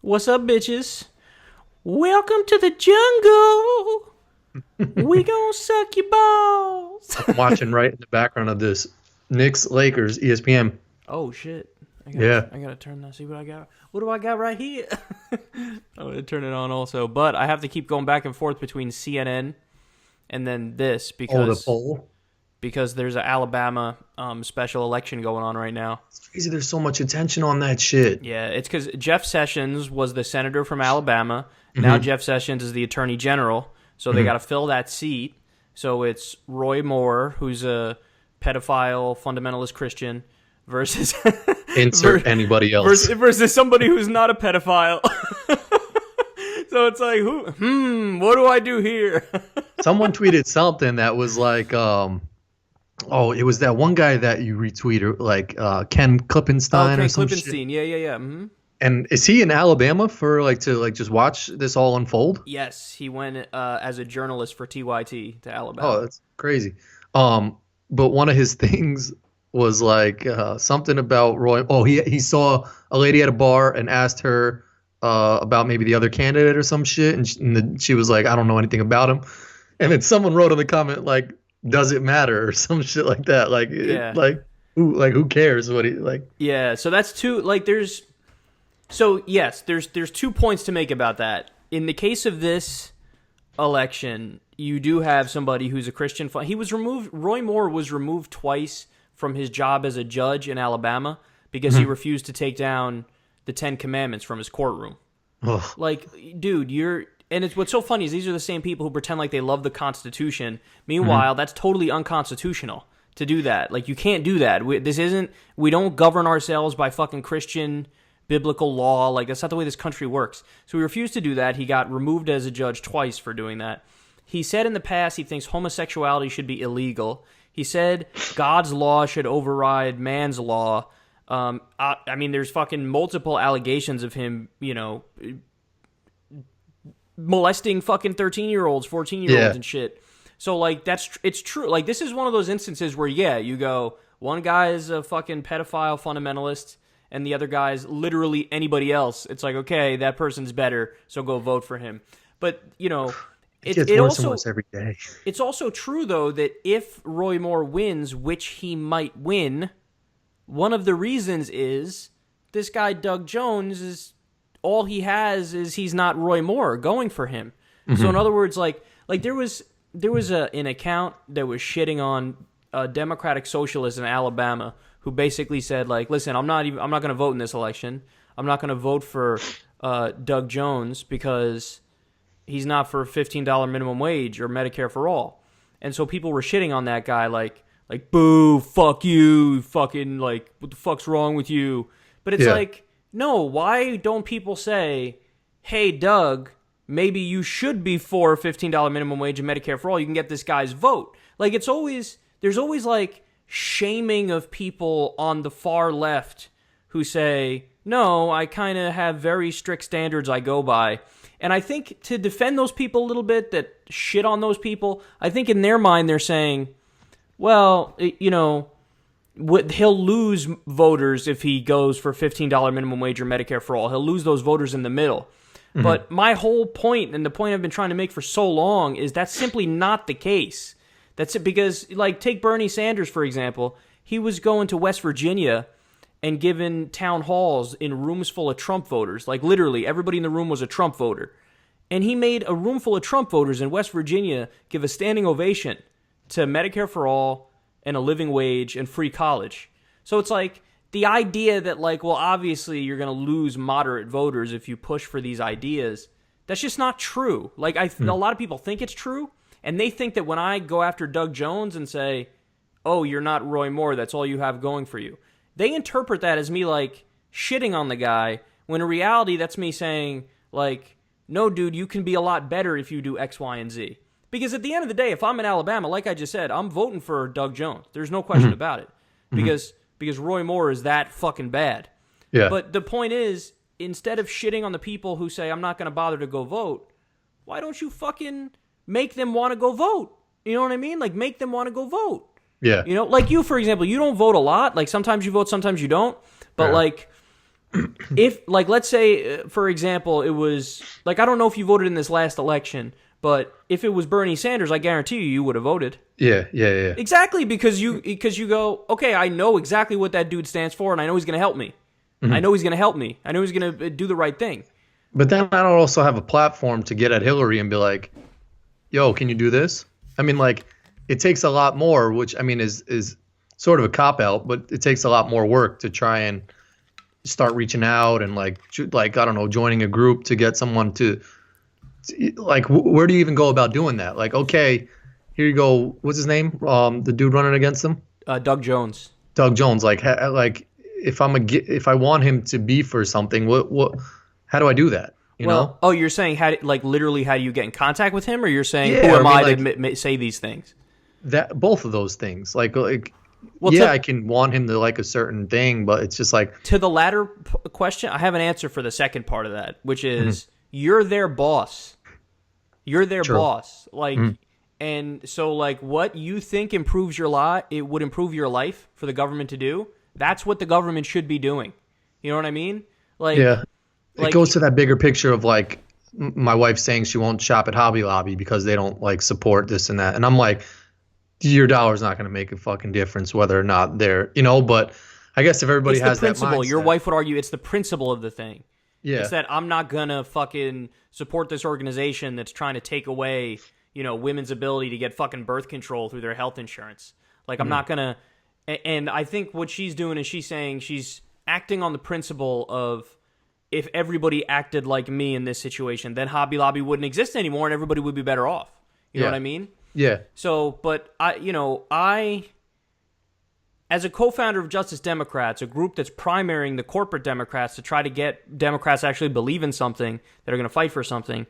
What's up, bitches? Welcome to the jungle. We gonna suck your balls. I'm watching right in the background of this Knicks Lakers ESPN. Oh shit! Yeah. I gotta turn that. See what I got. What do I got right here? I'm gonna turn it on also, but I have to keep going back and forth between CNN and then this The poll. because there's an Alabama special election going on right now. It's crazy. There's so much attention on that shit. Yeah, it's because Jeff Sessions was the senator from Alabama. Now Jeff Sessions is the attorney general, so they got to fill that seat. So it's Roy Moore, who's a pedophile fundamentalist Christian, versus Insert anybody else. versus somebody who's not a pedophile. So it's like, what do I do here? Someone tweeted something that was like, it was that one guy that you retweeted, like Ken Klippenstein or some shit. Klippenstein, yeah. Mm-hmm. And is he in Alabama for to just watch this all unfold? Yes, he went as a journalist for TYT to Alabama. Oh, that's crazy. But one of his things was like something about Roy. Oh, he saw a lady at a bar and asked her about maybe the other candidate or some shit, and she was like, I don't know anything about him. And then someone wrote in the comment like, does it matter or some shit like that? Like, yeah. Who cares what he like? Yeah, so that's two. Like, there's 2 points to make about that. In the case of this election, you do have somebody who's a Christian. He was removed. Roy Moore was removed twice from his job as a judge in Alabama because he refused to take down the 10 Commandments from his courtroom. Ugh. Like, dude, what's so funny is these are the same people who pretend like they love the Constitution. Meanwhile, that's totally unconstitutional to do that. Like, you can't do that. We don't govern ourselves by fucking Christian biblical law. Like, that's not the way this country works. So he refused to do that. He got removed as a judge twice for doing that. He said in the past he thinks homosexuality should be illegal. He said God's law should override man's law. I mean, there's fucking multiple allegations of him, molesting fucking 13-year-olds, 14-year-olds and shit. So, like, it's true. Like, this is one of those instances where, you go, one guy is a fucking pedophile fundamentalist, and the other guy is literally anybody else. It's like, okay, that person's better, so go vote for him. But, it gets worse and worse every day. It's also true, though, that if Roy Moore wins, which he might win, one of the reasons is this guy, Doug Jones, is all he has is he's not Roy Moore going for him. So in other words, like there was an account that was shitting on a Democratic socialist in Alabama who basically said, like, listen, I'm not going to vote in this election. I'm not going to vote for Doug Jones because he's not for $15 minimum wage or Medicare for all. And so people were shitting on that guy like, boo, fuck you, fucking, like, what the fuck's wrong with you? But it's like, no, why don't people say, hey, Doug, maybe you should be for $15 minimum wage and Medicare for all. You can get this guy's vote. Like, there's always, like, shaming of people on the far left who say, no, I kind of have very strict standards I go by. And I think to defend those people a little bit that shit on those people, I think in their mind they're saying, well, he'll lose voters if he goes for $15 minimum wage or Medicare for all. He'll lose those voters in the middle. But my whole point, and the point I've been trying to make for so long, is that's simply not the case. That's it, because, like, take Bernie Sanders, for example. He was going to West Virginia and giving town halls in rooms full of Trump voters. Like, literally, everybody in the room was a Trump voter. And he made a room full of Trump voters in West Virginia give a standing ovation to Medicare for all and a living wage and free college. So it's like the idea that, like, well, obviously you're going to lose moderate voters if you push for these ideas. That's just not true. Like, a lot of people think it's true, and they think that when I go after Doug Jones and say, oh, you're not Roy Moore, that's all you have going for you, they interpret that as me, like, shitting on the guy, when in reality that's me saying, like, no, dude, you can be a lot better if you do X, Y, and Z. Because at the end of the day, if I'm in Alabama, like I just said, I'm voting for Doug Jones. There's no question about it. Because Roy Moore is that fucking bad. Yeah. But the point is, instead of shitting on the people who say, I'm not going to bother to go vote, why don't you fucking make them want to go vote? You know what I mean? Like, make them want to go vote. Yeah. Like you, for example, you don't vote a lot. Like, sometimes you vote, sometimes you don't. But, like, if, like, let's say, for example, it was, like, I don't know if you voted in this last election, but if it was Bernie Sanders, I guarantee you would have voted. Yeah. Exactly, because you go, okay, I know exactly what that dude stands for, and I know he's going to help me. I know he's going to help me. I know he's going to do the right thing. But then I don't also have a platform to get at Hillary and be like, yo, can you do this? I mean, like, it takes a lot more, which, I mean, is sort of a cop-out, but it takes a lot more work to try and start reaching out and, like I don't know, joining a group to get someone to like, where do you even go about doing that? Like, okay, here you go. What's his name? The dude running against him? Doug Jones. Doug Jones. Like, if I want him to be for something, how do I do that? You know? Oh, you're saying literally how do you get in contact with him, or you're saying Yeah, who am I like, to say these things? That both of those things. Well, yeah, I can want him to like a certain thing, but it's just like, to the latter question, I have an answer for the second part of that, which is you're their boss. You're their boss. Like, and so, like, what you think improves your life, it would improve your life for the government to do. That's what the government should be doing. You know what I mean? Like, yeah, like, it goes to that bigger picture of, like, my wife saying she won't shop at Hobby Lobby because they don't, like, support this and that, and I'm like, your dollar's not going to make a fucking difference whether or not they're, you know. But I guess if everybody has that mindset, your wife would argue it's the principle of the thing. Yeah, it's that I'm not gonna fucking support this organization that's trying to take away, you know, women's ability to get fucking birth control through their health insurance. Like, I'm not gonna. And I think what she's doing is she's saying she's acting on the principle of, if everybody acted like me in this situation, then Hobby Lobby wouldn't exist anymore and everybody would be better off. You know what I mean? Yeah. So, but I, as a co-founder of Justice Democrats, a group that's primarying the corporate Democrats to try to get Democrats to actually believe in something, that are going to fight for something,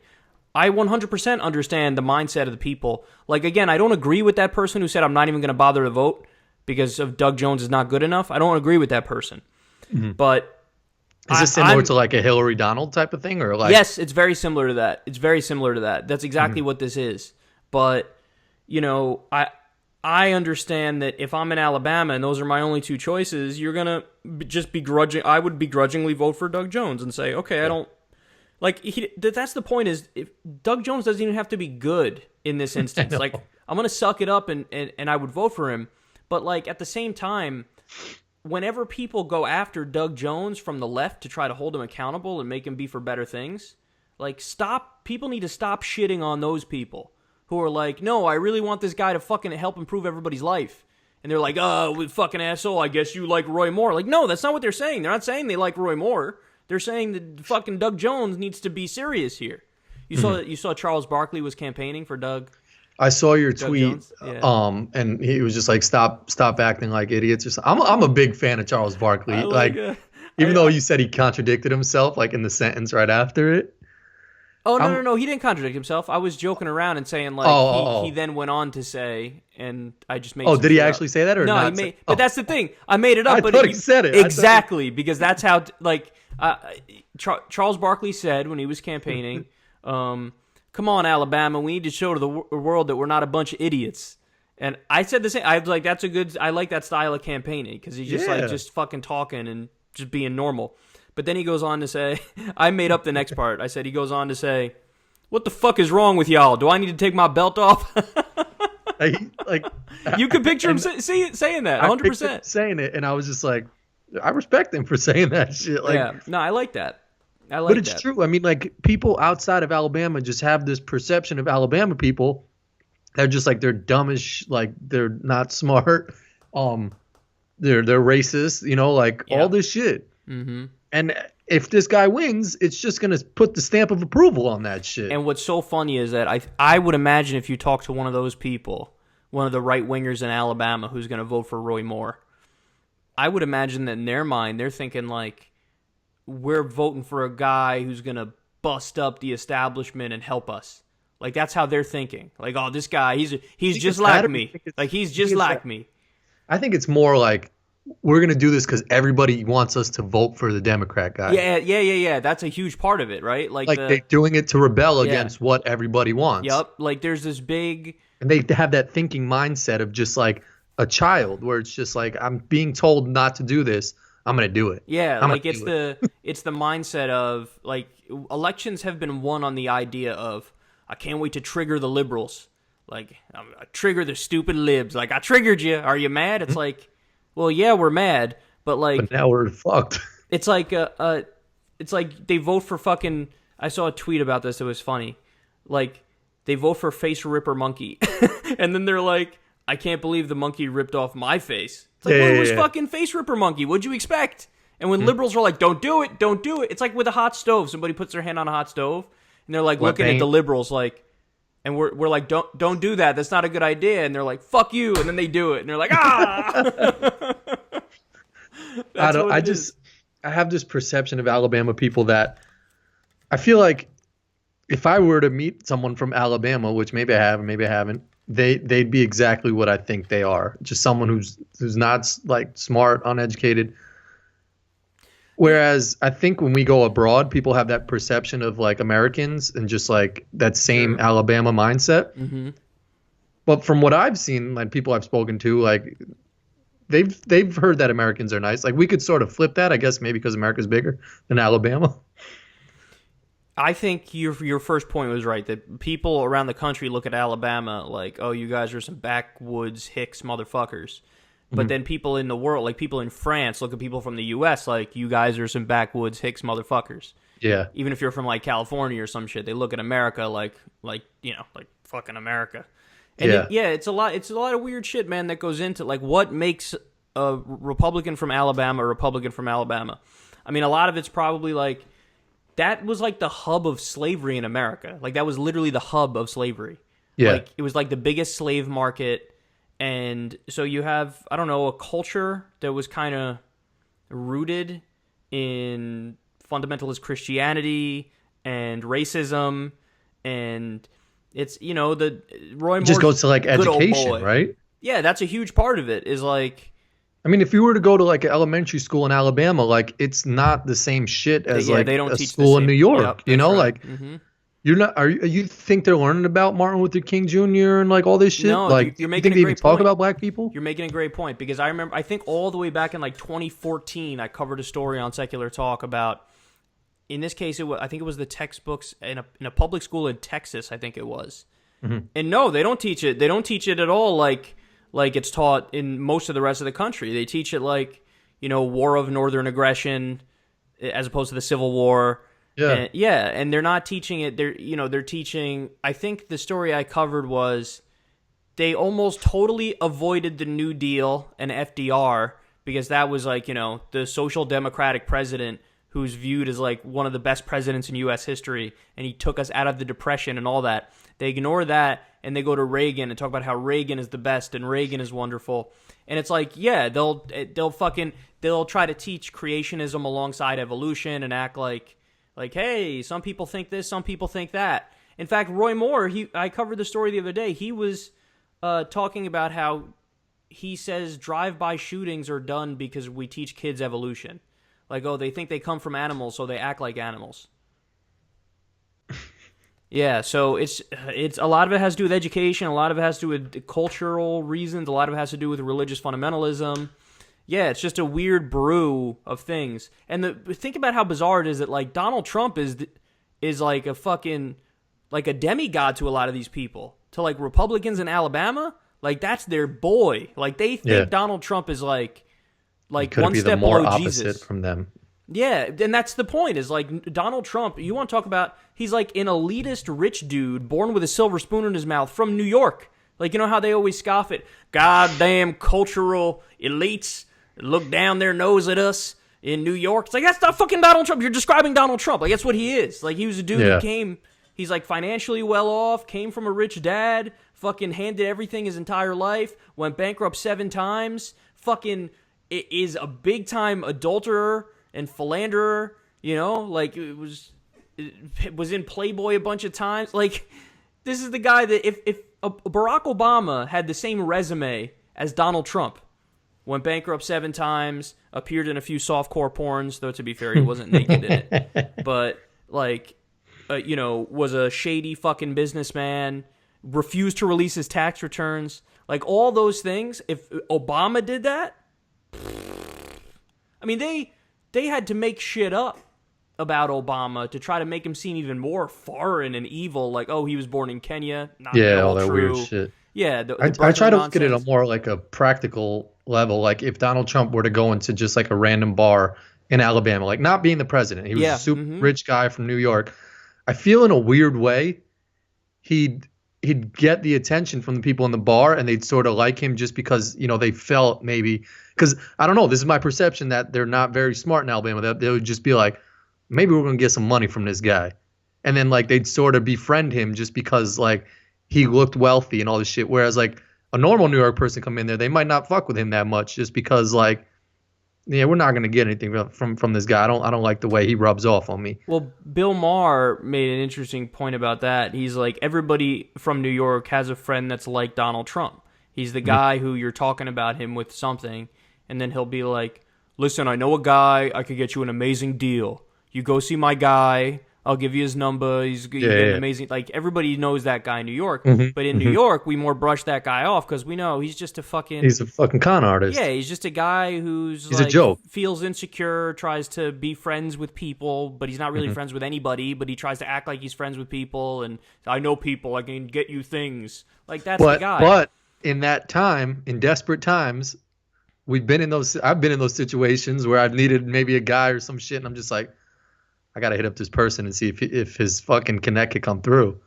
I 100% understand the mindset of the people. Like, again, I don't agree with that person who said, I'm not even going to bother to vote because of Doug Jones is not good enough. I don't agree with that person. But is this similar to, like, a Hillary Donald type of thing, or like? Yes, it's very similar to that. It's very similar to that. That's exactly what this is. But, you know, I understand that if I'm in Alabama and those are my only two choices, you're going to just I would begrudgingly vote for Doug Jones and say, okay, I don't, like, that's the point, is if Doug Jones doesn't even have to be good in this instance. Like, I'm going to suck it up and I would vote for him. But, like, at the same time, whenever people go after Doug Jones from the left to try to hold him accountable and make him be for better things, like, people need to stop shitting on those people who are like, no, I really want this guy to fucking help improve everybody's life. And they're like, oh, fucking asshole, I guess you like Roy Moore. Like, no, that's not what they're saying. They're not saying they like Roy Moore. They're saying that fucking Doug Jones needs to be serious here. You saw Charles Barkley was campaigning for Doug. I saw your tweet, and he was just like, stop acting like idiots or something. I'm a big fan of Charles Barkley. Even though you said he contradicted himself, like, in the sentence right after it. Oh, no, he didn't contradict himself. I was joking around and saying, like, he then went on to say, and I just made did he actually say that or no, not? But that's the thing. I made it up. I thought he said it. Exactly, because that's how, like, Charles Barkley said when he was campaigning, come on, Alabama, we need to show to the world that we're not a bunch of idiots. And I said the same. I was like, I like that style of campaigning, because he's just like, just fucking talking and just being normal. But then he goes on to say, I made up the next part. I said, he goes on to say, what the fuck is wrong with y'all? Do I need to take my belt off? You could picture him saying that, 100%. Saying it, and I was just like, I respect him for saying that shit. Like, yeah, no, I like that. But it's true. I mean, like, people outside of Alabama just have this perception of Alabama people. They're just like, they're dumb as like, they're not smart. They're racist, you know, like, all this shit. Mm-hmm. And if this guy wins, it's just going to put the stamp of approval on that shit. And what's so funny is that I would imagine if you talk to one of those people, one of the right-wingers in Alabama who's going to vote for Roy Moore, I would imagine that in their mind, they're thinking, like, we're voting for a guy who's going to bust up the establishment and help us. Like, that's how they're thinking. Like, oh, this guy, he's just like me. Like, he's just like me. I think it's more like, we're going to do this because everybody wants us to vote for the Democrat guy. Yeah. That's a huge part of it, right? Like they're doing it to rebel against what everybody wants. Yep. Like, there's this big... And they have that thinking mindset of just like a child, where it's just like, I'm being told not to do this. I'm gonna do it. Yeah, I'm like gonna it's do it. it's the mindset of like elections have been won on the idea of I can't wait to trigger the liberals. Like I trigger the stupid libs. Like I triggered you. Are you mad? It's like, well, yeah, we're mad, but But like now we're fucked. it's like it's like they vote for fucking. I saw a tweet about this. It was funny. Like they vote for face ripper monkey, and then they're like, I can't believe the monkey ripped off my face. It's like, well, it was fucking face ripper monkey. What'd you expect? And when liberals are like, don't do it, don't do it. It's like with a hot stove. Somebody puts their hand on a hot stove, and they're like looking at the liberals like, and we're like, don't do that. That's not a good idea. And they're like, fuck you. And then they do it, and they're like, ah. I have this perception of Alabama people that I feel like if I were to meet someone from Alabama, which maybe I have, maybe I haven't, they'd be exactly what I think they are. Just someone who's not like smart, uneducated. Whereas I think when we go abroad, people have that perception of like Americans and just like that same Alabama mindset. Mm-hmm. But from what I've seen, like people I've spoken to, like they've heard that Americans are nice. Like we could sort of flip that, I guess, maybe because America's bigger than Alabama. I think your first point was right, that people around the country look at Alabama like, oh, you guys are some backwoods Hicks motherfuckers. But then people in the world, like people in France, look at people from the U.S. like, you guys are some backwoods Hicks motherfuckers. Yeah. Even if you're from like California or some shit, they look at America like you know, like fucking America. And it's a lot of weird shit, man, that goes into like what makes a Republican from Alabama a Republican from Alabama. I mean, a lot of it's probably like that was like the hub of slavery in America. Like that was literally the hub of slavery. Yeah. Like it was like the biggest slave market. And so you have, I don't know, a culture that was kind of rooted in fundamentalist Christianity and racism. And it's, you know, the Roy Moore just goes to like education, right? Yeah, that's a huge part of it is like. I mean, if you were to go to like an elementary school in Alabama, like it's not the same shit as like they don't a teach school in New York. Yep, you know, right. like you're not. You think they're learning about Martin Luther King Jr. and like all this shit? No, like you're you making think a they great even talk point. about black people? You're making a great point because I think all the way back in like 2014, I covered a story on Secular Talk about. In this case, I think it was the textbooks in a public school in Texas. I think it was. Mm-hmm. And no, they don't teach it. They don't teach it at all like it's taught in most of the rest of the country. They teach it like, you know, War of Northern Aggression as opposed to the Civil War. Yeah. And they're not teaching it. They're teaching, I think the story I covered was they almost totally avoided the New Deal and FDR because that was like, you know, the social democratic president who's viewed as like one of the best presidents in U.S. history, and he took us out of the Depression and all that. They ignore that, and they go to Reagan and talk about how Reagan is the best and Reagan is wonderful. And it's like, yeah, they'll try to teach creationism alongside evolution and act like, hey, some people think this, some people think that. In fact, Roy Moore, I covered the story the other day. He was talking about how he says drive-by shootings are done because we teach kids evolution. Like, oh, they think they come from animals, so they act like animals. Yeah, so it's a lot of it has to do with education, a lot of it has to do with cultural reasons, a lot of it has to do with religious fundamentalism. Yeah, it's just a weird brew of things. And think about how bizarre it is that like Donald Trump is like a fucking like a demigod to a lot of these people. To like Republicans in Alabama, like that's their boy. Like they think Donald Trump is like one step below Jesus from them. Yeah, and that's the point, is like Donald Trump, you want to talk about, he's like an elitist rich dude born with a silver spoon in his mouth from New York. Like, you know how they always scoff at goddamn cultural elites look down their nose at us in New York? It's like, that's not fucking Donald Trump. You're describing Donald Trump. Like, that's what he is. Like, he was a dude who he's like financially well off, came from a rich dad, fucking handed everything his entire life, went bankrupt 7 times, fucking is a big time adulterer and philanderer, you know, like it was in Playboy a bunch of times. Like, this is the guy that if Barack Obama had the same resume as Donald Trump, went bankrupt 7 times, appeared in a few softcore porns, though to be fair, he wasn't naked in it, but like, you know, was a shady fucking businessman, refused to release his tax returns, like all those things. If Obama did that, I mean, they had to make shit up about Obama to try to make him seem even more foreign and evil. Like, oh, he was born in Kenya. Not Yeah, all all that true. weird shit. Yeah, I try to look at it on more like a practical level. Like if Donald Trump were to go into just like a random bar in Alabama, like not being the president, he was a super rich guy from New York. I feel in a weird way, he'd get the attention from the people in the bar, and they'd sort of like him just because they felt maybe because I don't know. This is my perception that they're not very smart in Alabama. That they would just be like, maybe we're gonna get some money from this guy, and then like they'd sort of befriend him just because like he looked wealthy and all this shit. Whereas like a normal New York person come in there, they might not fuck with him that much just because like, yeah, we're not gonna get anything from this guy. I don't like the way he rubs off on me. Well, Bill Maher made an interesting point about that. He's like, everybody from New York has a friend that's like Donald Trump. He's the guy who you're talking about him with something, and then he'll be like, listen, I know a guy, I could get you an amazing deal. You go see my guy. I'll give you his number. He's amazing. Like, everybody knows that guy in New York. But in New York, we more brush that guy off because we know he's just a fucking... He's a fucking con artist. Yeah, he's just a guy who's he's a joke. Feels insecure, tries to be friends with people, but he's not really friends with anybody, but he tries to act like he's friends with people, and I know people, I can get you things. Like, that's the guy. But in that time, in desperate times, I've been in those situations where I've needed maybe a guy or some shit, and I'm just like, I gotta hit up this person and see if his fucking connect could come through.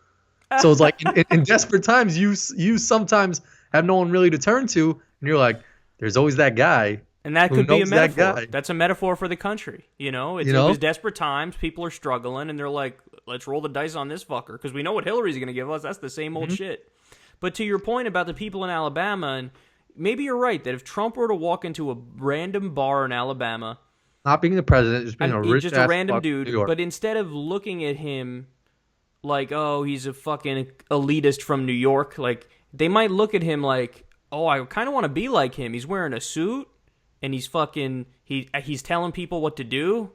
So it's like in desperate times, you sometimes have no one really to turn to, and you're like, there's always that guy. And that could be a metaphor. That's a metaphor for the country. It was desperate times. People are struggling, and they're like, let's roll the dice on this fucker because we know what Hillary's gonna give us. That's the same old shit. But to your point about the people in Alabama, and maybe you're right that if Trump were to walk into a random bar in Alabama. Not being the president, just being just a random dude. But instead of looking at him like, oh, he's a fucking elitist from New York, like they might look at him like, oh, I kind of want to be like him. He's wearing a suit and he's telling people what to do,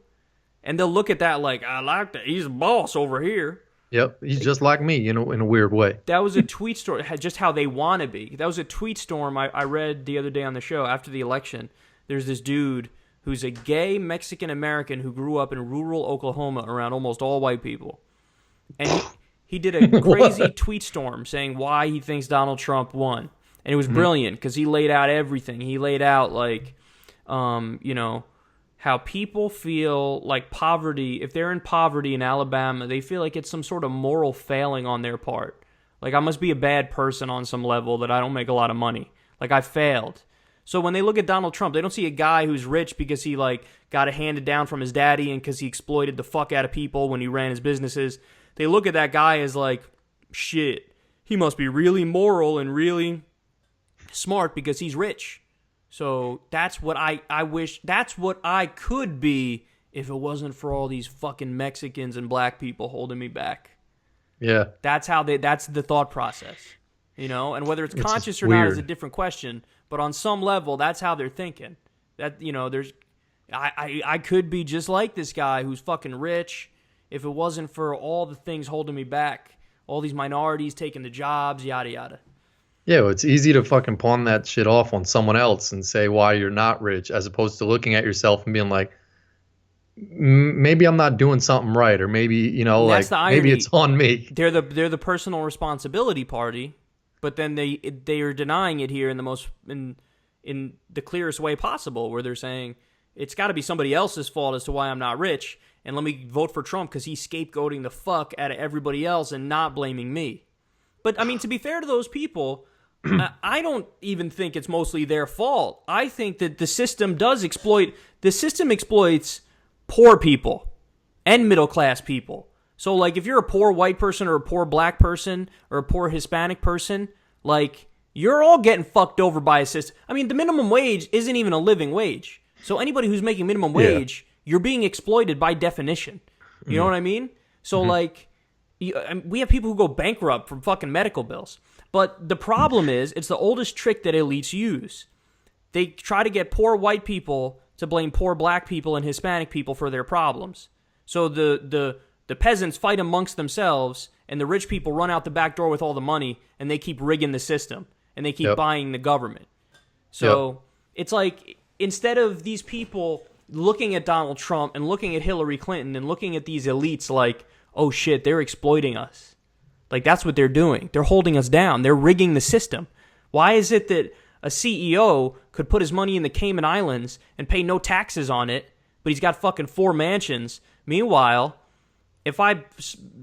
and they'll look at that like, I like that. He's a boss over here. Yep, he's just like me, in a weird way. That was a tweet storm, just how they want to be. That was a tweet storm I read the other day on the show after the election. There's this dude who's a gay Mexican-American who grew up in rural Oklahoma around almost all white people. And he did a crazy tweet storm saying why he thinks Donald Trump won. And it was brilliant because he laid out everything. He laid out, like, how people feel like poverty, if they're in poverty in Alabama, they feel like it's some sort of moral failing on their part. Like, I must be a bad person on some level that I don't make a lot of money. Like, I failed. So when they look at Donald Trump, they don't see a guy who's rich because he got it handed down from his daddy and because he exploited the fuck out of people when he ran his businesses. They look at that guy as like, shit, he must be really moral and really smart because he's rich. So that's what I wish, that's what I could be if it wasn't for all these fucking Mexicans and black people holding me back. Yeah. That's the thought process, and whether it's conscious or weird. not is a different question. But on some level, that's how they're thinking. That I could be just like this guy who's fucking rich if it wasn't for all the things holding me back, all these minorities taking the jobs, yada yada. Yeah, well, it's easy to fucking pawn that shit off on someone else and say why you're not rich, as opposed to looking at yourself and being like, maybe I'm not doing something right, or maybe like maybe it's on me. They're the personal responsibility party. But then they are denying it here in the clearest way possible, where they're saying it's got to be somebody else's fault as to why I'm not rich, and let me vote for Trump because he's scapegoating the fuck out of everybody else and not blaming me. But I mean, to be fair to those people, I don't even think it's mostly their fault. I think that the system exploits poor people and middle class people. So, like, if you're a poor white person or a poor black person or a poor Hispanic person, like, you're all getting fucked over by a system. I mean, the minimum wage isn't even a living wage. So anybody who's making minimum wage, you're being exploited by definition. You know what I mean? So, like, we have people who go bankrupt from fucking medical bills. But the problem is, it's the oldest trick that elites use. They try to get poor white people to blame poor black people and Hispanic people for their problems. So the peasants fight amongst themselves, and the rich people run out the back door with all the money, and they keep rigging the system, and they keep buying the government. So it's like, instead of these people looking at Donald Trump and looking at Hillary Clinton and looking at these elites like, oh shit, they're exploiting us. Like, that's what they're doing. They're holding us down. They're rigging the system. Why is it that a CEO could put his money in the Cayman Islands and pay no taxes on it, but he's got fucking 4 mansions? Meanwhile, if I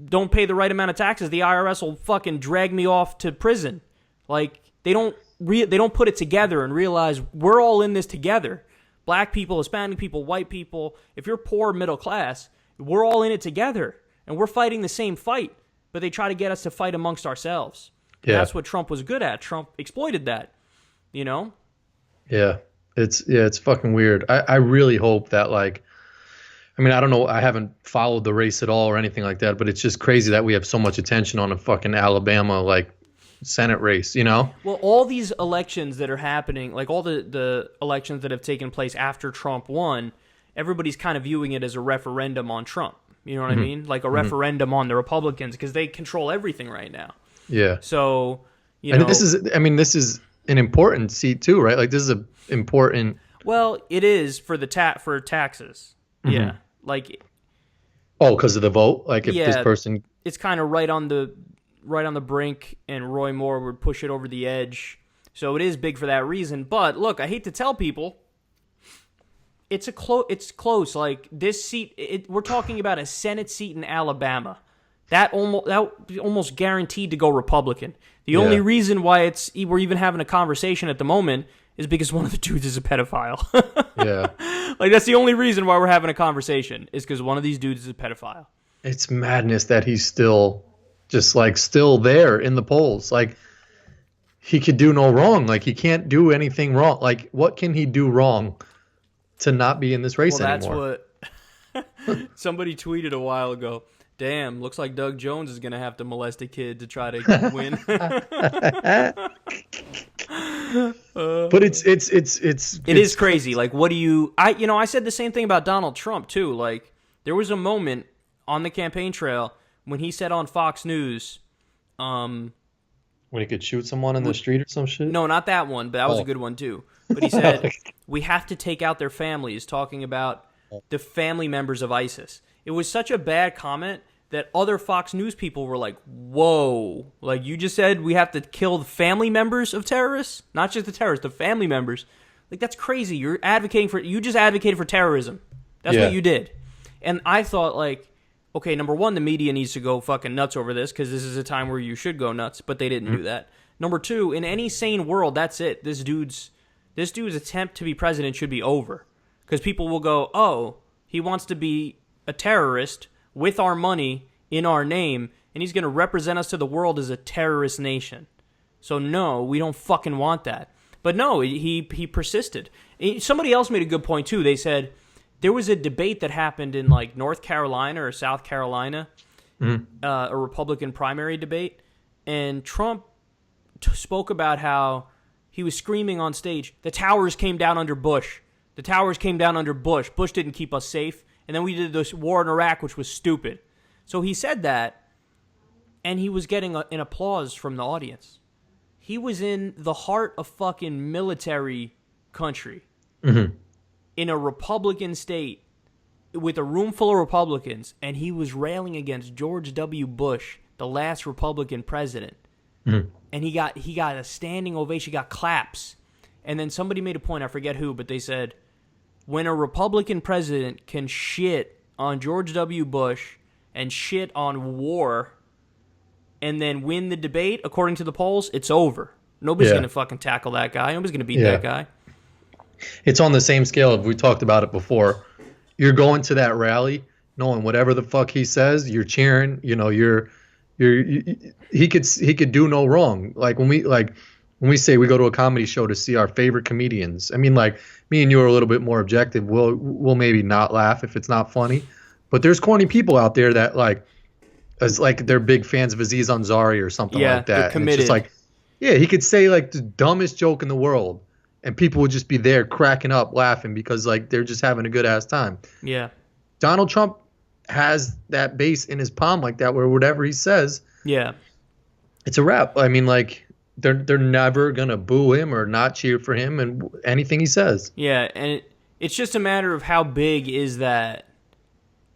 don't pay the right amount of taxes, the IRS will fucking drag me off to prison. Like, they don't put it together and realize we're all in this together. Black people, Hispanic people, white people. If you're poor, middle class, we're all in it together, and we're fighting the same fight. But they try to get us to fight amongst ourselves. Yeah. That's what Trump was good at. Trump exploited that, you know? Yeah, it's fucking weird. I really hope that, like, I mean, I don't know. I haven't followed the race at all or anything like that, but it's just crazy that we have so much attention on a fucking Alabama, like, Senate race, you know? Well, all these elections that are happening, like all the elections that have taken place after Trump won, everybody's kind of viewing it as a referendum on Trump. You know what I mean? Like a referendum on the Republicans, because they control everything right now. Yeah. So, you know. This is an important seat too, right? Like, this is an important. Well, it is for for taxes. Mm-hmm. Yeah. Like. Oh, because of the vote? Like, if this person. It's kind of right on the brink, and Roy Moore would push it over the edge. So it is big for that reason. But look, I hate to tell people, it's close. Like, this seat, we're talking about a Senate seat in Alabama. That almost guaranteed to go Republican. The only reason why we're even having a conversation at the moment is because one of the dudes is a pedophile. Yeah. Like, that's the only reason why we're having a conversation, is because one of these dudes is a pedophile. It's madness that he's still there in the polls. Like, he could do no wrong. Like, he can't do anything wrong. Like, what can he do wrong to not be in this race anymore? That's what somebody tweeted a while ago. Damn, looks like Doug Jones is going to have to molest a kid to try to win. But it is crazy. Like, what do you... I said the same thing about Donald Trump, too. Like, there was a moment on the campaign trail when he said on Fox News... when he could shoot someone in the street or some shit? No, not that one, but that was a good one, too. But he said, we have to take out their families, talking about the family members of ISIS. It was such a bad comment that other Fox News people were like, whoa. Like, you just said we have to kill the family members of terrorists? Not just the terrorists, the family members. Like, that's crazy. You just advocated for terrorism. That's what you did. And I thought, like, okay, number one, the media needs to go fucking nuts over this, because this is a time where you should go nuts, but they didn't do that. Number two, in any sane world, that's it. This dude's attempt to be president should be over. Because people will go, oh, he wants to be a terrorist with our money in our name, and he's going to represent us to the world as a terrorist nation. So no, we don't fucking want that. But no, he persisted. Somebody else made a good point too. They said there was a debate that happened in like North Carolina or South Carolina, a Republican primary debate, and Trump spoke about how he was screaming on stage, the towers came down under Bush. The towers came down under Bush. Bush didn't keep us safe. And then we did this war in Iraq, which was stupid. So he said that, and he was getting an applause from the audience. He was in the heart of fucking military country, in a Republican state, with a room full of Republicans, and he was railing against George W. Bush, the last Republican president. And he got a standing ovation, he got claps. And then somebody made a point, I forget who, but they said, when a Republican president can shit on George W. Bush and shit on war and then win the debate, according to the polls, it's over. Nobody's going to fucking tackle that guy. Nobody's going to beat that guy. It's on the same scale of, we talked about it before. You're going to that rally knowing whatever the fuck he says, you're cheering, you know, he could do no wrong. Like when we say we go to a comedy show to see our favorite comedians, I mean, like, me and you are a little bit more objective. We'll maybe not laugh if it's not funny. But there's corny people out there that, like, as like they're big fans of Aziz Ansari or something like that. They're committed. And it's just like, he could say like the dumbest joke in the world, and people would just be there cracking up, laughing because like they're just having a good ass time. Yeah. Donald Trump has that base in his palm like that, where whatever he says, it's a wrap. I mean, like, they're never gonna boo him or not cheer for him and anything he says. Yeah, and It's just a matter of how big is that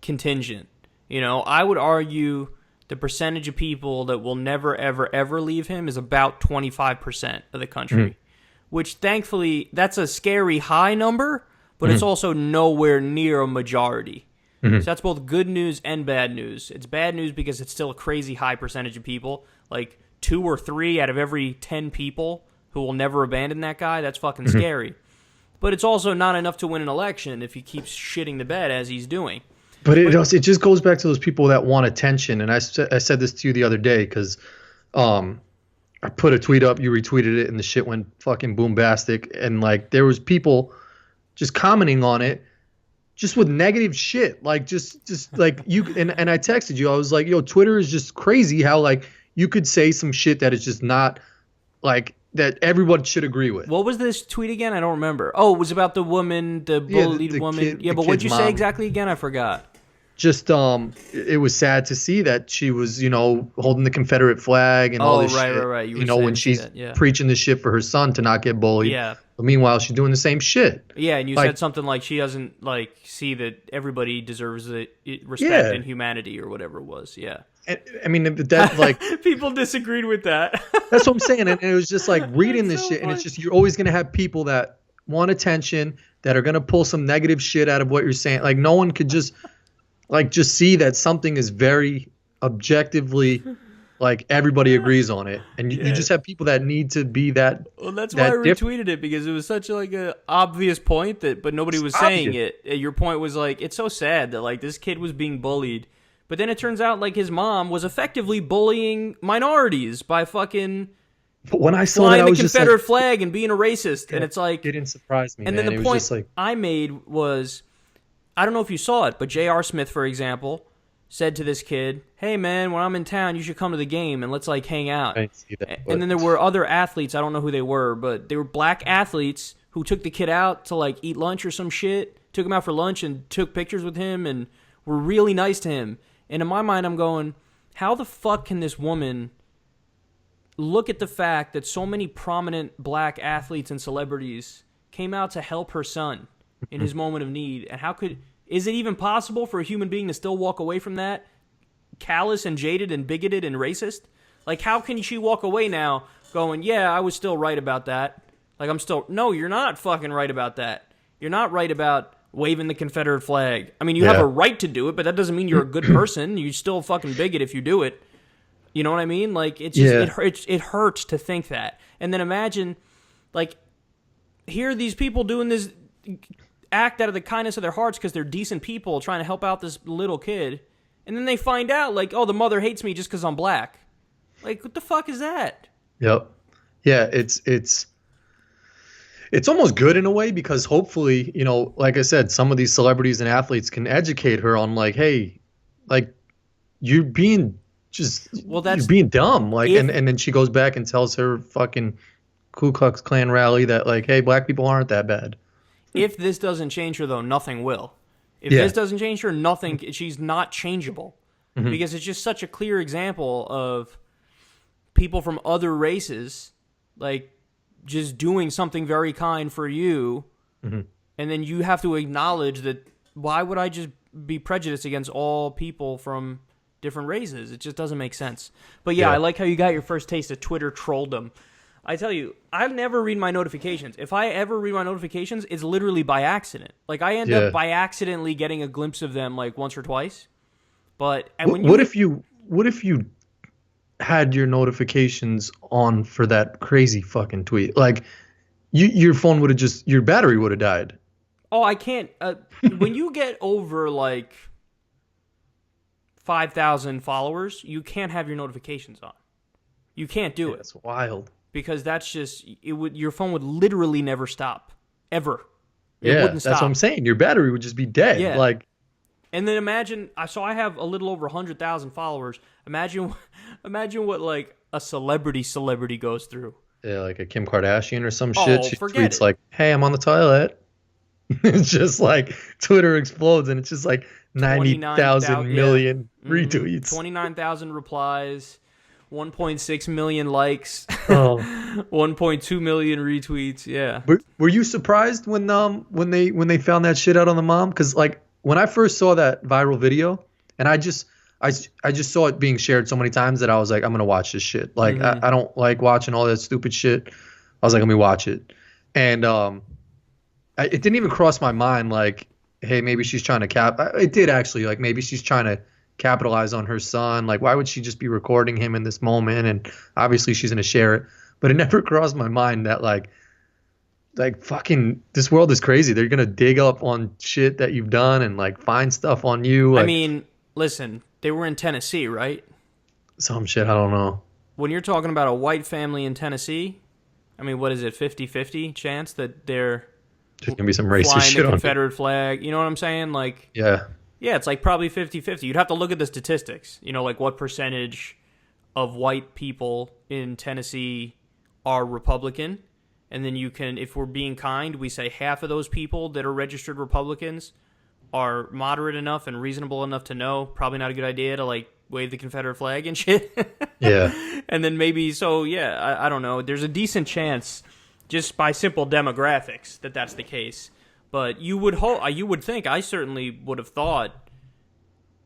contingent. You know, I would argue the percentage of people that will never, ever, ever leave him is about 25% of the country, which thankfully, that's a scary high number, but it's also nowhere near a majority. So that's both good news and bad news. It's bad news because it's still a crazy high percentage of people, like 2 or 3 out of every 10 people who will never abandon that guy. That's fucking scary. But it's also not enough to win an election if he keeps shitting the bed as he's doing. But it just goes back to those people that want attention. And I said this to you the other day because I put a tweet up, you retweeted it, and the shit went fucking boombastic. And like there was people just commenting on it just with negative shit. Like just like you and I texted you. I was like, yo, Twitter is just crazy how like you could say some shit that is just not like that everyone should agree with. What was this tweet again? I don't remember. Oh, it was about the woman, the bullied woman. But what'd you say exactly again? I forgot. Just it was sad to see that she was, holding the Confederate flag and all this shit. Right. When she's preaching this shit for her son to not get bullied. Yeah. But meanwhile, she's doing the same shit. Yeah, and you said something like she doesn't like see that everybody deserves respect and humanity or whatever it was. Yeah. I mean, that like people disagreed with that. That's what I'm saying, and it was just like reading this shit, and it's just you're always gonna have people that want attention that are gonna pull some negative shit out of what you're saying. Like no one could just see that something is very objectively, like everybody agrees on it, and you just have people that need to be that. Well, that's why I retweeted it because it was such like a obvious point but nobody was saying it. Your point was like it's so sad that like this kid was being bullied. But then it turns out like his mom was effectively bullying minorities by fucking when I saw flying that, I was the just Confederate like, flag and being a racist. And it's like it didn't surprise me. And man. then the it point was just like, I made was, I don't know if you saw it, but J.R. Smith, for example, said to this kid, "Hey man, when I'm in town, you should come to the game and let's like hang out." I didn't see that, and then there were other athletes. I don't know who they were, but they were black athletes who took the kid out to like eat lunch or some shit. Took him out for lunch and took pictures with him and were really nice to him. And in my mind, I'm going, how the fuck can this woman look at the fact that so many prominent black athletes and celebrities came out to help her son in his moment of need? And is it even possible for a human being to still walk away from that callous and jaded and bigoted and racist? Like, how can she walk away now going, yeah, I was still right about that? Like, no, you're not fucking right about that. You're not right about waving the Confederate flag. I mean, you have a right to do it, but that doesn't mean you're a good person. You're still a fucking bigot if you do it. You know what I mean? Like, it's just, it hurts to think that. And then imagine, like, here are these people doing this act out of the kindness of their hearts because they're decent people trying to help out this little kid. And then they find out, like, oh, the mother hates me just because I'm black. Like, what the fuck is that? Yep. Yeah, it's almost good in a way because hopefully, like I said, some of these celebrities and athletes can educate her on like, hey, like you're being you're being dumb. Like, and then she goes back and tells her fucking Ku Klux Klan rally that like, hey, black people aren't that bad. If this doesn't change her though, nothing will. If this doesn't change her, she's not changeable because it's just such a clear example of people from other races, like, just doing something very kind for you, and then you have to acknowledge that why would I just be prejudiced against all people from different races? It just doesn't make sense. But yeah, I like how you got your first taste of Twitter trolldom. I tell you, I never read my notifications. If I ever read my notifications, it's literally by accident. Like, I end up by accidentally getting a glimpse of them like once or twice. But what if you had your notifications on for that crazy fucking tweet? Like your phone would have your battery would have died. Oh, I can't. When you get over like 5,000 followers, you can't have your notifications on. You can't do it. That's wild. Because that's just your phone would literally never stop ever. It wouldn't stop. That's what I'm saying. Your battery would just be dead. Yeah. Like, and then imagine. So I have a little over 100,000 followers. Imagine what like a celebrity goes through. Yeah, like a Kim Kardashian or some shit. She tweets it. Like, "Hey, I'm on the toilet." It's just like Twitter explodes, and it's just like 90,000 million retweets, 29,000 replies. 1.6 million likes, Oh. 1.2 million retweets. Yeah. Were you surprised when they found that shit out on the mom? Because like when I first saw that viral video, and I just saw it being shared so many times that I was like, I'm gonna watch this shit. Like I don't like watching all that stupid shit. I was like, let me watch it, and it didn't even cross my mind like, hey, maybe she's trying to It did actually, like maybe she's trying to capitalize on her son. Like, why would she just be recording him in this moment? And obviously she's gonna share it. But it never crossed my mind that like fucking this world is crazy. They're gonna dig up on shit that you've done and like find stuff on you. Like, I mean, listen, they were in Tennessee, right? Some shit, I don't know. When you're talking about a white family in Tennessee, I mean, what is it, 50-50 chance that they're There's gonna be some racist flying shit the on Confederate flag? You know what I'm saying? Like, Yeah. yeah, it's like probably 50-50. You'd have to look at the statistics. You know, like what percentage of white people in Tennessee are Republican. And then you can, if we're being kind, we say half of those people that are registered Republicans are moderate enough and reasonable enough to know probably not a good idea to like wave the Confederate flag and shit. Yeah. And then maybe, so yeah, I don't know. There's a decent chance just by simple demographics that that's the case. But you would think, I certainly would have thought,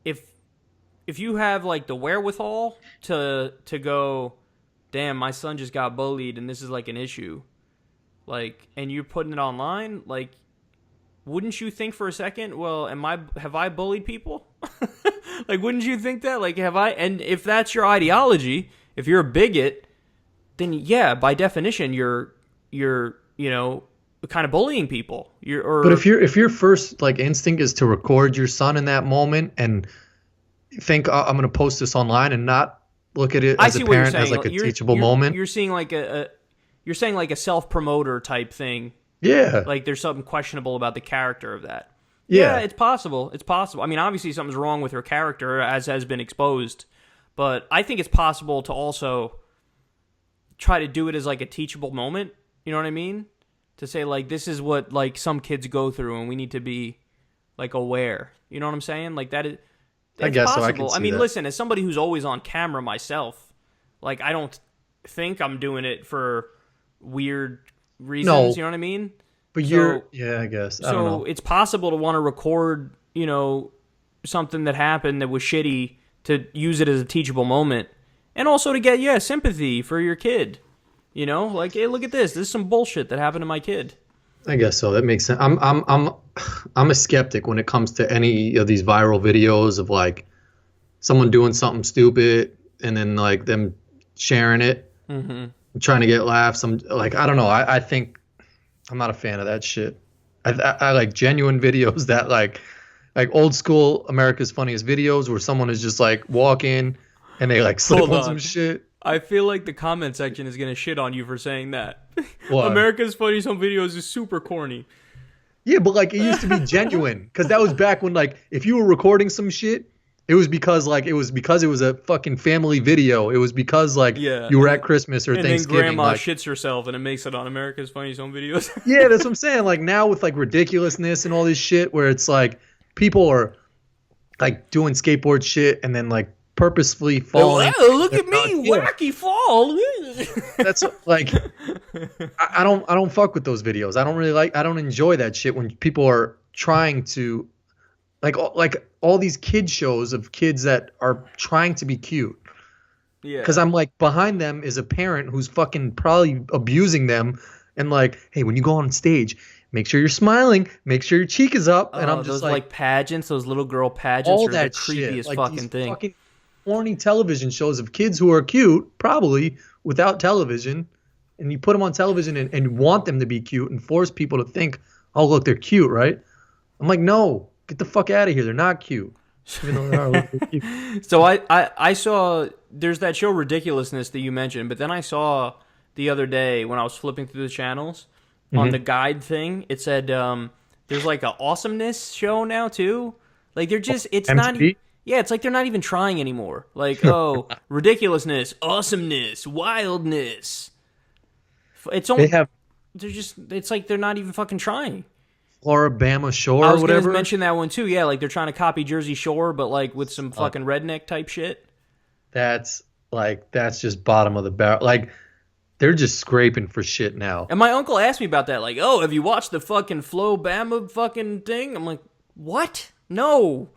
if you have like the wherewithal to go, damn, my son just got bullied and this is like an issue, like, and you're putting it online, like, wouldn't you think for a second, well, have I bullied people? Like, wouldn't you think that? Like, have I? And if that's your ideology, if you're a bigot, then yeah, by definition, you're you know, kind of bullying people. But if your first like instinct is to record your son in that moment and think, I'm gonna post this online and not look at it as a parent as like a teachable moment, you're seeing like you're saying like a self-promoter type thing. Yeah. Like there's something questionable about the character of that. Yeah, it's possible. It's possible. I mean, obviously something's wrong with her character, as has been exposed. But I think it's possible to also try to do it as like a teachable moment. You know what I mean? To say like, this is what like some kids go through, and we need to be like aware. You know what I'm saying? Like that is. I guess possible. so. I can see I mean, that. listen, as somebody who's always on camera myself, like I don't think I'm doing it for weird reasons. No. You know what I mean? But yeah, I guess. I don't know. It's possible to want to record, you know, something that happened that was shitty to use it as a teachable moment, and also to get sympathy for your kid. You know, like, hey, look at this. This is some bullshit that happened to my kid. I guess so. That makes sense. I'm a skeptic when it comes to any of these viral videos of like someone doing something stupid and then like them sharing it, trying to get laughs. I'm like, I don't know. I think I'm not a fan of that shit. I like genuine videos that like old school America's Funniest Videos where someone is just like walking and they like slip on some shit. I feel like the comment section is going to shit on you for saying that. What? America's Funniest Home Videos is super corny. Yeah, but like it used to be genuine because that was back when like if you were recording some shit, it was because it was a fucking family video. It was because like you were at Christmas or Thanksgiving. And then grandma like, shits herself and it makes it on America's Funniest Home Videos. Yeah, that's what I'm saying. Like now with like ridiculousness and all this shit where it's like people are like doing skateboard shit and then like purposefully falling. Oh, look at me, wacky fall. That's like I don't fuck with those videos. I don't enjoy that shit when people are trying to like all these kid shows of kids that are trying to be cute. Yeah. Because I'm like behind them is a parent who's fucking probably abusing them and like, hey, when you go on stage, make sure you're smiling, make sure your cheek is up. And I'm just those like pageants, those little girl pageants all are that the creepiest like fucking thing. Fucking horny television shows of kids who are cute, probably without television, and you put them on television and want them to be cute and force people to think, oh look, they're cute, right? I'm like, no, get the fuck out of here. They're not cute. Even though they are a little bit cute. So I saw there's that show Ridiculousness that you mentioned, but then I saw the other day when I was flipping through the channels on the guide thing, it said there's like a awesomeness show now too. Like they're just it's MTV? not. Yeah, it's like they're not even trying anymore. Like, oh, ridiculousness, awesomeness, wildness. It's only it's like they're not even fucking trying. Alabama Shore I was or whatever. Gonna mention that one too. Yeah, like they're trying to copy Jersey Shore, but like with some fucking redneck type shit. That's like that's just bottom of the barrel. Like they're just scraping for shit now. And my uncle asked me about that. Like, oh, have you watched the fucking Flo Bama fucking thing? I'm like, what? No.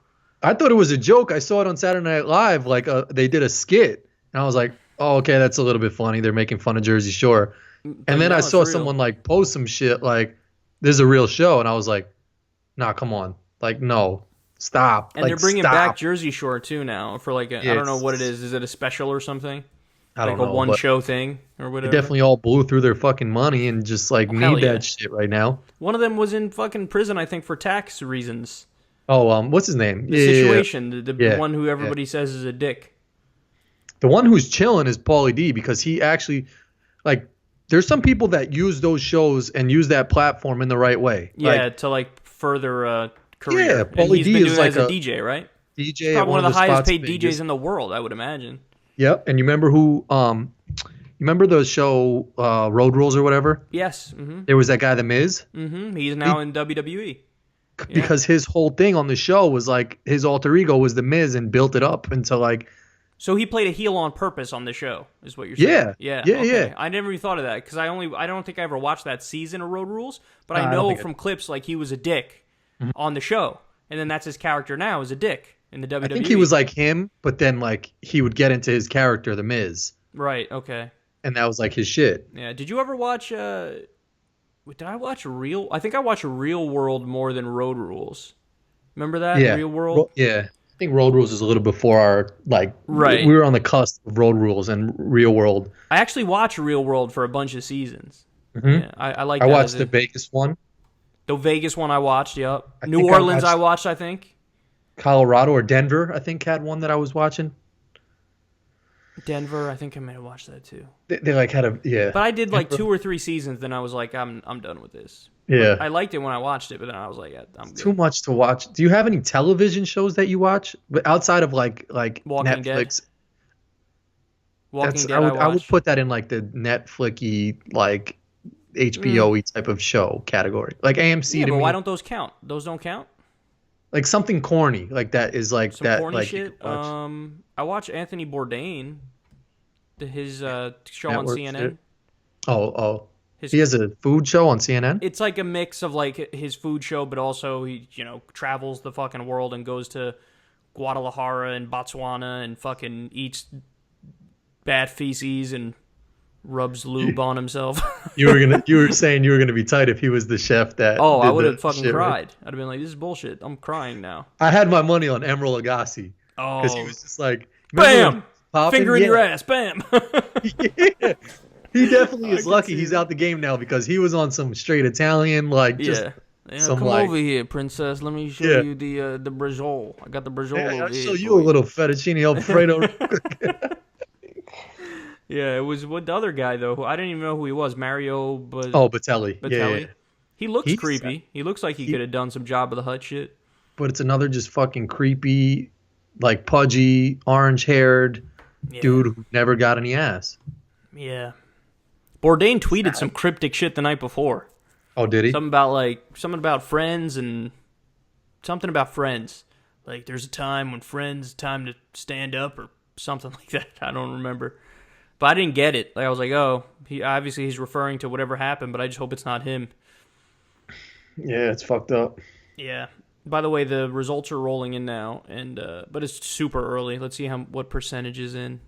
I thought it was a joke. I saw it on Saturday Night Live. Like they did a skit, and I was like, oh, okay, that's a little bit funny. They're making fun of Jersey Shore. And then I saw someone like post some shit like, "This is a real show," and I was like, "Nah, come on, like no, stop." And like, they're bringing stop. back Jersey Shore too now for like I don't know what it is. Is it a special or something? I don't know. Like a one show thing or whatever. They definitely all blew through their fucking money and just like need that shit right now. One of them was in fucking prison, I think, for tax reasons. Oh, what's his name? The Situation, the one who everybody says is a dick. The one who's chilling is Paulie D because he actually, like, there's some people that use those shows and use that platform in the right way. Yeah, like, to like further career. Yeah, Paulie D is like as a DJ, right? DJ, he's probably one of the highest paid DJs in the world, I would imagine. Yep, and you remember who? You remember the show Road Rules or whatever? Yes. Mm-hmm. There was that guy, The Miz. Mm-hmm. He's now in WWE. Because his whole thing on the show was like his alter ego was The Miz and built it up into like. So he played a heel on purpose on the show, is what you're saying? Yeah. I never even thought of that because I don't think I ever watched that season of Road Rules, but I know from clips like he was a dick on the show, and then that's his character now is a dick in the WWE. I think he was like him, but then like he would get into his character, The Miz. Right. Okay. And that was like his shit. Yeah. Did you ever watch? Did I watch Real? I think I watched Real World more than Road Rules. Remember that? Yeah. Real World. Yeah. I think Road Rules is a little before our like. Right. We were on the cusp of Road Rules and Real World. I actually watched Real World for a bunch of seasons. Mm-hmm. Yeah, I like. I watched the Vegas one. The Vegas one I watched. Yep. New Orleans I watched. I think. Colorado or Denver, I think, had one that I was watching. Denver, I think I may have watched that too. They like had a But I did like 2 or 3 seasons, then I was like, I'm done with this. Yeah. But I liked it when I watched it, but then I was like, yeah, I'm good. Too much to watch. Do you have any television shows that you watch, but outside of like Walking Netflix? Dead. Walking Dead. I would put that in like the Netflix-y, like HBO-y type of show category, like AMC. Yeah, to but me, why don't those count? Those don't count. Like something corny, like that is like Some that. corny Like shit. I watch Anthony Bourdain, his show on CNN. Shit. Oh. He has a food show on CNN? It's like a mix of like his food show, but also he, travels the fucking world and goes to Guadalajara and Botswana and fucking eats bad feces and rubs lube on himself. You were saying you were gonna be tight if he was the chef that. Oh, I would have fucking shit, cried. Right? I'd have been like, "This is bullshit. I'm crying now." I had my money on Emeril Lagasse. Oh, because he was just like, bam, finger in your ass, bam. Yeah. He definitely is lucky he's out the game now because he was on some straight Italian, like just some come like, over here, princess. Let me show you the brajol. I got the brajol over here. I'll show you a little fettuccine alfredo. Yeah, it was with the other guy though. Who I didn't even know who he was. Mario. Batelli. Yeah. He looks creepy. He looks like he could have done some Job of the Hutt shit. But it's another just fucking creepy, like pudgy, orange-haired dude who never got any ass. Yeah. Bourdain tweeted some cryptic shit the night before. Oh, did he? Something about friends and something about friends. Like there's a time when friends, time to stand up or something like that. I don't remember. But I didn't get it. Like I was like, oh, he's referring to whatever happened, but I just hope it's not him. Yeah, it's fucked up. Yeah. By the way, the results are rolling in now, and but it's super early. Let's see what percentage is in.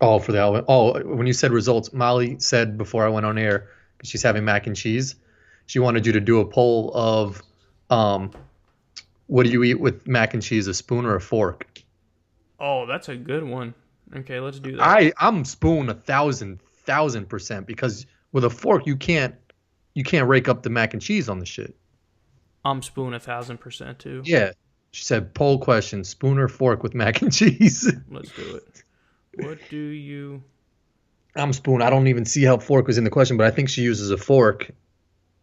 Oh, for the album. Oh, when you said results, Molly said before I went on air, because she's having mac and cheese, she wanted you to do a poll of, what do you eat with mac and cheese, a spoon or a fork? Oh, that's a good one. Okay, let's do that. I'm spoon 1,000% because with a fork you can't rake up the mac and cheese on the shit. I'm spoon 1,000% too. Yeah, she said poll question: spoon or fork with mac and cheese. Let's do it. What do you? I'm spoon. I don't even see how fork was in the question, but I think she uses a fork.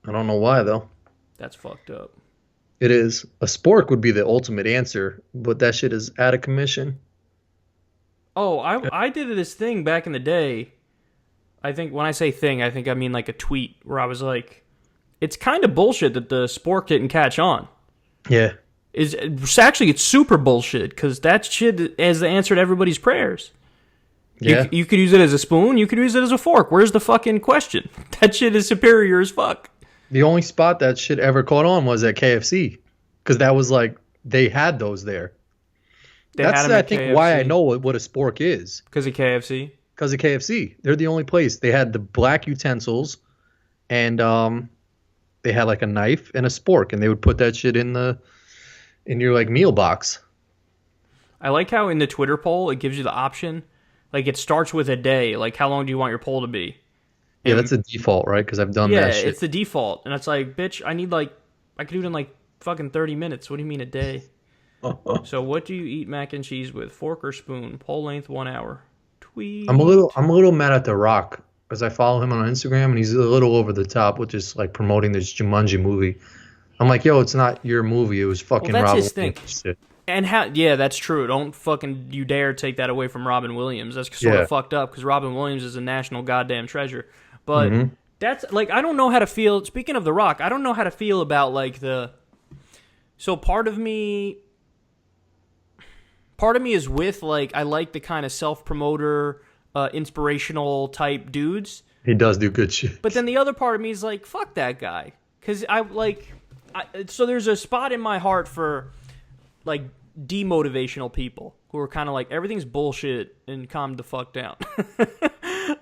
I don't know why though. That's fucked up. It is. A spork would be the ultimate answer, but that shit is out of commission. Oh, I did this thing back in the day. I think when I say thing, I think I mean like a tweet where I was like, it's kind of bullshit that the spork didn't catch on. Yeah. It's super bullshit because that shit is the answer to everybody's prayers. Yeah. You could use it as a spoon. You could use it as a fork. Where's the fucking question? That shit is superior as fuck. The only spot that shit ever caught on was at KFC, because that was like they had those there. That's I think KFC. Why I know what a spork is. Because of KFC. Because of KFC, they're the only place. They had the black utensils, and they had like a knife and a spork, and they would put that shit in your like meal box. I like how in the Twitter poll it gives you the option, like it starts with a day, like how long do you want your poll to be? Yeah, that's the default, right? Because I've done that shit. Yeah, it's the default, and it's like, bitch, I could do it in like fucking 30 minutes. What do you mean a day? So what do you eat mac and cheese with? Fork or spoon? Poll length 1 hour. Tweet. I'm a little mad at The Rock because I follow him on Instagram and he's a little over the top with just like promoting this Jumanji movie. I'm like, yo, it's not your movie. It was fucking Robin Williams. That's his thing. And yeah, that's true. Don't fucking you dare take that away from Robin Williams. That's sort of fucked up because Robin Williams is a national goddamn treasure. But that's like, I don't know how to feel. Speaking of The Rock, I don't know how to feel about like so part of me is with like, I like the kind of self-promoter, inspirational type dudes. He does do good shit. But then the other part of me is like, fuck that guy. Because so there's a spot in my heart for like demotivational people who are kind of like, everything's bullshit and calm the fuck down.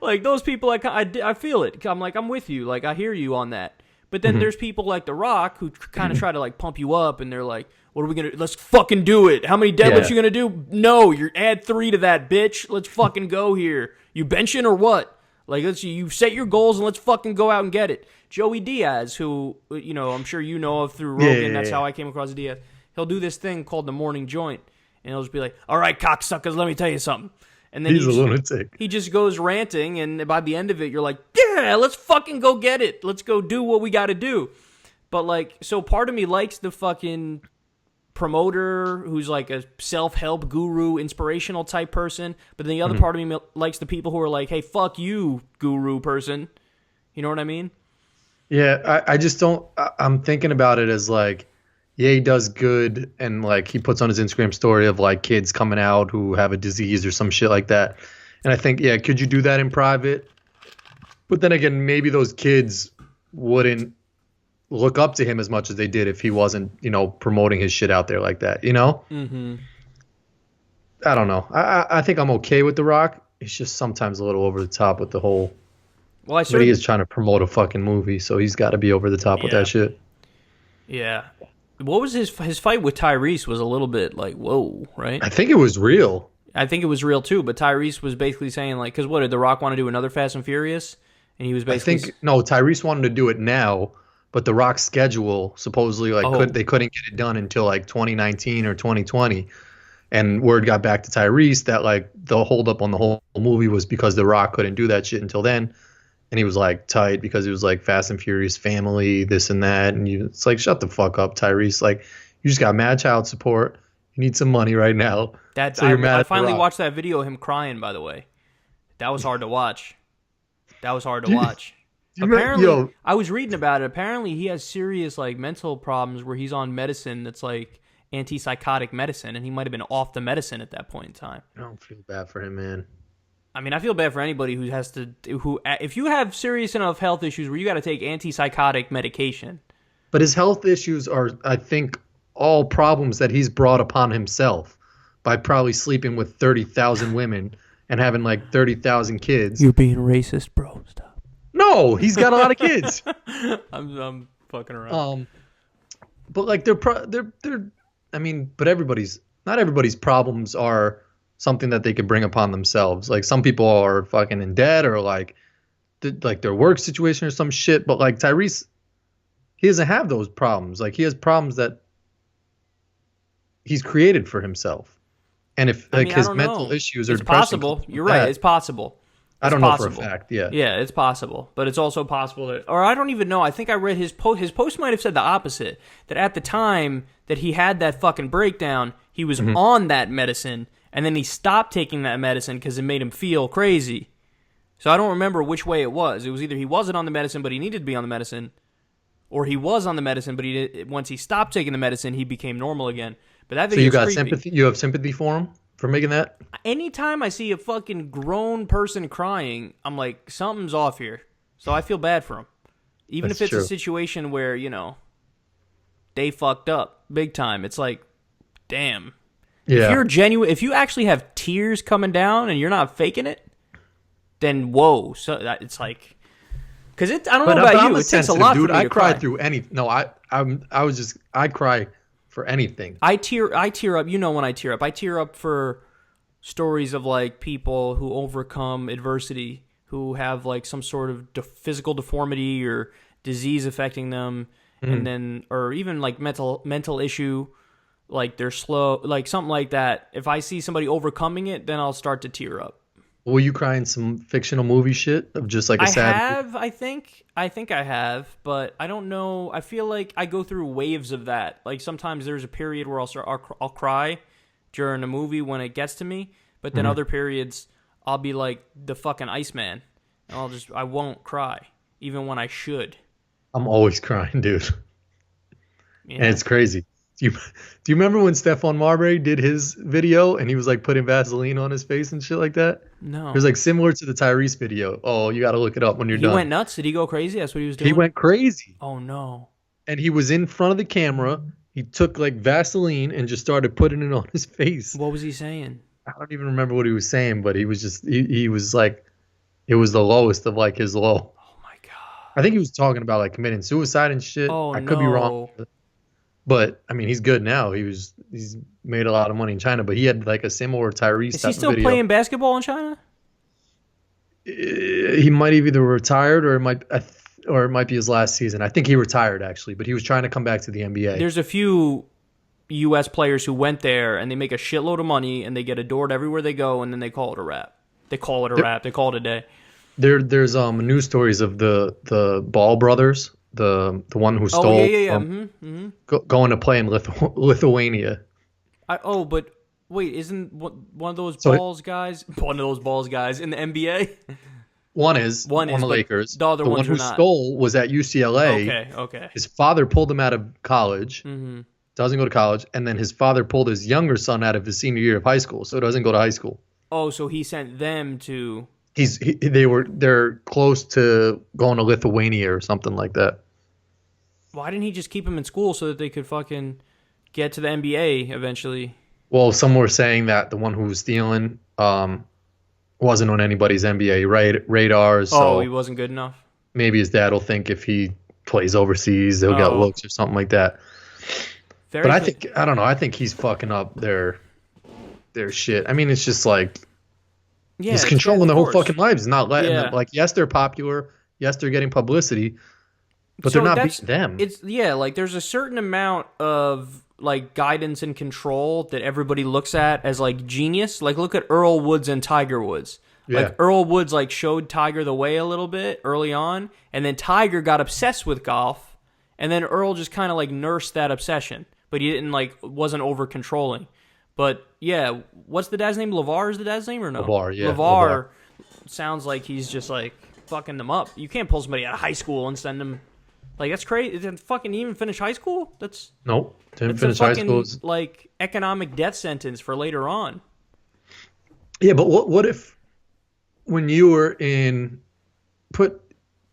Like those people, I feel it. I'm like, I'm with you. Like I hear you on that. But then there's people like The Rock who kind of try to like pump you up, and they're like, what are we going to, let's fucking do it. How many deadlifts you going to do? No, you're add 3 to that, bitch. Let's fucking go here. You benching or what? Like, you set your goals and let's fucking go out and get it. Joey Diaz, who, you know, I'm sure you know of through Rogan. That's how I came across Diaz. He'll do this thing called the morning joint, and he'll just be like, all right, cocksuckers, let me tell you something. And then he's a lunatic. He just goes ranting, and by the end of it, you're like, yeah, let's fucking go get it. Let's go do what we got to do. But, like, so part of me likes the fucking promoter who's like a self-help guru, inspirational type person. But then the other part of me likes the people who are like, hey, fuck you, guru person. You know what I mean? Yeah, I just don't. I'm thinking about it as like, yeah, he does good, and like he puts on his Instagram story of like kids coming out who have a disease or some shit like that. And I think, yeah, could you do that in private? But then again, maybe those kids wouldn't look up to him as much as they did if he wasn't, you know, promoting his shit out there like that, you know? Mm-hmm. I don't know. I think I'm okay with The Rock. It's just sometimes a little over the top with the whole. Well, but he is trying to promote a fucking movie, so he's got to be over the top with that shit. Yeah. What was his fight with Tyrese was a little bit like, whoa, right? I think it was real. I think it was real too, but Tyrese was basically saying like, because what, did The Rock want to do another Fast and Furious? And he was basically... no, Tyrese wanted to do it now, but The Rock's schedule supposedly they couldn't get it done until like 2019 or 2020. And word got back to Tyrese that like the holdup on the whole movie was because The Rock couldn't do that shit until then. And he was like tight because it was like Fast and Furious family, this and that. And it's like, shut the fuck up, Tyrese. Like, you just got mad child support. You need some money right now. I finally watched that video of him crying, by the way. That was hard to watch. Apparently, I was reading about it. Apparently, he has serious like mental problems where he's on medicine that's like antipsychotic medicine, and he might have been off the medicine at that point in time. I don't feel bad for him, man. I mean, I feel bad for anybody who has to, if you have serious enough health issues where you got to take antipsychotic medication. But his health issues are, I think, all problems that he's brought upon himself by probably sleeping with 30,000 women and having like 30,000 kids. You're being racist, bro. Stop. No, he's got a lot of kids. I'm fucking around. But like I mean, but not everybody's problems are something that they could bring upon themselves. Like some people are fucking in debt or like their work situation or some shit. But like Tyrese, he doesn't have those problems. Like he has problems that he's created for himself. And if his mental issues are possible, you're right. It's possible. I don't know for a fact. Yeah. Yeah, it's possible, but it's also possible that, or I don't even know. I think I read his post. His post might have said the opposite. That at the time that he had that fucking breakdown, he was on that medicine. And then he stopped taking that medicine because it made him feel crazy. So I don't remember which way it was. It was either he wasn't on the medicine, but he needed to be on the medicine, or he was on the medicine, but once he stopped taking the medicine, he became normal again. But that video. So you got sympathy. You have sympathy for him for making that? Anytime I see a fucking grown person crying, I'm like, something's off here. So I feel bad for him. Even That's if it's true. a situation where, they fucked up big time. It's like, damn. Yeah. If you're genuine, if you actually have tears coming down and you're not faking it, then whoa. So it's like, because I don't know about I'm you. a It takes a sensitive lot dude. for me I to cry cry. through any. No, I cry for anything. I tear up. You know when I tear up. I tear up for stories of like people who overcome adversity, who have like some sort of physical deformity or disease affecting them, and then or even like mental issue, like they're slow, like something like that. If I see somebody overcoming it, then I'll start to tear up. Will you cry in some fictional movie shit of just like a sad? I think I have, but I don't know. I feel like I go through waves of that. Like sometimes there's a period where I'll cry during a movie when it gets to me, but then other periods I'll be like the fucking Iceman, and I won't cry even when I should. I'm always crying, dude. Yeah. And it's crazy. Do you remember when Stephon Marbury did his video and he was like putting Vaseline on his face and shit like that? No. It was like similar to the Tyrese video. Oh, you got to look it up when you're He done. went nuts. Did he go crazy? That's what he was doing. He went crazy. Oh no. And he was in front of the camera. He took like Vaseline and just started putting it on his face. What was he saying? I don't even remember what he was saying, but he was just he was like, it was the lowest of like his low. Oh my god. I think he was talking about like committing suicide and shit. Oh, I could be wrong. But I mean, he's good now. He's made a lot of money in China, but he had like a similar Tyrese Is type he still of video. playing basketball in China? He might have either retired or it might be his last season. I think he retired actually, but he was trying to come back to the NBA. There's a few U.S. players who went there and they make a shitload of money and they get adored everywhere they go, and then they call it a wrap. They call it a wrap. They call it a day. There's news stories of the Ball brothers, the one who stole going to play in Lithuania. But wait, isn't one of those balls guys in the NBA? One is on the but Lakers. The other the ones one who are not. stole was at UCLA. Okay. His father pulled him out of college. Mm-hmm. Doesn't go to college, and then his father pulled his younger son out of his senior year of high school, so doesn't go to high school. Oh, so he sent them to. They're close to going to Lithuania or something like that. Why didn't he just keep him in school so that they could fucking get to the NBA eventually? Well, some were saying that the one who was stealing wasn't on anybody's NBA radars. So he wasn't good enough. Maybe his dad will think if he plays overseas, they'll get looks or something like that. I don't know. I think he's fucking up their shit. I mean, it's just like he's controlling their whole fucking lives, not letting them. Like, yes, they're popular. Yes, they're getting publicity, but they're not beating them. It's like there's a certain amount of like guidance and control that everybody looks at as like genius. Like look at Earl Woods and Tiger Woods. Yeah. Like Earl Woods like showed Tiger the way a little bit early on, and then Tiger got obsessed with golf, and then Earl just kind of like nursed that obsession, but he wasn't over controlling. But yeah, what's the dad's name? LeVar is the dad's name or no? LeVar, yeah. LeVar sounds like he's just like fucking them up. You can't pull somebody out of high school and send them. Like that's crazy. Didn't fucking even finish high school? Nope. Didn't finish high school. Like economic death sentence for later on. Yeah, but what if when you were put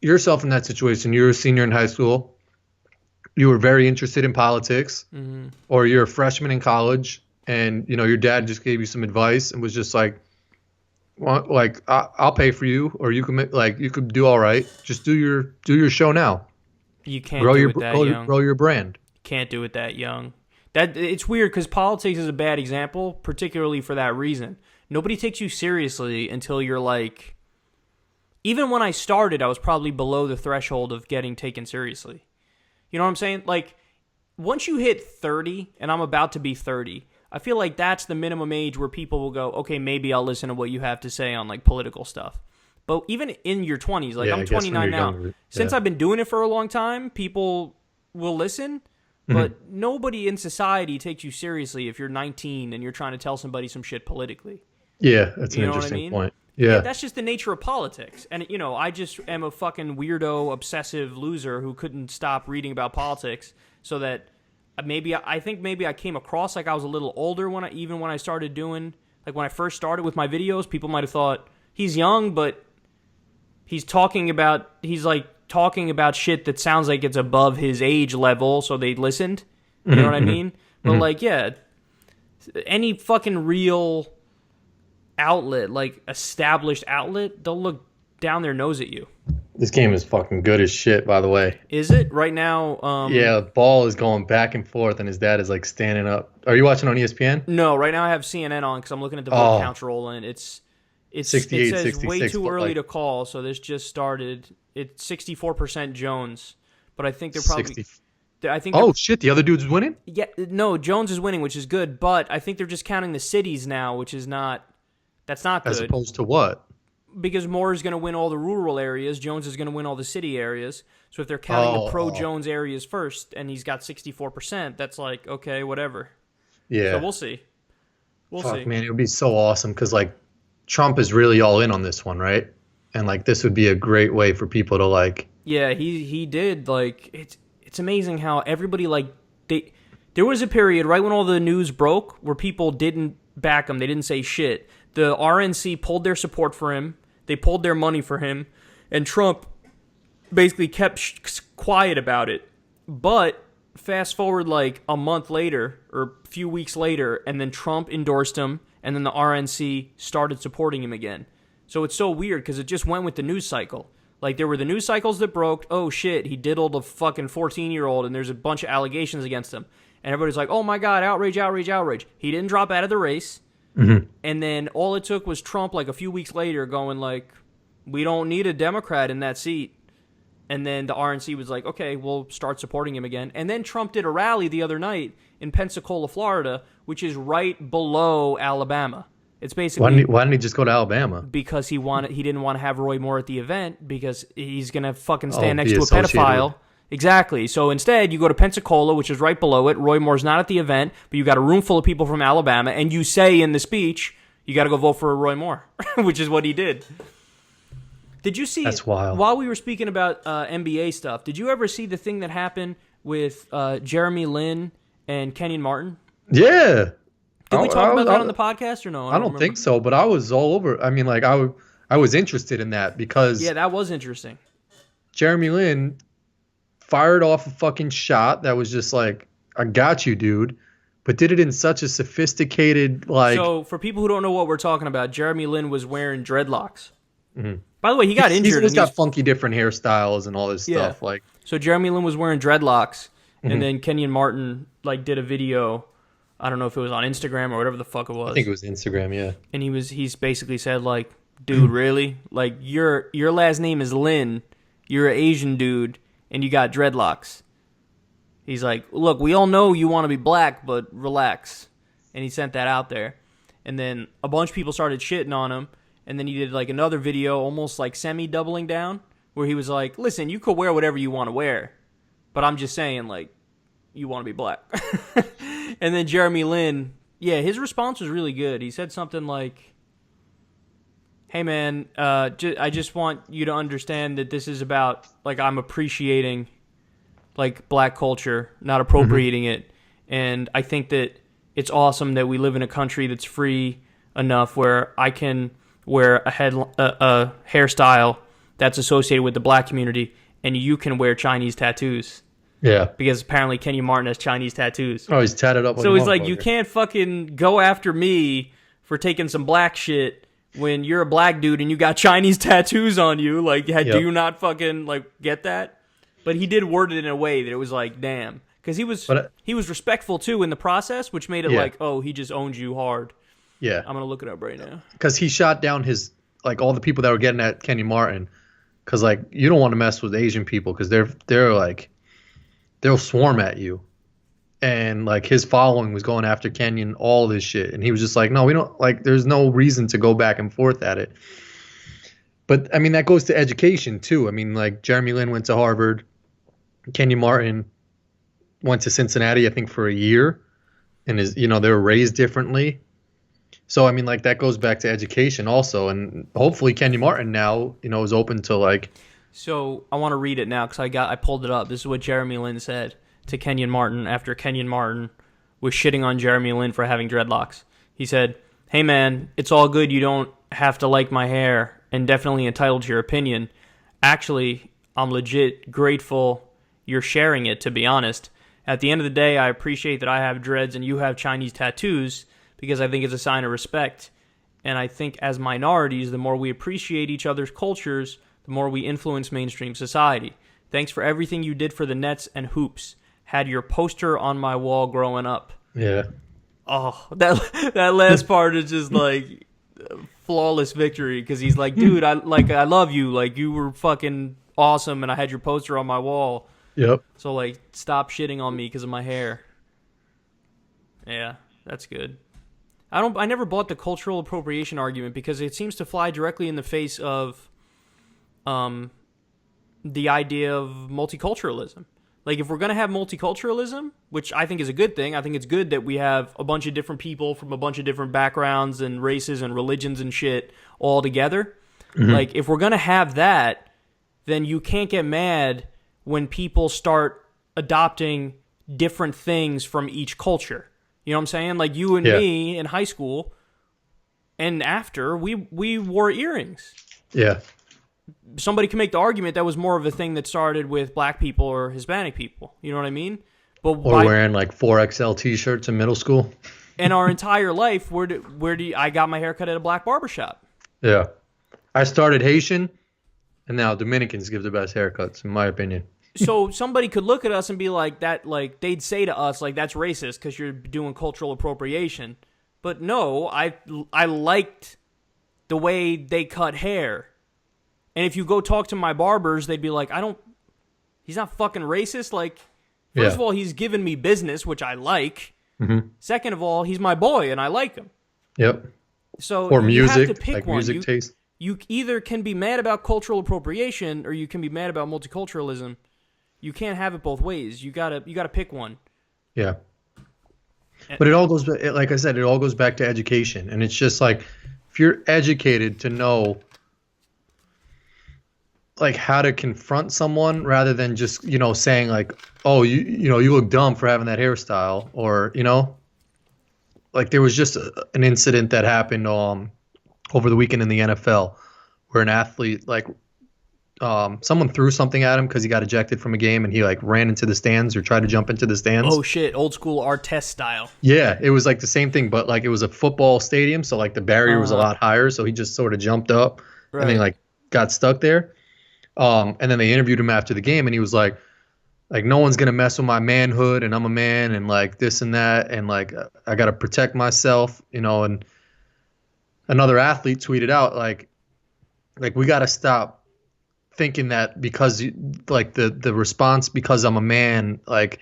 yourself in that situation, you're a senior in high school, you were very interested in politics, or you're a freshman in college, and your dad just gave you some advice and was just like, well, like I'll pay for you, or you could do all right. Just do your show now. You can't do it that young. Grow your brand. Can't do it that young. It's weird because politics is a bad example, particularly for that reason. Nobody takes you seriously until you're like. Even when I started, I was probably below the threshold of getting taken seriously. You know what I'm saying? Like, once you hit 30, and I'm about to be 30, I feel like that's the minimum age where people will go, okay, maybe I'll listen to what you have to say on like political stuff. But even in your 20s, like I'm 29 now. Younger, Since I've been doing it for a long time, people will listen, but nobody in society takes you seriously if you're 19 and you're trying to tell somebody some shit politically. Yeah, that's an interesting point. Yeah, that's just the nature of politics. And, I just am a fucking weirdo, obsessive loser who couldn't stop reading about politics so that I think maybe I came across like I was a little older when I started doing Like when I first started with my videos, people might have thought he's young, but he's talking about shit that sounds like it's above his age level, so they listened. You know what I mean? But like, yeah, any fucking real outlet, like established outlet, they'll look down their nose at you. This game is fucking good as shit, by the way. Is it right now? Yeah, ball is going back and forth, and his dad is like standing up. Are you watching on ESPN? No, right now I have CNN on because I'm looking at the vote counts rolling. It's 68, it says 66, way too early like, to call, so this just started. It's 64% Jones, but I think they're probably. 60. I think. Oh shit! The other dude's winning. Yeah, no, Jones is winning, which is good, but I think they're just counting the cities now, which is not. That's not good. As opposed to what? Because Moore is going to win all the rural areas, Jones is going to win all the city areas. So if they're counting the pro-Jones areas first, and he's got 64%, that's like, okay, whatever. Yeah. So we'll see. We'll see. Man, it would be so awesome because like Trump is really all in on this one, right? And like this would be a great way for people to like. Yeah, he did. Like it's amazing how everybody like there was a period right when all the news broke where people didn't back him. They didn't say shit. The RNC pulled their support for him. They pulled their money for him, and Trump basically kept quiet about it. But fast forward like a month later or a few weeks later, and then Trump endorsed him, and then the RNC started supporting him again. So it's so weird because it just went with the news cycle. Like there were the news cycles that broke. Oh shit, he diddled a fucking 14-year-old, and there's a bunch of allegations against him. And everybody's like, oh my God, outrage, outrage, outrage. He didn't drop out of the race. Mm-hmm. And then all it took was Trump, like a few weeks later, going like, we don't need a Democrat in that seat. And then the RNC was like, okay, we'll start supporting him again. And then Trump did a rally the other night in Pensacola, Florida, which is right below Alabama. It's basically why didn't he just go to Alabama? Because he didn't want to have Roy Moore at the event because he's gonna fucking stand next to a associated pedophile. Exactly. So instead, you go to Pensacola, which is right below it. Roy Moore's not at the event, but you got a room full of people from Alabama, and you say in the speech, you got to go vote for Roy Moore, which is what he did. Did you see? That's wild. While we were speaking about NBA stuff, did you ever see the thing that happened with Jeremy Lin and Kenyon Martin? Yeah. Did we talk about that on the podcast or no? I don't think so, but I was all over. I mean, like I was interested in that because that was interesting. Jeremy Lin fired off a fucking shot that was just like, I got you, dude, but did it in such a sophisticated like. So for people who don't know what we're talking about, Jeremy Lin was wearing dreadlocks. Mm-hmm. By the way, he got injured. He's got funky different hairstyles and all this stuff. Like, so Jeremy Lin was wearing dreadlocks, and then Kenyon Martin like did a video. I don't know if it was on Instagram or whatever the fuck it was. I think it was Instagram, yeah. And he's basically said like, dude, really? Like your last name is Lin, you're an Asian dude, and you got dreadlocks. He's like, look, we all know you want to be black, but relax. And he sent that out there. And then a bunch of people started shitting on him. And then he did like another video, almost like semi-doubling down, where he was like, listen, you could wear whatever you want to wear. But I'm just saying, like, you want to be black. And then Jeremy Lin, his response was really good. He said something like, hey, man, I just want you to understand that this is about, like, I'm appreciating, like, black culture, not appropriating it. And I think that it's awesome that we live in a country that's free enough where I can wear a hairstyle that's associated with the black community, and you can wear Chinese tattoos. Yeah. Because apparently Kenyon Martin has Chinese tattoos. Oh, he's tatted up. So he's like, you can't fucking go after me for taking some black shit when you're a black dude and you got Chinese tattoos on you. Like, do you not fucking, like, get that? But he did word it in a way that it was like, damn. Because he was respectful, too, in the process, which made it like, oh, he just owned you hard. Yeah. I'm going to look it up right now. Because he shot down like, all the people that were getting at Kenyon Martin. Because, like, you don't want to mess with Asian people because they're like, they'll swarm at you. And like his following was going after Kenyon, all this shit. And he was just like, no, we don't, like, there's no reason to go back and forth at it. But I mean, that goes to education too. I mean, like Jeremy Lin went to Harvard. Kenyon Martin went to Cincinnati, I think for a year, and they were raised differently. So, I mean, like that goes back to education also. And hopefully Kenyon Martin now, is open to like. So I want to read it now because I pulled it up. This is what Jeremy Lin said to Kenyon Martin after Kenyon Martin was shitting on Jeremy Lin for having dreadlocks. He said, Hey man, it's all good. You don't have to like my hair, and definitely entitled to your opinion. Actually, I'm legit grateful you're sharing it, to be honest. At the end of the day, I appreciate that I have dreads and you have Chinese tattoos because I think it's a sign of respect. And I think as minorities, the more we appreciate each other's cultures, the more we influence mainstream society. Thanks for everything you did for the Nets and hoops. Had your poster on my wall growing up. Yeah. Oh, that last part is just like flawless victory because he's like, dude, I love you. Like, you were fucking awesome, and I had your poster on my wall. Yep. So, like, stop shitting on me because of my hair. Yeah, that's good. I never bought the cultural appropriation argument because it seems to fly directly in the face of the idea of multiculturalism. Like, if we're going to have multiculturalism, which I think is a good thing, I think it's good that we have a bunch of different people from a bunch of different backgrounds and races and religions and shit all together. Mm-hmm. Like, if we're going to have that, then you can't get mad when people start adopting different things from each culture. You know what I'm saying? Like, you and me in high school and after, we wore earrings. Yeah. Somebody can make the argument that was more of a thing that started with black people or Hispanic people. You know what I mean? But or wearing like 4XL t-shirts in middle school. And our entire life, I got my hair cut at a black barbershop. Yeah. I started Haitian, and now Dominicans give the best haircuts, in my opinion. So somebody could look at us and be like, that, like, they'd say to us, like, that's racist because you're doing cultural appropriation. But no, I liked the way they cut hair. And if you go talk to my barbers, they'd be like, he's not fucking racist. Like, first of all, he's giving me business, which I like. Mm-hmm. Second of all, he's my boy, and I like him. Yep. So or music, you have to pick like one. Music taste. You either can be mad about cultural appropriation, or you can be mad about multiculturalism. You can't have it both ways. You gotta pick one. Yeah. But it all goes, like I said, it all goes back to education, and it's just like, if you're educated to know, like, how to confront someone rather than just, saying like, oh, you look dumb for having that hairstyle, or, like, there was just an incident that happened over the weekend in the NFL where an athlete, like, someone threw something at him because he got ejected from a game, and he like ran into the stands or tried to jump into the stands. Oh shit, old school Artest style. Yeah, it was like the same thing, but like it was a football stadium, so like the barrier was a lot higher, so he just sort of jumped up and then like got stuck there. And then they interviewed him after the game, and he was like no one's gonna mess with my manhood, and I'm a man, and like this and that, and like I gotta protect myself, And another athlete tweeted out like we gotta stop thinking that because like the response because I'm a man, like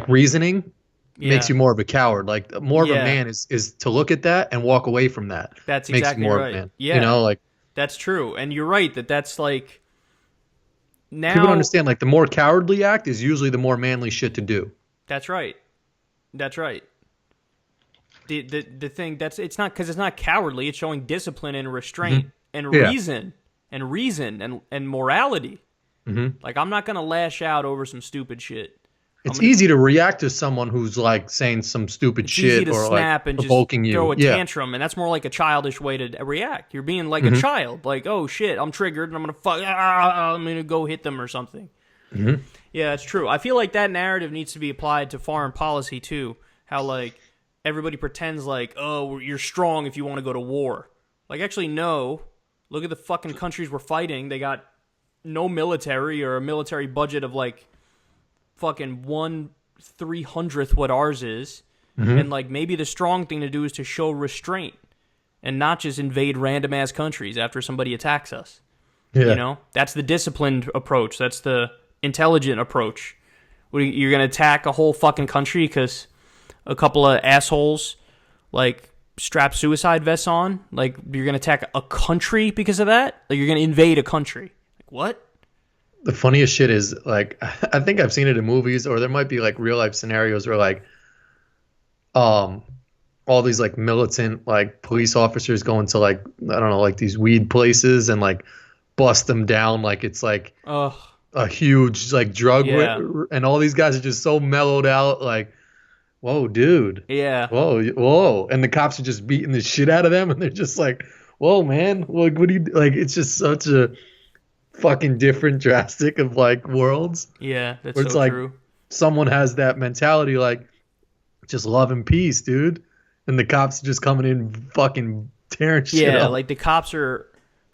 reasoning makes you more of a coward. Like more of a man is to look at that and walk away from that. That's makes exactly you more right. Of a man. Yeah, like that's true, and you're right that's like now people don't understand. Like the more cowardly act is usually the more manly shit to do. That's right. That's right. The thing it's not because it's not cowardly. It's showing discipline and restraint and reason. And reason and morality. Mm-hmm. Like, I'm not going to lash out over some stupid shit. It's easy to react to someone who's, like, saying some stupid shit or, snap like, and provoking just you. throw a tantrum, and that's more like a childish way to react. You're being like a child. Like, oh, shit, I'm triggered, and I'm going to go hit them or something. Mm-hmm. Yeah, that's true. I feel like that narrative needs to be applied to foreign policy, too. How, like, everybody pretends like, oh, you're strong if you want to go to war. Like, actually, no. Look at the fucking countries we're fighting. They got no military or a military budget of like fucking 1/300th what ours is. Mm-hmm. And like maybe the strong thing to do is to show restraint and not just invade random ass countries after somebody attacks us. Yeah. That's the disciplined approach. That's the intelligent approach. You're going to attack a whole fucking country because a couple of assholes like strap suicide vests on, like you're gonna attack a country because of that? Like you're gonna invade a country? Like what? The funniest shit is like I think I've seen it in movies, or there might be like real life scenarios where like all these like militant like police officers go into like I don't know like these weed places and like bust them down like it's like a huge like drug and all these guys are just so mellowed out like Whoa, dude. Yeah. Whoa. And the cops are just beating the shit out of them, and they're just like, whoa, man. Like, what do you like? It's just such a fucking different, drastic of like worlds Yeah, that's where it's so like true. someone has that mentality, like just love and peace, dude, and the cops are just coming in, fucking tearing shit Yeah, up. like the cops are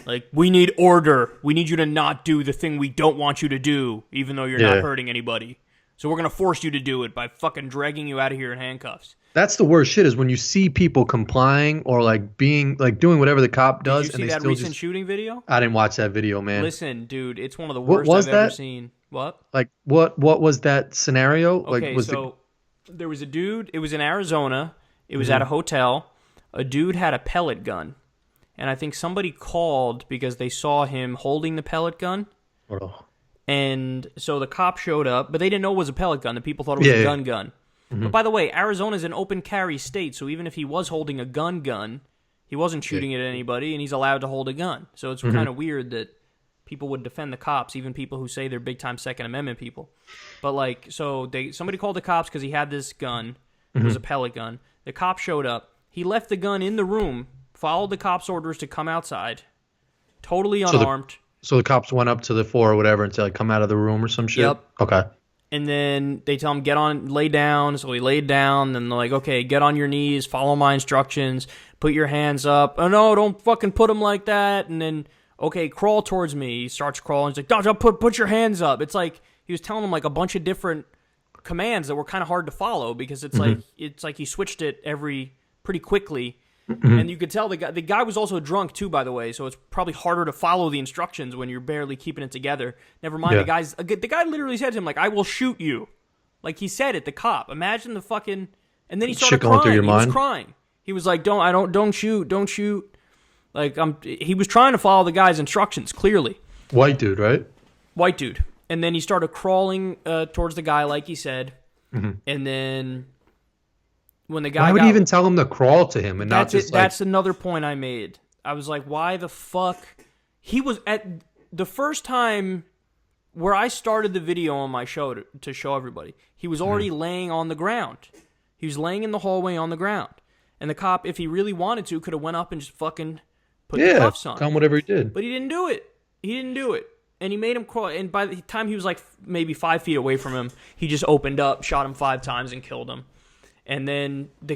like, we need order. We need you to not do the thing we don't want you to do, even though you're not Yeah. hurting anybody. So we're going to force you to do it by fucking dragging you out of here in handcuffs. That's the worst shit is when you see people complying or like being like doing whatever the cop Did does you and see they that still recent just. shooting video? I didn't watch that video, man. Listen, dude, it's one of the What worst was I've ever that? seen. What? Like what was that scenario? Like Okay, was so there was a dude, it was in Arizona, it was Mhm. at a hotel. A dude had a pellet gun. And I think somebody called because they saw him holding the pellet gun. Oh. And so the cop showed up, but they didn't know it was a pellet gun. The people thought it was Yeah, a yeah. gun. But by the way, Arizona's an open carry state, so even if he was holding a gun, he wasn't shooting it at anybody, and he's allowed to hold a gun. So it's kind of weird that people would defend the cops, even people who say they're big-time Second Amendment people. But, like, so somebody called the cops because he had this gun. It was a pellet gun. The cop showed up. He left the gun in the room, followed the cops' orders to come outside, totally unarmed. So the cops went up to the floor or whatever and said, like, come out of the room or some shit? Yep. Okay. And then they tell him, lay down. So he laid down. Then they're like, okay, get on your knees, follow my instructions, put your hands up. Oh, no, don't fucking put them like that. And then, okay, crawl towards me. He starts crawling. He's like, don't put your hands up. It's like he was telling him like a bunch of different commands that were kind of hard to follow because it's like he switched it pretty quickly. And you could tell the guy was also drunk too, by the way, so it's probably harder to follow the instructions when you're barely keeping it together. Never mind, Yeah. the guy literally said to him, like, I will shoot you. Like, he said it, the cop. Imagine the fucking... And then he started Shit going crying. through your He mind? was crying. He was like, don't shoot. Like, he was trying to follow the guy's instructions, clearly. White dude, right? White dude. And then he started crawling towards the guy, like he said. And then... When the guy Why would he even tell him to crawl to him and not just like... That's another point I made. I was like, why the fuck? He was at the first time where I started the video on my show to show everybody. He was already laying on the ground. He was laying in the hallway on the ground. And the cop, if he really wanted to, could have went up and just fucking put the cuffs on. Tell him whatever he did. But he didn't do it. And he made him crawl. And by the time he was like maybe 5 feet away from him, he just opened up, shot him 5 times, and killed him. And then the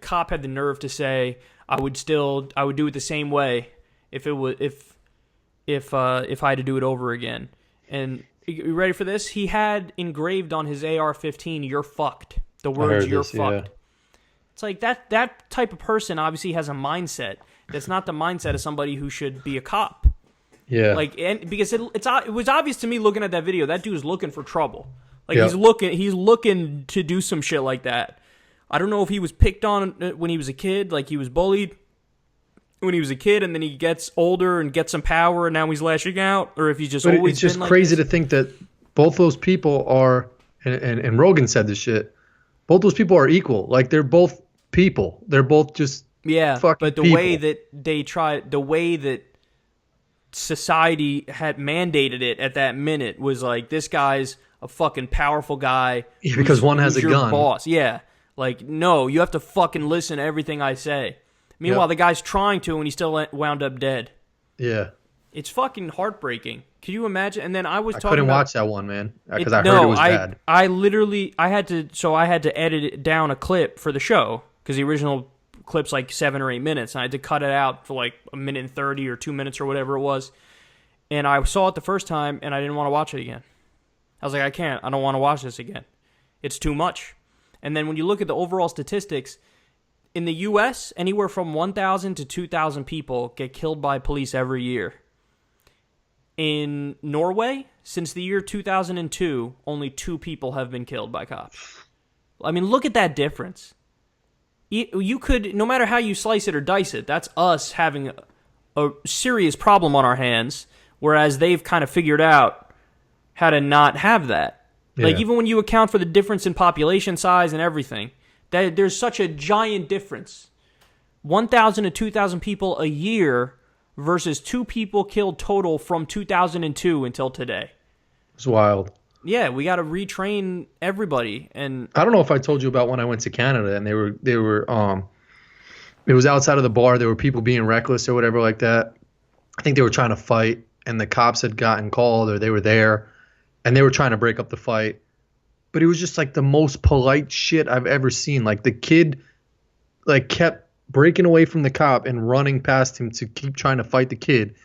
cop had the nerve to say, I would do it the same way if I had to do it over again. And you ready for this? He had engraved on his AR-15, "You're fucked." The words "You're fucked." Yeah. It's like that type of person obviously has a mindset that's not the mindset of somebody who should be a cop. Yeah. Like, and because it was obvious to me looking at that video, that dude's looking for trouble. Like, Yeah. he's looking to do some shit like that. I don't know if he was picked on when he was a kid, like he was bullied when he was a kid, and then he gets older and gets some power, and now he's lashing out, or if he's just But always it's just been like crazy this. to think that both those people are, and Rogan said this shit, both those people are equal. Like, they're both people. They're both just fucking but the people. way that the way that society had mandated it at that minute was like, this guy's a fucking powerful guy. Yeah, because one has who's a your gun. boss. Yeah. Like, no, you have to fucking listen to everything I say. Meanwhile, the guy's trying to, and he still wound up dead. Yeah. It's fucking heartbreaking. Can you imagine? And then I was I talking couldn't about, watch that one, man, because I heard it was bad. I literally, I had to edit it down a clip for the show, because the original clip's like 7 or 8 minutes, and I had to cut it out for like 1:30 or 2 minutes or whatever it was. And I saw it the first time, and I didn't want to watch it again. I was like, I don't want to watch this again. It's too much. And then when you look at the overall statistics, in the U.S., anywhere from 1,000 to 2,000 people get killed by police every year. In Norway, since the year 2002, only 2 people have been killed by cops. I mean, look at that difference. You could, no matter how you slice it or dice it, that's us having a serious problem on our hands, whereas they've kind of figured out how to not have that. Like, even when you account for the difference in population size and everything, there's such a giant difference. 1,000 to 2,000 people a year versus 2 people killed total from 2002 until today. It's wild. Yeah, we got to retrain everybody. And I don't know if I told you about when I went to Canada and they were it was outside of the bar. There were people being reckless or whatever like that. I think they were trying to fight, and the cops had gotten called, or they were there, and they were trying to break up the fight. But it was just like the most polite shit I've ever seen. Like the kid like kept breaking away from the cop and running past him to keep trying to fight the kid.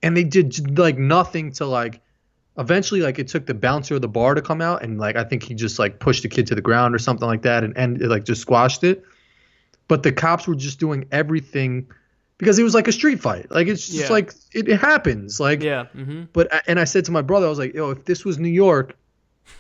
And they did like nothing to like eventually like it took the bouncer of the bar to come out, and like I think he just like pushed the kid to the ground or something like that, and it, like just squashed it. But the cops were just doing everything because it was like a street fight. Like it's just like it happens. Like But and I said to my brother, I was like, yo, if this was New York,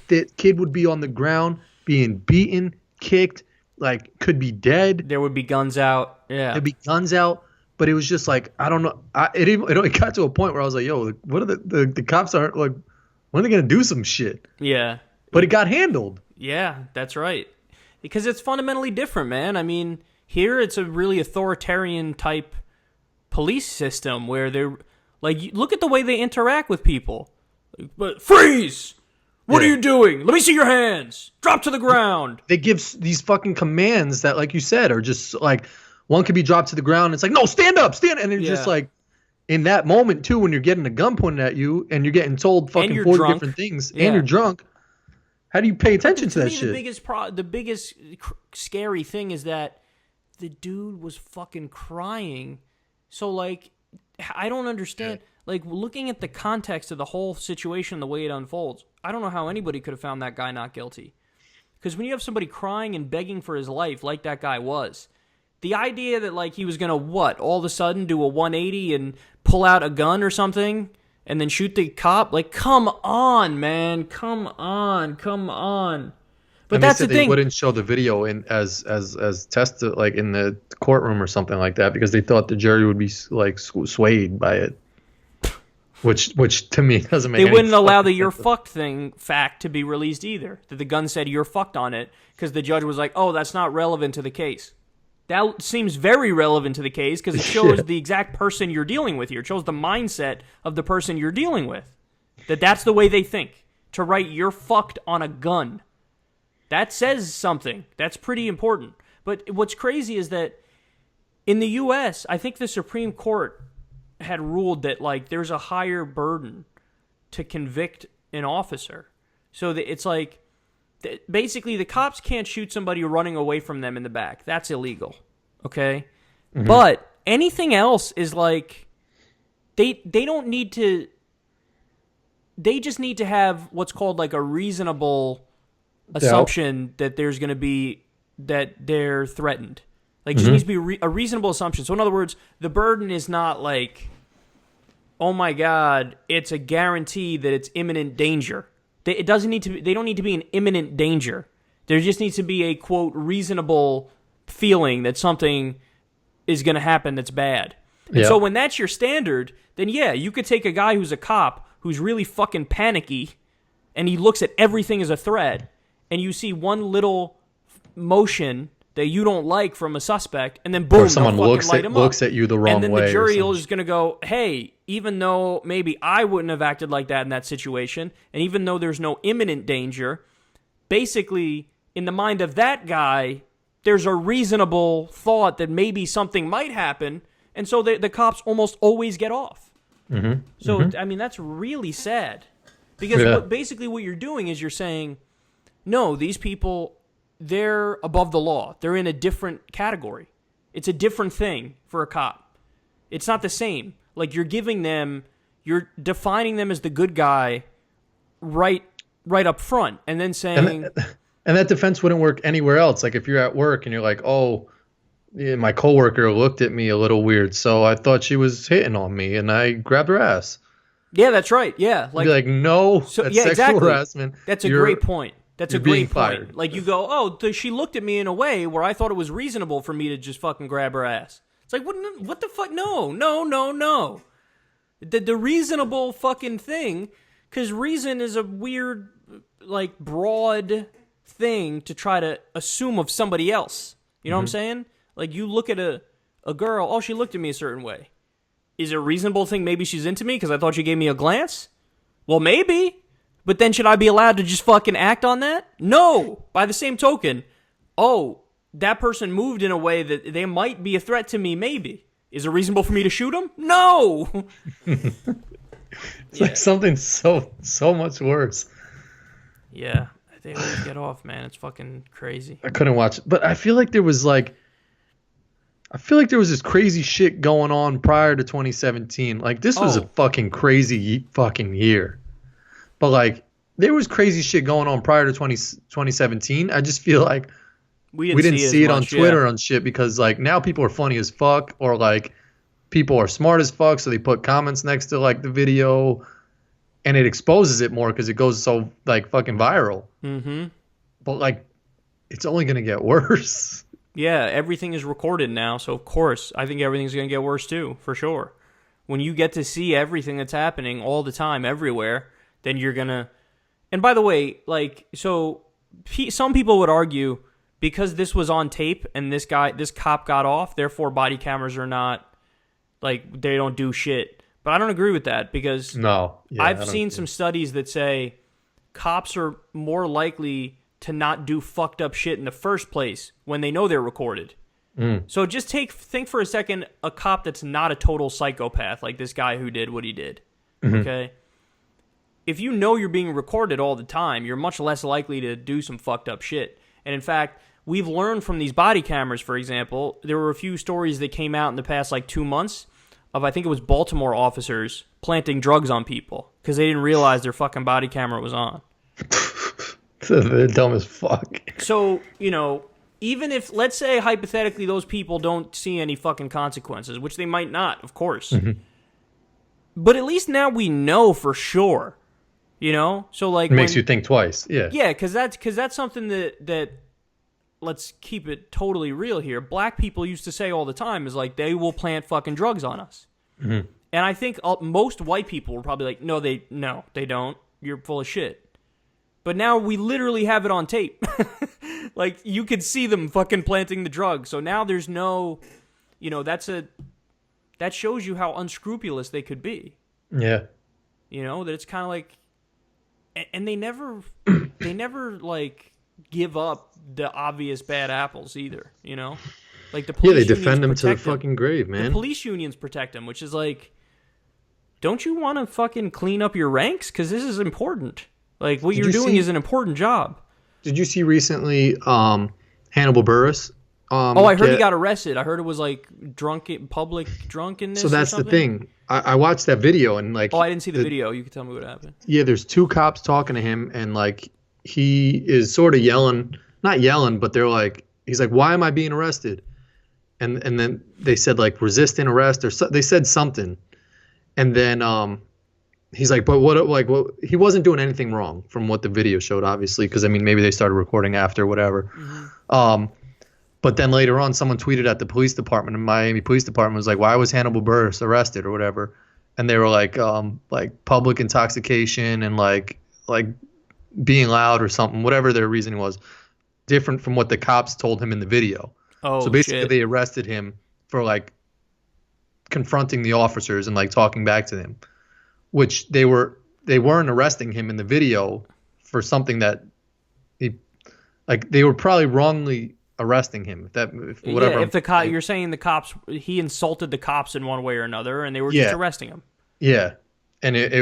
that kid would be on the ground being beaten, kicked, like could be dead. There would be guns out. Yeah. There'd be guns out. But it was just like, I don't know. It got to a point where I was like, yo, what are the cops aren't like, when are they going to do some shit? Yeah. But it got handled. Yeah, that's right. Because it's fundamentally different, man. I mean, here it's a really authoritarian type police system where they're like, look at the way they interact with people. But freeze! What are you doing? Let me see your hands. Drop to the ground. They give these fucking commands that, like you said, are just like, one could be dropped to the ground. It's like, no, stand up, stand. And they're just like, in that moment, too, when you're getting a gun pointed at you and you're getting told fucking 40 different things and you're drunk, how do you pay attention to that shit? The biggest scary thing is that the dude was fucking crying. So, like, I don't understand. Yeah. Like, looking at the context of the whole situation, the way it unfolds, I don't know how anybody could have found that guy not guilty. Because when you have somebody crying and begging for his life like that guy was, the idea that, like, he was going to, all of a sudden do a 180 and pull out a gun or something and then shoot the cop? Like, come on, man. Come on. But and that's they said the thing. They wouldn't show the video in as test, like, in the courtroom or something like that because they thought the jury would be, like, swayed by it. Which to me doesn't make sense. They wouldn't allow the "you're fucked" fact to be released either. That the gun said "you're fucked" on it because the judge was like, "Oh, that's not relevant to the case." That seems very relevant to the case because it shows the exact person you're dealing with here. It shows the mindset of the person you're dealing with. That's the way they think. To write "you're fucked" on a gun, that says something. That's pretty important. But what's crazy is that in the U.S., I think the Supreme Court had ruled that, like, there's a higher burden to convict an officer. So that it's like, basically the cops can't shoot somebody running away from them in the back. That's illegal. Okay? Mm-hmm. But anything else is like, they don't need to, they just need to have what's called like a reasonable assumption that there's going to be, that they're threatened. Like, just needs to be a reasonable assumption. So in other words, the burden is not like, oh my God, it's a guarantee that it's imminent danger. It doesn't need to be, they don't need to be in imminent danger. There just needs to be a, quote, reasonable feeling that something is going to happen that's bad. And so when that's your standard, then you could take a guy who's a cop who's really fucking panicky and he looks at everything as a threat, and you see one little motion that you don't like from a suspect, and then boom, or someone looks at you the wrong way. And then the jury is going to go, hey, even though maybe I wouldn't have acted like that in that situation, and even though there's no imminent danger, basically, in the mind of that guy, there's a reasonable thought that maybe something might happen, and so the cops almost always get off. So, I mean, that's really sad. Because basically what you're doing is you're saying, no, these people, they're above the law. They're in a different category. It's a different thing for a cop. It's not the same. Like, you're defining them as the good guy right up front, and then saying... And that defense wouldn't work anywhere else. Like, if you're at work and you're like, oh, my coworker looked at me a little weird, so I thought she was hitting on me, and I grabbed her ass. Yeah, that's right. Yeah. Like, you're like, no, that's sexual harassment. That's a great point. That's a great point. Fired. Like, you go, oh, she looked at me in a way where I thought it was reasonable for me to just fucking grab her ass. It's like, what the fuck? No. The reasonable fucking thing, because reason is a weird, like, broad thing to try to assume of somebody else. You know what I'm saying? Like, you look at a girl, oh, she looked at me a certain way. Is it a reasonable thing maybe she's into me because I thought she gave me a glance? Well, maybe. But then should I be allowed to just fucking act on that? No. By the same token, that person moved in a way that they might be a threat to me, maybe. Is it reasonable for me to shoot them? No. It's like something so much worse. Yeah. They always get off, man. It's fucking crazy. I couldn't watch it. But I feel like there was this crazy shit going on prior to 2017. Like, this was a fucking crazy fucking year. But, like, there was crazy shit going on prior to 2017. I just feel like we didn't see it on Twitter on shit because, like, now people are funny as fuck, or, like, people are smart as fuck, so they put comments next to, like, the video, and it exposes it more because it goes so, like, fucking viral. Mm-hmm. But, like, it's only going to get worse. Yeah, everything is recorded now, so of course, I think everything's going to get worse too, for sure. When you get to see everything that's happening all the time, everywhere, then you're going to... And by the way, like, so some people would argue because this was on tape and this cop got off, therefore body cameras are not, like, they don't do shit. But I don't agree with that because I've seen some studies that say cops are more likely to not do fucked up shit in the first place when they know they're recorded. So just think for a second a cop that's not a total psychopath like this guy who did what he did. Mm-hmm. Okay? If you know you're being recorded all the time, you're much less likely to do some fucked up shit. And in fact, we've learned from these body cameras, for example, there were a few stories that came out in the past, like, 2 months of, I think it was Baltimore officers planting drugs on people because they didn't realize their fucking body camera was on. They're dumb as fuck. So, even if, let's say, hypothetically, those people don't see any fucking consequences, which they might not, of course. Mm-hmm. But at least now we know for sure, So, like... It makes you think twice, yeah. Yeah, because that's something that, let's keep it totally real here, black people used to say all the time is, like, they will plant fucking drugs on us. Mm-hmm. And I think most white people were probably like, no, they don't. You're full of shit. But now we literally have it on tape. Like, you could see them fucking planting the drug. So now there's no, that shows you how unscrupulous they could be. Yeah. That it's kind of like, and they never, like, give up the obvious bad apples either, Like, the police they defend them to the fucking grave, man. The police unions protect them, which is like, don't you want to fucking clean up your ranks? Because this is important. Like, what you're doing is an important job. Did you see recently Hannibal Buress? I heard he got arrested. I heard it was, like, public drunkenness. So that's the thing. I watched that video and, like... I didn't see the video. You can tell me what happened. Yeah, there's two cops talking to him and, like, he is sort of yelling. Not yelling, but they're like... He's like, why am I being arrested? And then they said, like, resisting arrest or they said something. And then... He's like, but what? Like, what? He wasn't doing anything wrong from what the video showed, obviously, because I mean, maybe they started recording after, whatever. Mm-hmm. But then later on, someone tweeted at the police department, and Miami Police Department was like, "Why was Hannibal Buress arrested or whatever?" And they were like public intoxication and like being loud or something, whatever their reasoning was, different from what the cops told him in the video. So basically, they arrested him for like confronting the officers and like talking back to them. Which they weren't arresting him in the video for something that they were probably wrongly arresting him. You're saying the cops, he insulted the cops in one way or another, and they were just arresting him. Yeah, and it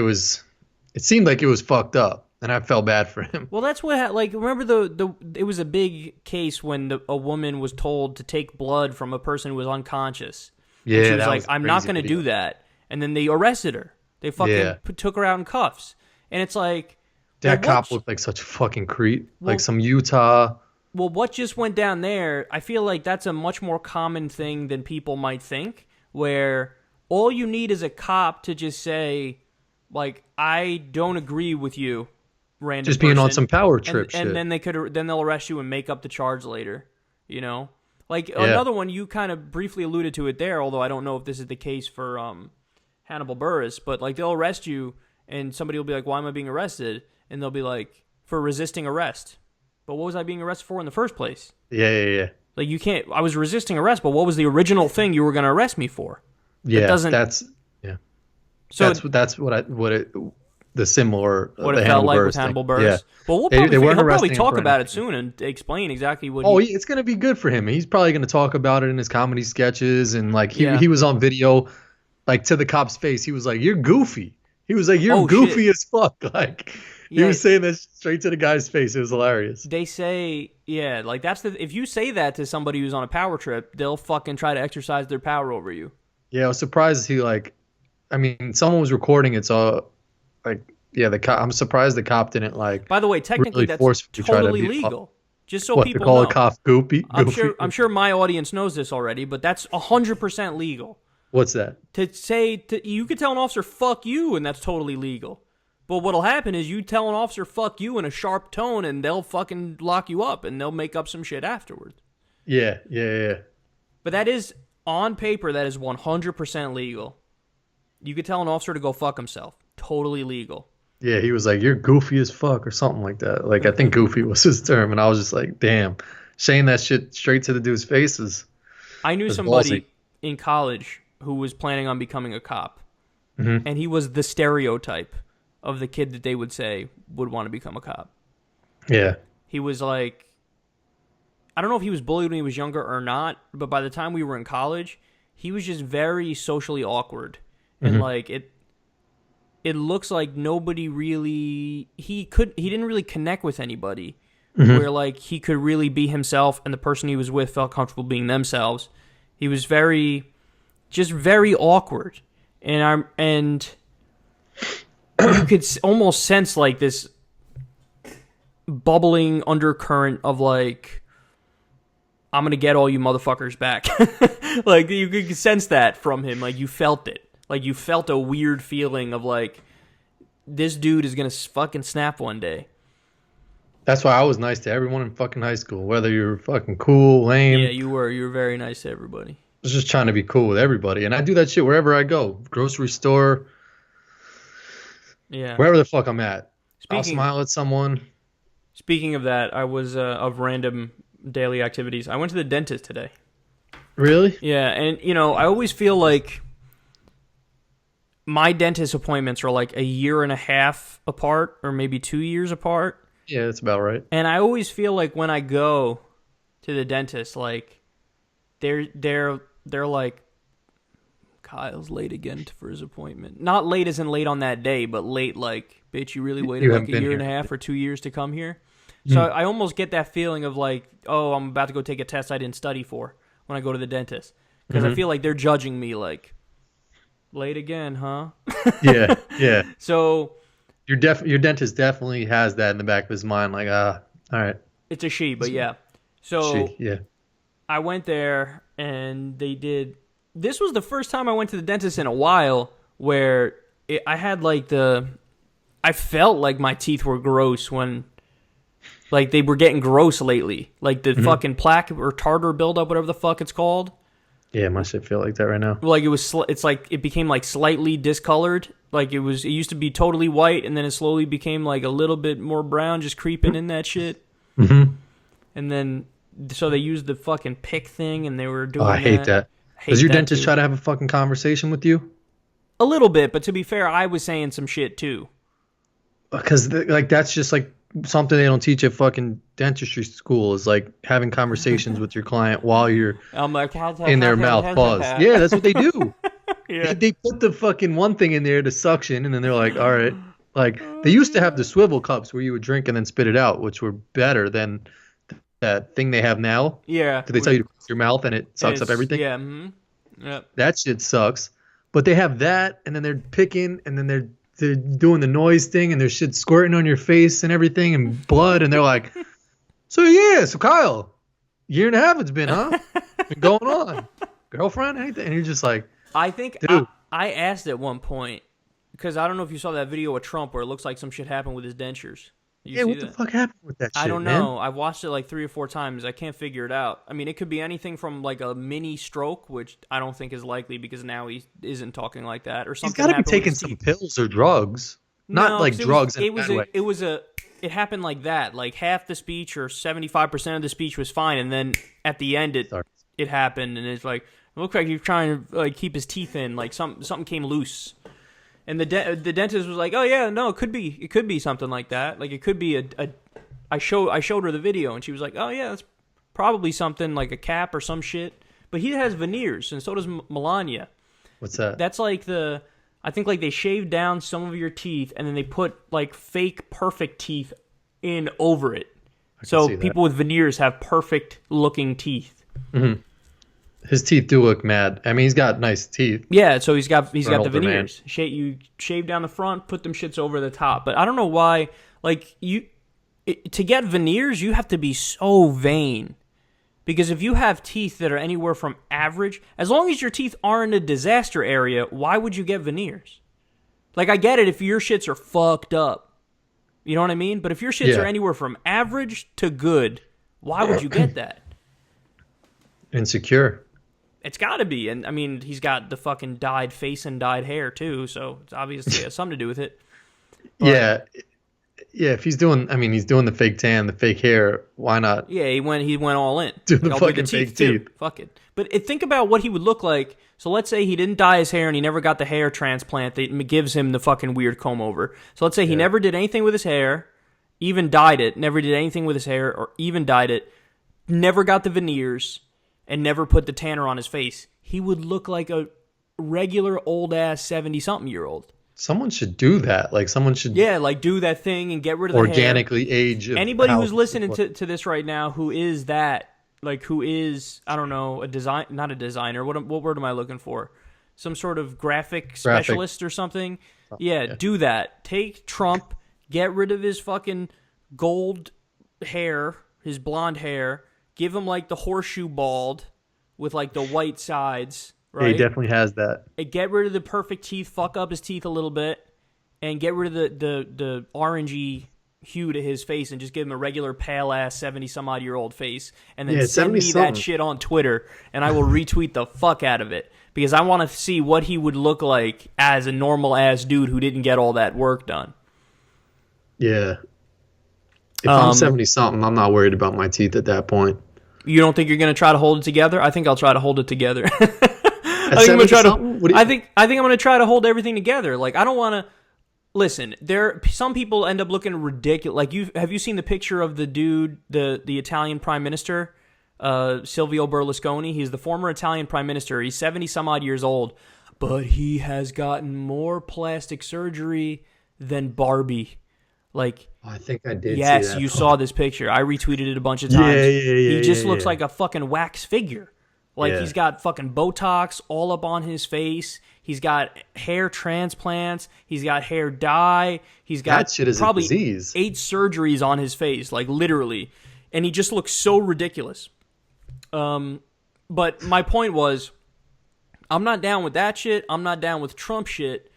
seemed like it was fucked up, and I felt bad for him. Well, that's what remember it was a big case when a woman was told to take blood from a person who was unconscious. Yeah, and she was like, I'm not going to do that, and then they arrested her. They fucking took her out in cuffs. And it's like... That cop looked like such a fucking creep. Like some Utah... Well, what just went down there, I feel like that's a much more common thing than people might think, where all you need is a cop to just say, like, I don't agree with you, random just being on some power trip shit. And then they'll arrest you and make up the charge later, Like, another one, you kind of briefly alluded to it there, although I don't know if this is the case for... Hannibal Buress, but like they'll arrest you and somebody will be like, why am I being arrested? And they'll be like, for resisting arrest. But what was I being arrested for in the first place? Yeah. Like I was resisting arrest, but what was the original thing you were going to arrest me for? Yeah, So that's what the similar what the it felt like with Buress thing. Hannibal Buress. Yeah. Well, he'll probably talk about it soon and explain exactly what. It's gonna be good for him. He's probably gonna talk about it in his comedy sketches, and like he was on video, like to the cop's face. He was like, "You're goofy." He was like, "You're goofy as fuck." Like he was saying that straight to the guy's face. It was hilarious. They say, yeah, like if you say that to somebody who's on a power trip, they'll fucking try to exercise their power over you. Yeah, I was surprised someone was recording it, so I'm surprised the cop didn't like. By the way, technically really that's totally legal. Just so people to call know. a cop goofy. I'm sure my audience knows this already, but that's 100% legal. What's that? To say you could tell an officer "fuck you" and that's totally legal. But what'll happen is you tell an officer "fuck you" in a sharp tone, and they'll fucking lock you up, and they'll make up some shit afterwards. Yeah. But that is on paper. That is 100% legal. You could tell an officer to go fuck himself. Totally legal. Yeah, he was like, "You're goofy as fuck" or something like that. Like I think goofy was his term, and I was just like, "Damn," saying that shit straight to the dude's faces. I knew somebody in college who was planning on becoming a cop, and he was the stereotype of the kid that they would say would want to become a cop. Yeah. He was like, I don't know if he was bullied when he was younger or not, but by the time we were in college, he was just very socially awkward. And like it looks like nobody really he didn't really connect with anybody where like he could really be himself and the person he was with felt comfortable being themselves. He was very awkward. And you could almost sense like this bubbling undercurrent of like, I'm going to get all you motherfuckers back. Like you could sense that from him. Like you felt it. Like you felt a weird feeling of like, this dude is going to fucking snap one day. That's why I was nice to everyone in fucking high school, whether you're fucking cool, lame. Yeah, you were. You were very nice to everybody. I was just trying to be cool with everybody. And I do that shit wherever I go. Grocery store. Yeah. Wherever the fuck I'm at. I'll smile at someone. Speaking of that, I was of random daily activities. I went to the dentist today. Really? Yeah, and I always feel like my dentist appointments are like a year and a half apart or maybe 2 years apart. Yeah, that's about right. And I always feel like when I go to the dentist, like they're like, Kyle's late again for his appointment. Not late as in late on that day, but late like, bitch, you really waited like a year and a half or 2 years to come here? So I almost get that feeling of like, oh, I'm about to go take a test I didn't study for when I go to the dentist. Because I feel like they're judging me like, late again, huh? Yeah. So your dentist definitely has that in the back of his mind, like, all right. It's a she, but yeah. So yeah. I went there and they did. This was the first time I went to the dentist in a while where I had like I felt like my teeth were gross when, like they were getting gross lately. Like the fucking plaque or tartar buildup, whatever the fuck it's called. Yeah, my shit feel like that right now. Like it's like it became like slightly discolored. Like it used to be totally white, and then it slowly became like a little bit more brown, just creeping in that shit. And then so they used the fucking pick thing, and they were doing. I hate that. Does your dentist try to have a fucking conversation with you? A little bit, but to be fair, I was saying some shit too. Because like that's just like something they don't teach at fucking dentistry school is like having conversations with your client while you're in their mouth. Pause. Yeah, that's what they do. Yeah. They put the fucking one thing in there to suction, and then they're like, all right. Like they used to have the swivel cups where you would drink and then spit it out, which were better than that thing they have now. Yeah. Because they tell you to close your mouth and it sucks up everything. Yeah. Mm-hmm. Yep. That shit sucks. But they have that, and then they're picking, and then they're doing the noise thing, and there's shit squirting on your face and everything, and blood, and they're like, so Kyle, year and a half it's been, huh? Been going on, girlfriend, anything? And you're just like, I think dude. I asked at one point because I don't know if you saw that video of Trump where it looks like some shit happened with his dentures. What the fuck happened with that shit? I don't know. I've watched it like 3 or 4 times. I can't figure it out. I mean, it could be anything from like a mini stroke, which I don't think is likely because now he isn't talking like that, or something. He's got to be taking some pills or drugs, not like drugs. It happened like that. Like half the speech or 75% of the speech was fine, and then at the end it happened, and it's like it looked like he was trying to like keep his teeth in, like something came loose. And the dentist was like, "Oh yeah, no, it could be something like that. Like it could be I showed her the video, and she was like, "Oh yeah, that's probably something like a cap or some shit." But he has veneers, and so does Melania. What's that? That's like I think like they shave down some of your teeth, and then they put like fake perfect teeth in over it. So people with veneers have perfect looking teeth. Mm-hmm. His teeth do look mad. I mean, he's got nice teeth. Yeah, so he's got the veneers. You shave down the front, put them shits over the top. But I don't know why. Like to get veneers, you have to be so vain. Because if you have teeth that are anywhere from average, as long as your teeth aren't a disaster area, why would you get veneers? Like I get it if your shits are fucked up. You know what I mean? But if your shits are anywhere from average to good, why would you get that? Insecure. It's got to be. And, I mean, he's got the fucking dyed face and dyed hair, too, so it's obviously has something to do with it. But, yeah, if he's doing the fake tan, the fake hair, why not? Yeah, he went all in. Do the fucking fake teeth. Fuck it. But think about what he would look like. So let's say he didn't dye his hair and he never got the hair transplant that gives him the fucking weird comb over. So let's say he never did anything with his hair, even dyed it, never did anything with his hair or even dyed it, never got the veneers, and never put the tanner on his face. He would look like a regular old-ass 70-something-year-old. Someone should do that. Like, someone should... Yeah, like, do that thing and get rid of the hair. Organically age... Anybody who's listening to this right now who is that, like, who is, I don't know, not a designer. What word am I looking for? Some sort of graphic specialist or something? Yeah, do that. Take Trump, get rid of his fucking gold hair, his blonde hair, give him, like, the horseshoe bald with, like, the white sides, right? Yeah, he definitely has that. And get rid of the perfect teeth, fuck up his teeth a little bit, and get rid of the orangey hue to his face and just give him a regular pale-ass 70-some-odd-year-old face. And then send me that shit on Twitter, and I will retweet the fuck out of it. Because I want to see what he would look like as a normal-ass dude who didn't get all that work done. Yeah. If I'm 70-something, I'm not worried about my teeth at that point. You don't think you're going to try to hold it together? I think I'll try to hold it together. I think I'm going to try to hold everything together. Like, I don't want to... Listen, some people end up looking ridiculous. Like, have you seen the picture of the dude, the Italian prime minister, Silvio Berlusconi? He's the former Italian prime minister. He's 70-some-odd years old, but he has gotten more plastic surgery than Barbie. Like, I think I did see yes, that. you saw this picture. I retweeted it a bunch of times. Yeah, he just looks like a fucking wax figure. Like, he's got fucking Botox all up on his face. He's got hair transplants. He's got hair dye. He's got that shit is probably a disease. 8 surgeries on his face, like literally. And he just looks so ridiculous. But my point was, I'm not down with that shit. I'm not down with Trump shit.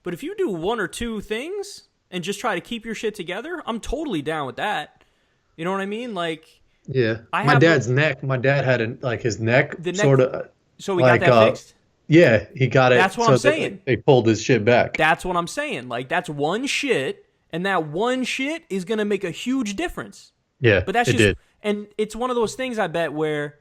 But if you do one or two things and just try to keep your shit together, I'm totally down with that. You know what I mean? Like, yeah. My dad's neck. My dad had his neck sort of. So we got that fixed? Yeah, he got it. That's what I'm saying. They pulled his shit back. That's what I'm saying. Like, that's one shit, and that one shit is going to make a huge difference. Yeah, but that's it just, did. And it's one of those things, I bet, where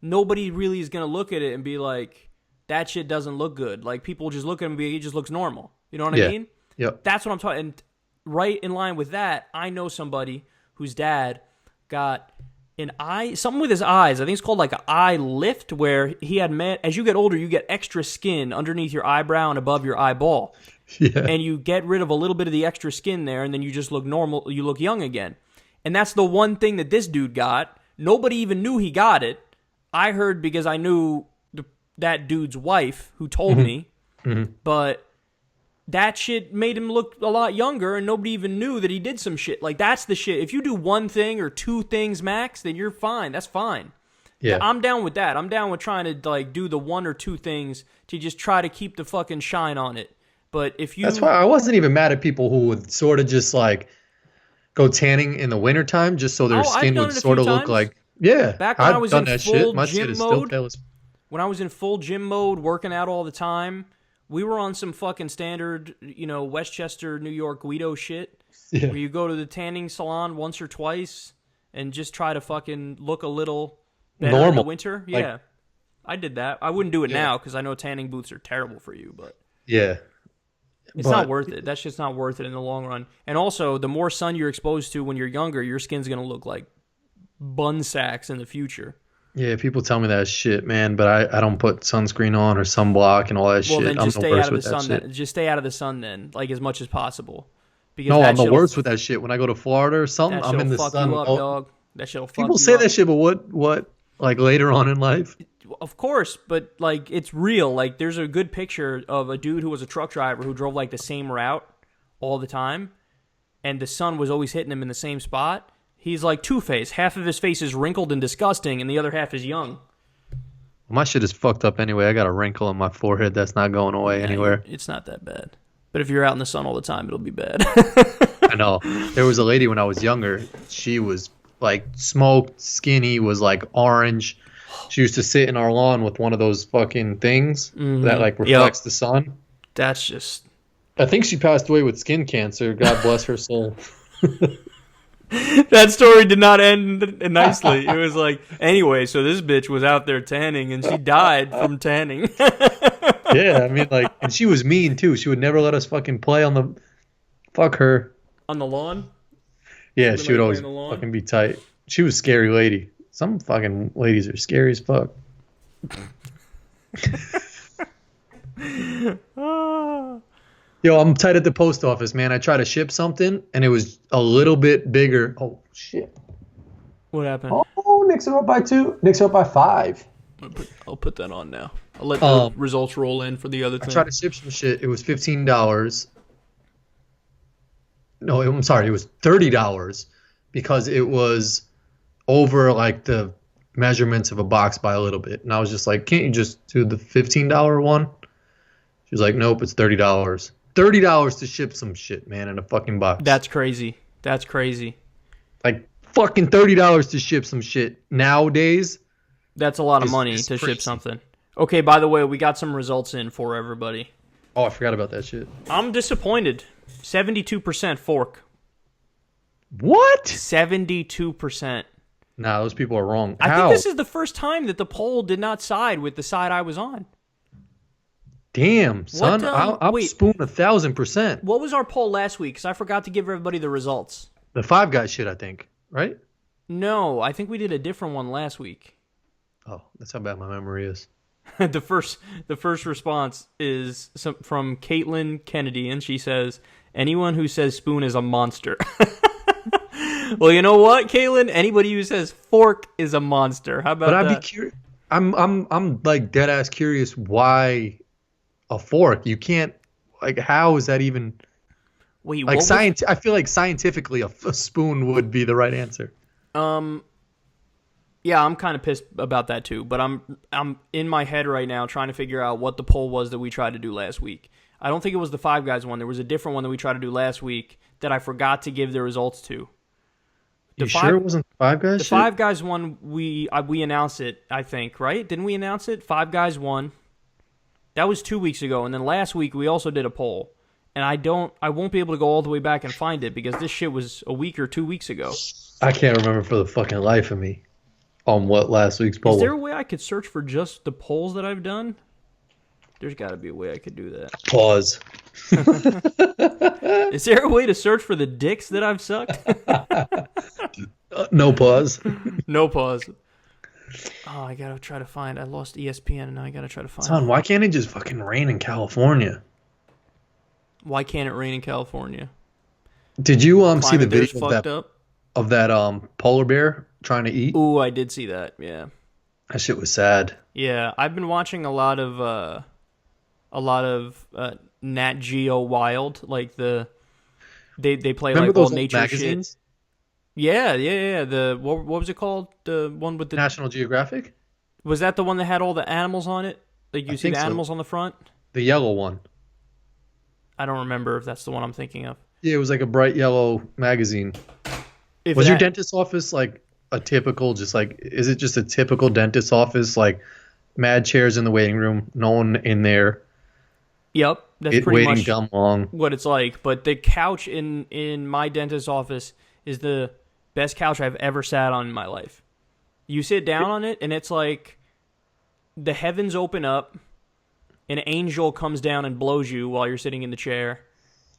nobody really is going to look at it and be like, that shit doesn't look good. Like, people just look at him and be, he just looks normal. You know what I mean? Yep. That's what I'm talking. And right in line with that, I know somebody whose dad got something with his eyes. I think it's called like an eye lift, where he had as you get older, you get extra skin underneath your eyebrow and above your eyeball. Yeah. And you get rid of a little bit of the extra skin there, and then you just look normal. You look young again. And that's the one thing that this dude got. Nobody even knew he got it. I heard because I knew that dude's wife who told me. Mm-hmm. But that shit made him look a lot younger, and nobody even knew that he did some shit. Like, that's the shit. If you do one thing or two things max, then you're fine. That's fine. Yeah. I'm down with that. I'm down with trying to, like, do the one or two things to just try to keep the fucking shine on it. But if you... That's why I wasn't even mad at people who would sort of just, like, go tanning in the wintertime just so their skin would sort of look like... Yeah. Back when I was in full My shit gym is mode, still when I was in full gym mode, working out all the time... We were on some fucking standard, Westchester, New York Guido shit. Yeah. Where you go to the tanning salon once or twice and just try to fucking look a little better in the winter. Yeah. I did that. I wouldn't do it now because I know tanning booths are terrible for you. But yeah. It's not worth it. That's just not worth it in the long run. And also, the more sun you're exposed to when you're younger, your skin's going to look like bun sacks in the future. Yeah, people tell me that shit, man, but I don't put sunscreen on or sunblock and all that shit. Well, then just I'm stay the out worst of the with that sun. shit. Then just stay out of the sun then, like as much as possible. Because No, that I'm the shit'll- worst with that shit. When I go to Florida or something, That I'm in shit'll the fuck sun. you up, dog. That shit'll fuck you up. People say that shit, but what, like later on in life? Of course, but like it's real. Like there's a good picture of a dude who was a truck driver who drove like the same route all the time, and the sun was always hitting him in the same spot. He's like Two-Face. Half of his face is wrinkled and disgusting, and the other half is young. My shit is fucked up anyway. I got a wrinkle on my forehead that's not going away anywhere. It's not that bad. But if you're out in the sun all the time, it'll be bad. I know. There was a lady when I was younger. She was like smoked, skinny, was like orange. She used to sit in our lawn with one of those fucking things that like reflects the sun. That's just... I think she passed away with skin cancer. God bless her soul. That story did not end nicely. It was like, anyway, so this bitch was out there tanning, and she died from tanning. Yeah, I mean, like, and she was mean too. She would never let us fucking play on the... Fuck her. On the lawn? Yeah, she would always fucking be tight. She was a scary lady. Some fucking ladies are scary as fuck. Yo, I'm tight at the post office, man. I tried to ship something, and it was a little bit bigger. Oh, shit. What happened? Oh, Knicks are up by 2. Knicks are up by 5. I'll put that on now. I'll let the results roll in for the other thing. I tried to ship some shit. It was $15. No, I'm sorry. It was $30 because it was over like the measurements of a box by a little bit. And I was just like, can't you just do the $15 one? She was like, nope, it's $30. $30 to ship some shit, man, in a fucking box. That's crazy. That's crazy. Like fucking $30 to ship some shit nowadays. That's a lot of money to ship something. Okay, by the way, we got some results in for everybody. Oh, I forgot about that shit. I'm disappointed. 72% fork. What? 72%. Nah, those people are wrong. I How? think this is the first time that the poll did not side with the side I was on. Damn, son. I'll wait. spoon 1,000%. What was our poll last week? Because I forgot to give everybody the results. The Five Guys shit, I think. Right? No, I think we did a different one last week. Oh, that's how bad my memory is. The first response is from Caitlin Kennedy, and she says, anyone who says spoon is a monster. Well, you know what, Caitlin? Anybody who says fork is a monster. How about that? But I'd be curious. I'm like dead ass curious why a fork. You can't, like, how is that even? Wait, like science. I feel like scientifically a spoon would be the right answer. Yeah, I'm kind of pissed about that too. But I'm in my head right now trying to figure out what the poll was that we tried to do last week. I don't think it was the Five Guys one. There was a different one that we tried to do last week that I forgot to give the results to. Sure it wasn't Five Guys? The Five Guys one, we announced it, I think, right? Didn't we announce it? Five Guys won. That was 2 weeks ago. And then last week, we also did a poll. And I won't be able to go all the way back and find it because this shit was a week or 2 weeks ago. I can't remember for the fucking life of me on what last week's poll was. Is there a way I could search for just the polls that I've done? There's got to be a way I could do that. Pause. Is there a way to search for the dicks that I've sucked? No pause. No pause. Oh, I gotta try to find. I lost ESPN, and now I gotta try to find. Son, why can't it just fucking rain in California? Why can't it rain in California? Did you see the video of that polar bear trying to eat? Ooh, I did see that. Yeah, that shit was sad. Yeah, I've been watching a lot of Nat Geo Wild, like they play. Remember like those all nature magazines? Shit. Yeah. The what was it called? The one with the National Geographic? Was that the one that had all the animals on it? Like you see the animals on the front? The yellow one. I don't remember if that's the one I'm thinking of. Yeah, it was like a bright yellow magazine. Was your dentist's office like a typical, just like, is it just a typical dentist's office? Like mad chairs in the waiting room, no one in there. Yep, that's pretty much dumb long. What it's like. But the couch in my dentist's office is the best couch I've ever sat on in my life. You sit down on it, and it's like the heavens open up, an angel comes down and blows you while you're sitting in the chair,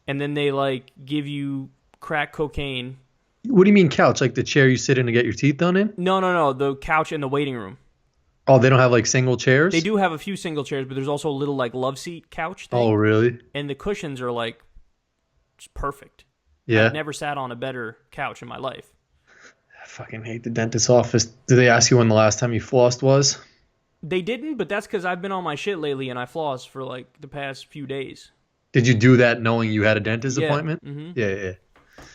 and then they like give you crack cocaine. What do you mean couch? Like the chair you sit in to get your teeth done in? No, the couch in the waiting room. Oh, they don't have like single chairs? They do have a few single chairs, but there's also a little like love seat couch thing. Oh, really? And the cushions are like just perfect. Yeah. I've never sat on a better couch in my life. I fucking hate the dentist's office. Did they ask you when the last time you flossed was? They didn't, but that's because I've been on my shit lately and I floss for like the past few days. Did you do that knowing you had a dentist Yeah. appointment? Mm-hmm. Yeah.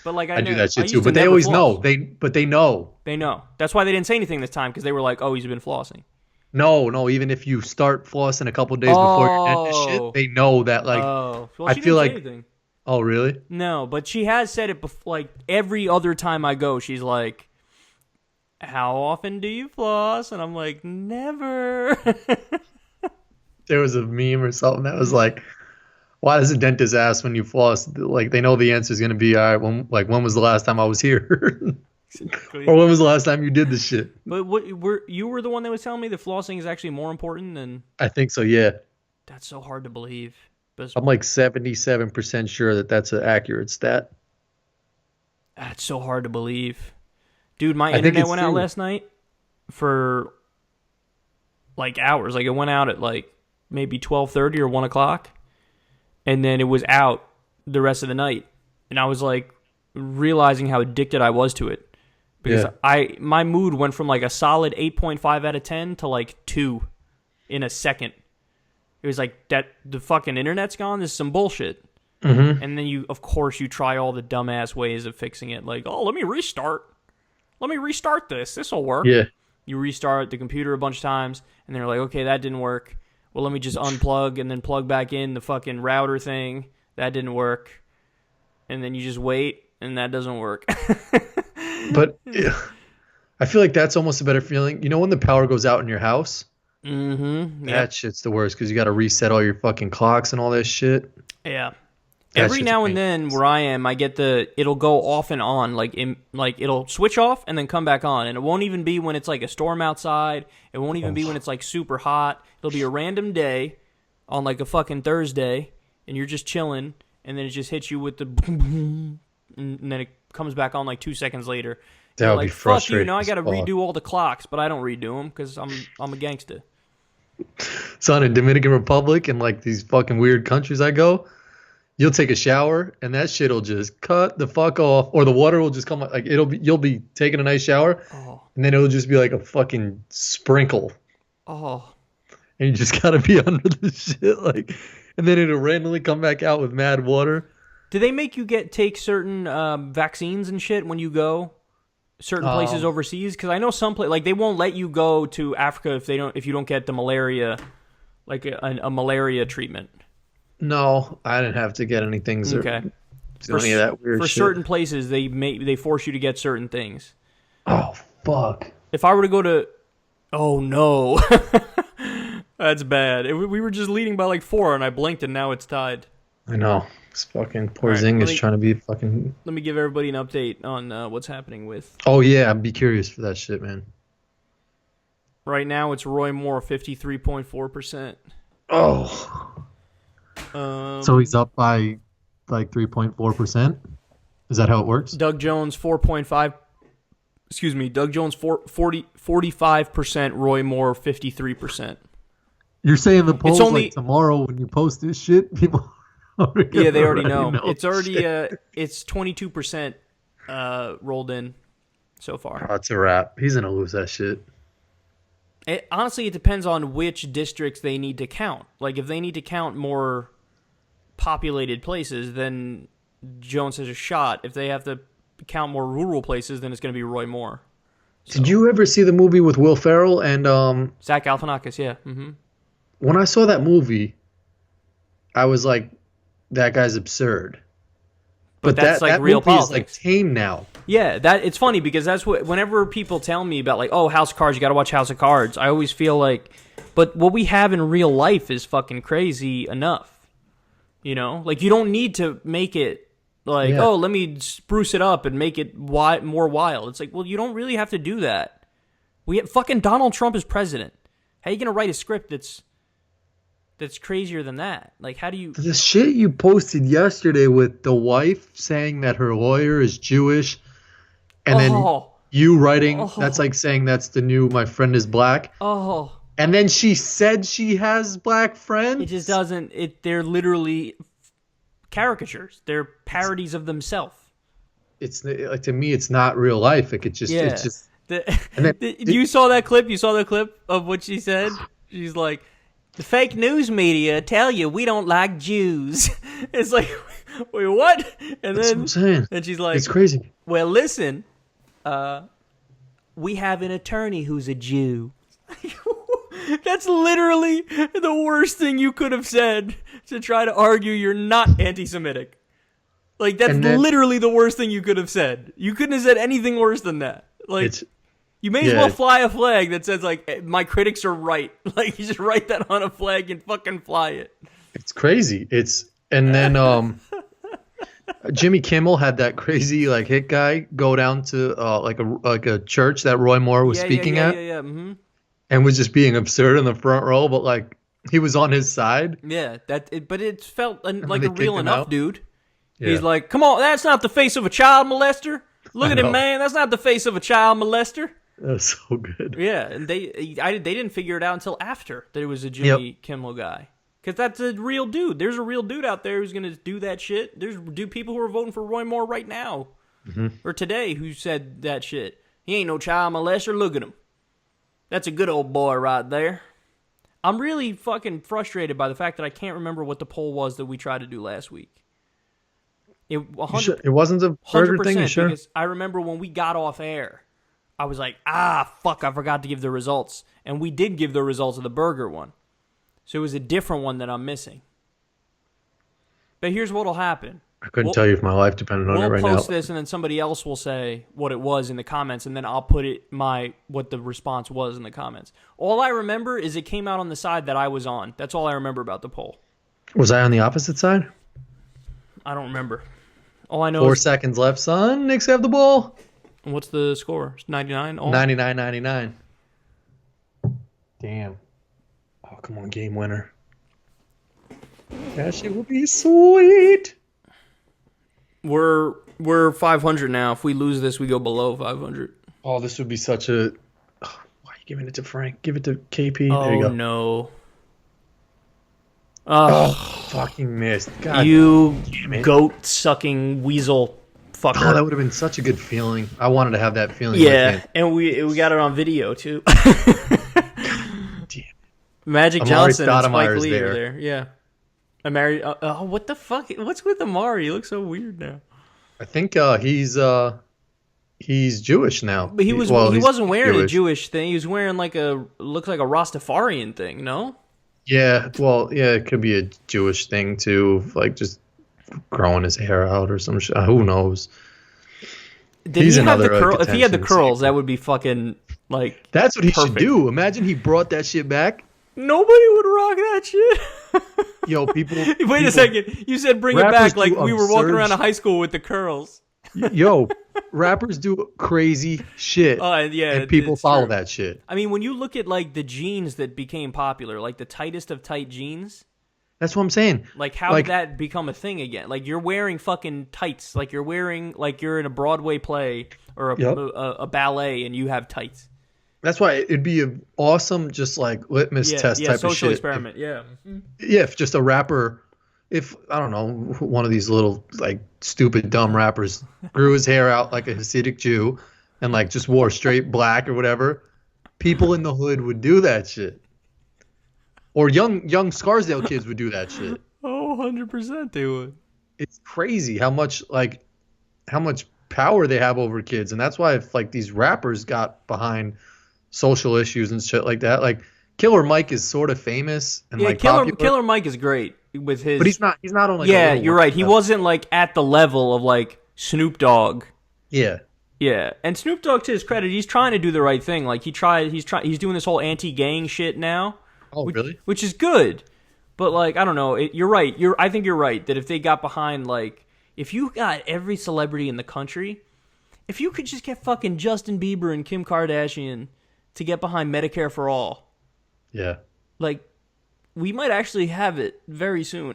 But like I do that shit I too. used to But they never always floss. know. They know. They know. That's why they didn't say anything this time, because they were like, "Oh, he's been flossing." No. Even if you start flossing a couple days before your dentist shit, they know that. Like, well, I she feel didn't say like. anything. Oh, really? No, but she has said it before. Like every other time I go, she's like, "How often do you floss?" And I'm like, "Never." There was a meme or something that was like, "Why does a dentist ask when you floss?" Like they know the answer is gonna be, "All right, when was the last time I was here?" Or when was the last time you did this shit? But you were the one that was telling me that flossing is actually more important than. I think so. Yeah. That's so hard to believe. But I'm like 77% sure that that's an accurate stat. that's so hard to believe, dude. My I think internet it's went out true. last night for like hours. Like it went out at like maybe 12:30 or 1 o'clock, and then it was out the rest of the night. And I was like realizing how addicted I was to it, because my mood went from like a solid 8.5 out of 10 to like 2 in a second. It was like that the fucking internet's gone. This is some bullshit. Mm-hmm. And then you try all the dumbass ways of fixing it. Like, oh, let me restart this. This'll work. Yeah. You restart the computer a bunch of times, and they're like, okay, that didn't work. Well, let me just unplug and then plug back in the fucking router thing. That didn't work. And then you just wait, and that doesn't work. But yeah, I feel like that's almost a better feeling. You know when the power goes out in your house? Mm-hmm. That shit's the worst because you got to reset all your fucking clocks and all that shit. Yeah. That Every shit's now and painful. then, where I am, I get it'll go off and on, like it'll switch off and then come back on, and it won't even be when it's like a storm outside. It won't even be when it's like super hot. It'll be a random day on like a fucking Thursday, and you're just chilling, and then it just hits you with the, and then it comes back on like 2 seconds later. That You're would like, be fuck you, frustrating. now I got to as fuck. redo all the clocks, but I don't redo them because I'm a gangster. Son, in Dominican Republic and like these fucking weird countries I go, you'll take a shower and that shit'll just cut the fuck off, or the water will just come like you'll be taking a nice shower, and then it'll just be like a fucking sprinkle, Oh. and you just gotta be under the shit like, and then it'll randomly come back out with mad water. Do they make you take certain vaccines and shit when you go certain places overseas? Because I know some like they won't let you go to Africa if you don't get the malaria, like a malaria treatment. No, I didn't have to get anything. Okay. Any of that weird For shit. certain places, they force you to get certain things. Oh fuck. If I were to go to, oh no, that's bad. We were just leading by like 4, and I blinked, and now it's tied. I know. This fucking poor All right, Zing let is me- trying to be fucking. Let me give everybody an update on what's happening with. Oh yeah, I'd be curious for that shit, man. Right now, it's Roy Moore, 53.4%. Oh. So he's up by like 3.4%. Is that how it works? Doug Jones 4.5. Excuse me, Doug Jones 45%. Roy Moore 53%. You're saying the polls only- like tomorrow when you post this shit, people. Yeah, they already know. It's already it's 22% rolled in so far. Oh, it's a wrap. He's gonna lose that shit. Honestly, it depends on which districts they need to count. Like, if they need to count more populated places, then Jones has a shot. If they have to count more rural places, then it's going to be Roy Moore. So. Did you ever see the movie with Will Ferrell and Zach Galifianakis? Yeah. Mm-hmm. When I saw that movie, I was like, that guy's absurd. But that's like real movie is politics. like tame now. Yeah, it's funny because that's what whenever people tell me about like, oh, House of Cards, you got to watch House of Cards. I always feel like, but what we have in real life is fucking crazy enough. You know, like you don't need to make it like, oh, let me spruce it up and make it more wild. It's like, well, you don't really have to do that. Fucking Donald Trump is president. How are you gonna write a script that's that's crazier than that? Like, how do you... The shit you posted yesterday with the wife saying that her lawyer is Jewish, and then you writing, that's like saying that's the new my friend is black. Oh. And then she said she has black friends? It just doesn't... They're literally caricatures. They're parodies of themselves. It's like, to me, it's not real life. Like, it's just... You saw that clip? You saw the clip of what she said? She's like, the fake news media tell you we don't like Jews. It's like, wait, what? And That's then, what I'm saying. And she's like, it's crazy. Well, listen, we have an attorney who's a Jew. That's literally the worst thing you could have said to try to argue you're not anti-Semitic. Like, that's literally the worst thing you could have said. You couldn't have said anything worse than that. Like, you may as well fly a flag that says, like, my critics are right. Like, you just write that on a flag and fucking fly it. It's crazy. And then Jimmy Kimmel had that crazy, like, hit guy go down to like a church that Roy Moore was speaking at. Mm-hmm. And was just being absurd in the front row, but, like, he was on his side. Yeah, but it felt like a real enough dude. Yeah. He's like, come on, that's not the face of a child molester. Look at him, man. That's not the face of a child molester. That's so good. Yeah, and they didn't figure it out until after that it was a Jimmy Kimmel guy. Because that's a real dude. There's a real dude out there who's going to do that shit. There's people who are voting for Roy Moore right now. Mm-hmm. Or today who said that shit. He ain't no child molester. Look at him. That's a good old boy right there. I'm really fucking frustrated by the fact that I can't remember what the poll was that we tried to do last week. It wasn't a burger thing, you sure? Because I remember when we got off air, I was like, fuck, I forgot to give the results. And we did give the results of the burger one. So it was a different one that I'm missing. But here's what'll happen. I couldn't tell you if my life depended on it right now. We'll post this, and then somebody else will say what it was in the comments, and then I'll put what the response was in the comments. All I remember is it came out on the side that I was on. That's all I remember about the poll. Was I on the opposite side? I don't remember. All I know 4 is... seconds left, son. Knicks have the ball. What's the score? 99? 99-99. Damn. Oh, come on, game winner. That shit will be sweet. We're 500 now. If we lose this, we go below 500. Oh, this would be such a... Oh, why are you giving it to Frank? Give it to KP. Oh, there you go. No. Oh, fucking missed. God, you goat-sucking weasel fucker. Oh, that would have been such a good feeling. I wanted to have that feeling. Yeah, and we got it on video, too. Damn. Magic Johnson and Spike Lee there. are there. Yeah. What the fuck? What's with Amari? He looks so weird now. I think he's Jewish now. But he wasn't wearing a Jewish thing. He was wearing looks like a Rastafarian thing, no? Yeah, well, yeah, it could be a Jewish thing too, like just growing his hair out or some shit. Who knows? Did he have the curl? If he had the curls, that would be fucking like. That's what he should do. Imagine he brought that shit back. Nobody would rock that shit. Yo, people. Wait a second. You said bring it back like we were walking around a high school with the curls. Yo, rappers do crazy shit. And people follow that shit. I mean, when you look at like the jeans that became popular, like the tightest of tight jeans. That's what I'm saying. Like, how did that become a thing again? Like, you're wearing fucking tights. Like, you're in a Broadway play or a ballet, and you have tights. That's why it'd be an awesome, just like litmus test type of shit. Social experiment. Yeah, if just a rapper, if I don't know, one of these little like stupid dumb rappers grew his hair out like a Hasidic Jew, and like just wore straight black or whatever, people in the hood would do that shit. Or young Scarsdale kids would do that shit. Oh, 100% they would. It's crazy how much power they have over kids, and that's why if like these rappers got behind social issues and shit like that, like Killer Mike is sort of famous and Killer Mike is great with his, but he's not on like you're right. He wasn't like at the level of like Snoop Dogg. Yeah, and Snoop Dogg, to his credit, he's trying to do the right thing. Like he's doing this whole anti-gang shit now. Oh, really? Which is good, but like I don't know. You're right. I think you're right that if they got behind, like if you got every celebrity in the country, if you could just get fucking Justin Bieber and Kim Kardashian to get behind Medicare for all. Yeah. Like, we might actually have it very soon.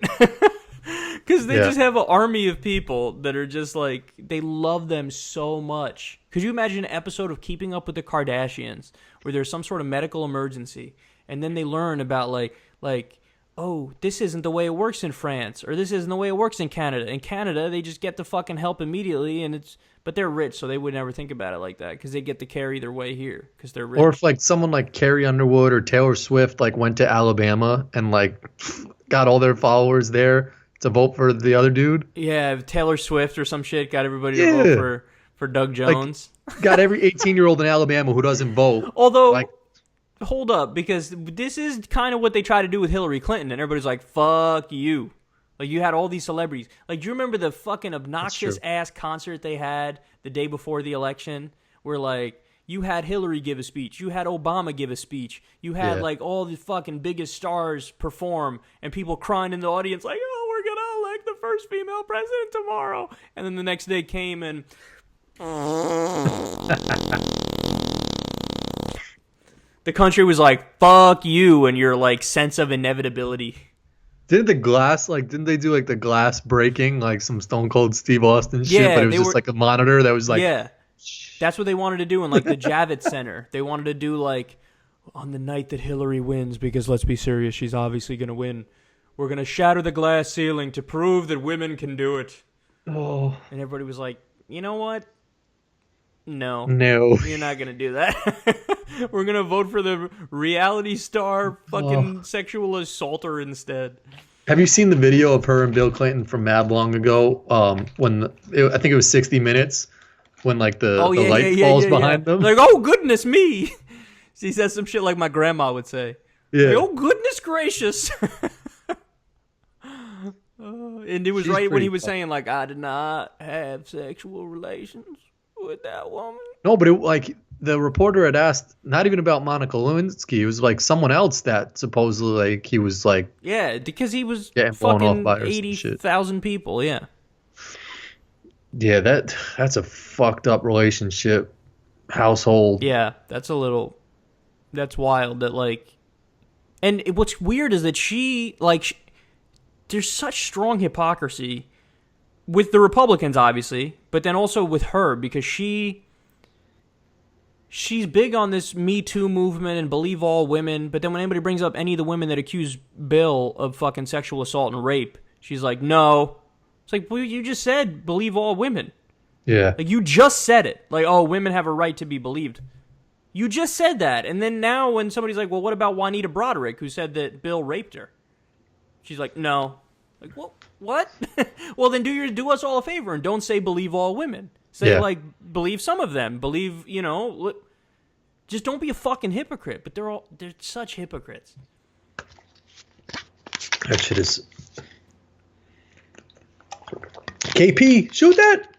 Because they just have an army of people that are just like, they love them so much. Could you imagine an episode of Keeping Up with the Kardashians where there's some sort of medical emergency and then they learn about like, oh, this isn't the way it works in France, or this isn't the way it works in Canada. In Canada, they just get the fucking help immediately, but they're rich, so they would never think about it like that because they get to carry their way here because they're rich. Or if like someone like Carrie Underwood or Taylor Swift like went to Alabama and like got all their followers there to vote for the other dude. Yeah, Taylor Swift or some shit got everybody to vote for Doug Jones. Like, got every 18-year-old in Alabama who doesn't vote. Although, like, hold up, because this is kind of what they try to do with Hillary Clinton, and everybody's like, fuck you. Like, you had all these celebrities. Like, do you remember the fucking obnoxious-ass concert they had the day before the election where, like, you had Hillary give a speech, you had Obama give a speech, you had, like, all the fucking biggest stars perform, and people crying in the audience like, oh, we're going to elect the first female president tomorrow. And then the next day came and... the country was like, fuck you, and your, like, sense of inevitability. Didn't they do, like, the glass breaking, like, some Stone Cold Steve Austin shit, but it was just, like, a monitor that was, like... Yeah, that's what they wanted to do in, like, the Javits Center. They wanted to do, like, on the night that Hillary wins, because let's be serious, she's obviously going to win, we're going to shatter the glass ceiling to prove that women can do it. Oh. And everybody was like, you know what? No, you're not going to do that. We're going to vote for the reality star fucking sexual assaulter instead. Have you seen the video of her and Bill Clinton from mad long ago? I think it was 60 Minutes when like the light falls behind them. Like, oh, goodness me. She says some shit like my grandma would say. Yeah. Like, oh, goodness gracious. And it was right when he was saying like, I did not have sexual relations with that woman. No, but the reporter had asked not even about Monica Lewinsky. It was like someone else that supposedly like he was like because he was fucking 80,000 people. Yeah, that's a fucked up relationship household. Yeah, that's wild. That like, and what's weird is that there's such strong hypocrisy with the Republicans, obviously, but then also with her, because she's big on this Me Too movement and believe all women, but then when anybody brings up any of the women that accuse Bill of fucking sexual assault and rape, she's like, no. It's like, well, you just said believe all women. Yeah. Like, you just said it. Like, oh, women have a right to be believed. You just said that. And then now when somebody's like, well, what about Juanita Broderick, who said that Bill raped her? She's like, no. Like, what? Well, then do us all a favor and don't say believe all women. Say, like, believe some of them. Believe, just don't be a fucking hypocrite. But they're such hypocrites. That shit is... KP, shoot that!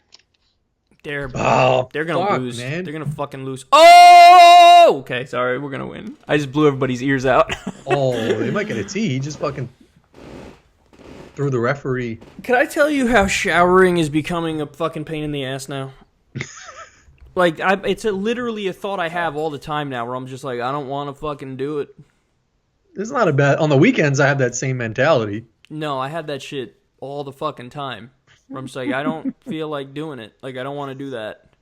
They're gonna lose. Man. They're gonna fucking lose. Oh! Okay, sorry, we're gonna win. I just blew everybody's ears out. Oh, they might get a T. He just fucking... through the referee. Can I tell you how showering is becoming a fucking pain in the ass now? Like, it's literally a thought I have all the time now where I'm just like, I don't want to fucking do it. It's not a bad... On the weekends, I have that same mentality. No, I have that shit all the fucking time. Where I'm just like, I don't feel like doing it. Like, I don't want to do that.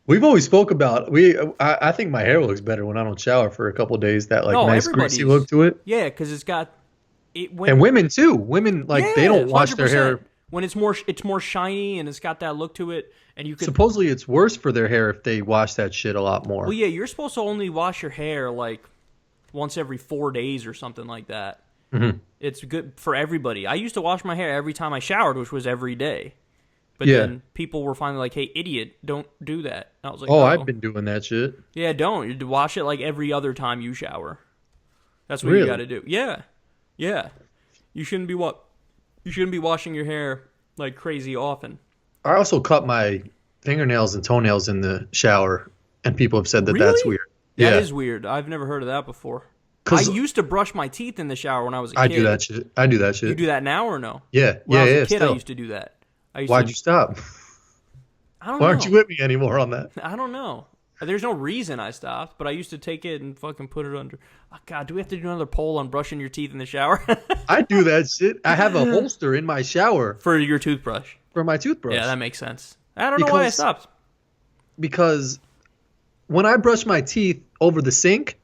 We've always spoke about... I think my hair looks better when I don't shower for a couple of days. That, like, nice greasy look to it. Yeah, because it's got... and women too. Women they don't wash 100%. Their hair when it's more shiny and it's got that look to it. And you could supposedly it's worse for their hair if they wash that shit a lot more. Well, yeah, you're supposed to only wash your hair like once every 4 days or something like that. Mm-hmm. It's good for everybody. I used to wash my hair every time I showered, which was every day. But then people were finally like, "Hey, idiot, don't do that." And I was like, "Oh, I've been doing that shit." Yeah, don't. You wash it like every other time you shower. That's what you got to do. Yeah. You shouldn't be washing your hair like crazy often. I also cut my fingernails and toenails in the shower, and people have said that that's weird. That is weird. I've never heard of that before. I used to brush my teeth in the shower when I was a kid. I do that shit. You do that now or no? Yeah. When I was a kid, still. I used to do that. Why'd you stop? I don't know. Why aren't you with me anymore on that? I don't know. There's no reason I stopped, but I used to take it and fucking put it under. Oh, God, do we have to do another poll on brushing your teeth in the shower? I do that shit. I have a holster in my shower For your toothbrush. for my toothbrush. Yeah, that makes sense. I don't know why I stopped. Because when I brush my teeth over the sink,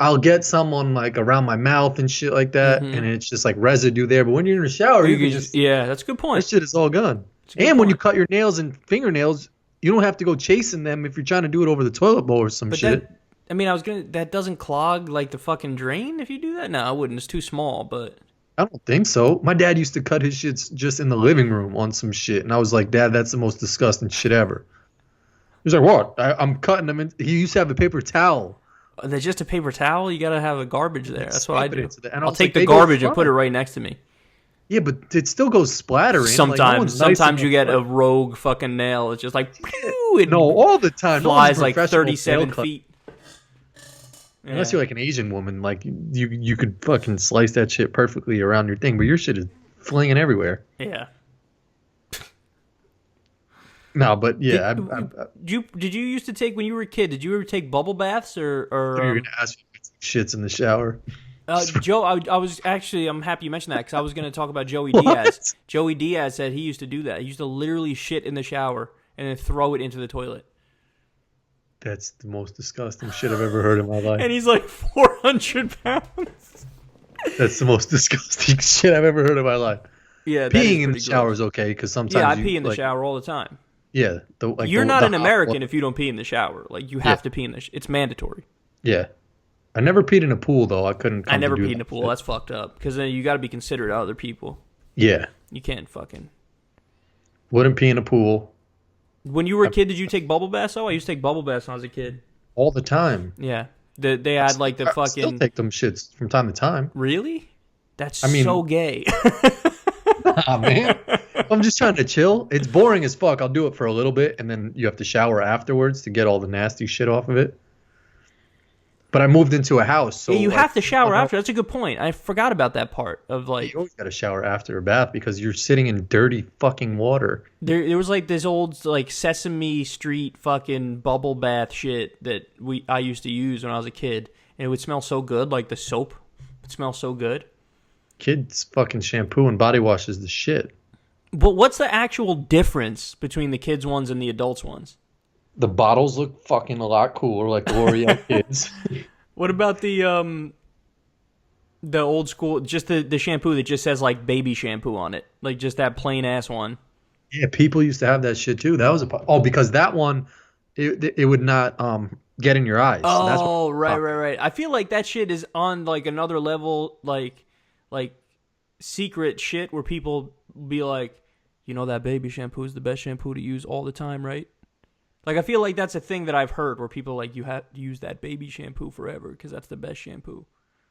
I'll get some on like around my mouth and shit like that, and it's just like residue there. But when you're in the shower, you can just yeah, that's a good point. that shit is all gone. And when you cut your nails and fingernails, you don't have to go chasing them if you're trying to do it over the toilet bowl or some shit. That doesn't clog like the fucking drain if you do that? No, I wouldn't. It's too small, but I don't think so. My dad used to cut his shits just in the living room on some shit, and I was like, Dad, that's the most disgusting shit ever. He was like, what? I'm cutting them. He used to have a paper towel. That's just a paper towel? You gotta have a garbage there. That's what I do. And I'll take the garbage and put it right next to me. Yeah, but it still goes splattering. Sometimes you get a rogue fucking nail. It's just like, pew, no, all the time. Flies like 37 feet. Yeah. Unless you're like an Asian woman, like you could fucking slice that shit perfectly around your thing, but your shit is flinging everywhere. Yeah. No, but yeah. Did you used to take, when you were a kid, did you ever take bubble baths or you're gonna ask me shits in the shower? Joe, I was actually, I'm happy you mentioned that because I was going to talk about Joey Diaz. Joey Diaz said he used to do that. He used to literally shit in the shower and then throw it into the toilet. That's the most disgusting shit I've ever heard in my life. And he's like 400 pounds. That's the most disgusting shit I've ever heard in my life. Yeah, peeing in the shower is okay because sometimes I pee in the shower all the time. Yeah, you're not an American if you don't pee in the shower. Like you have to pee in the. It's mandatory. Yeah. I never peed in a pool though. I never peed in a pool. Shit. That's fucked up. Because then you got to be considerate of other people. Yeah. You can't fucking. Wouldn't pee in a pool. When you were a kid, did you take bubble baths? Oh, I used to take bubble baths when I was a kid. All the time. Yeah. They had like the fucking. I still take them shits from time to time. Really? That's so gay. Nah, man. I'm just trying to chill. It's boring as fuck. I'll do it for a little bit, and then you have to shower afterwards to get all the nasty shit off of it. But I moved into a house, so you have to shower after. That's a good point. I forgot about that part of like. You always got to shower after a bath because you're sitting in dirty fucking water. There was like this old like Sesame Street fucking bubble bath shit that I used to use when I was a kid, and it would smell so good. Like the soap would smell so good. Kids fucking shampoo and body wash is the shit. But what's the actual difference between the kids ones and the adults ones? The bottles look fucking a lot cooler, like the L'Oreal kids. What about the old school, just the shampoo that just says like baby shampoo on it, like just that plain ass one? Yeah, people used to have that shit too. That was because that one, it would not get in your eyes. Oh, so that's right. I feel like that shit is on like another level, like secret shit where people be like, you know, that baby shampoo is the best shampoo to use all the time, right? Like, I feel like that's a thing that I've heard where people are like, you have to use that baby shampoo forever because that's the best shampoo.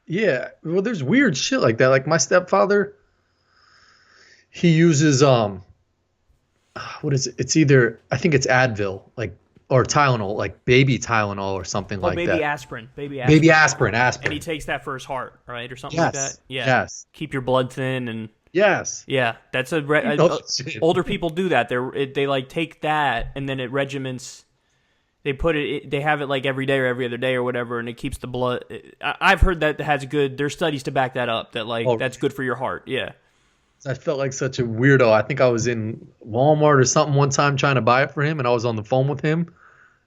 Yeah, well, there's weird shit like that. Like, my stepfather, he uses, what is it? It's either, I think it's Advil, like, or Tylenol, like baby Tylenol or something like that. Aspirin. Baby aspirin. And he takes that for his heart, right? Or something like that? Yeah. Yes. Keep your blood thin and... Yes. Yeah, that's older people do that. They like take that and then it regiments. They put it. They have it like every day or every other day or whatever, and it keeps the blood. I've heard that has good. There's studies to back that up. That like that's good for your heart. Yeah. I felt like such a weirdo. I think I was in Walmart or something one time trying to buy it for him, and I was on the phone with him.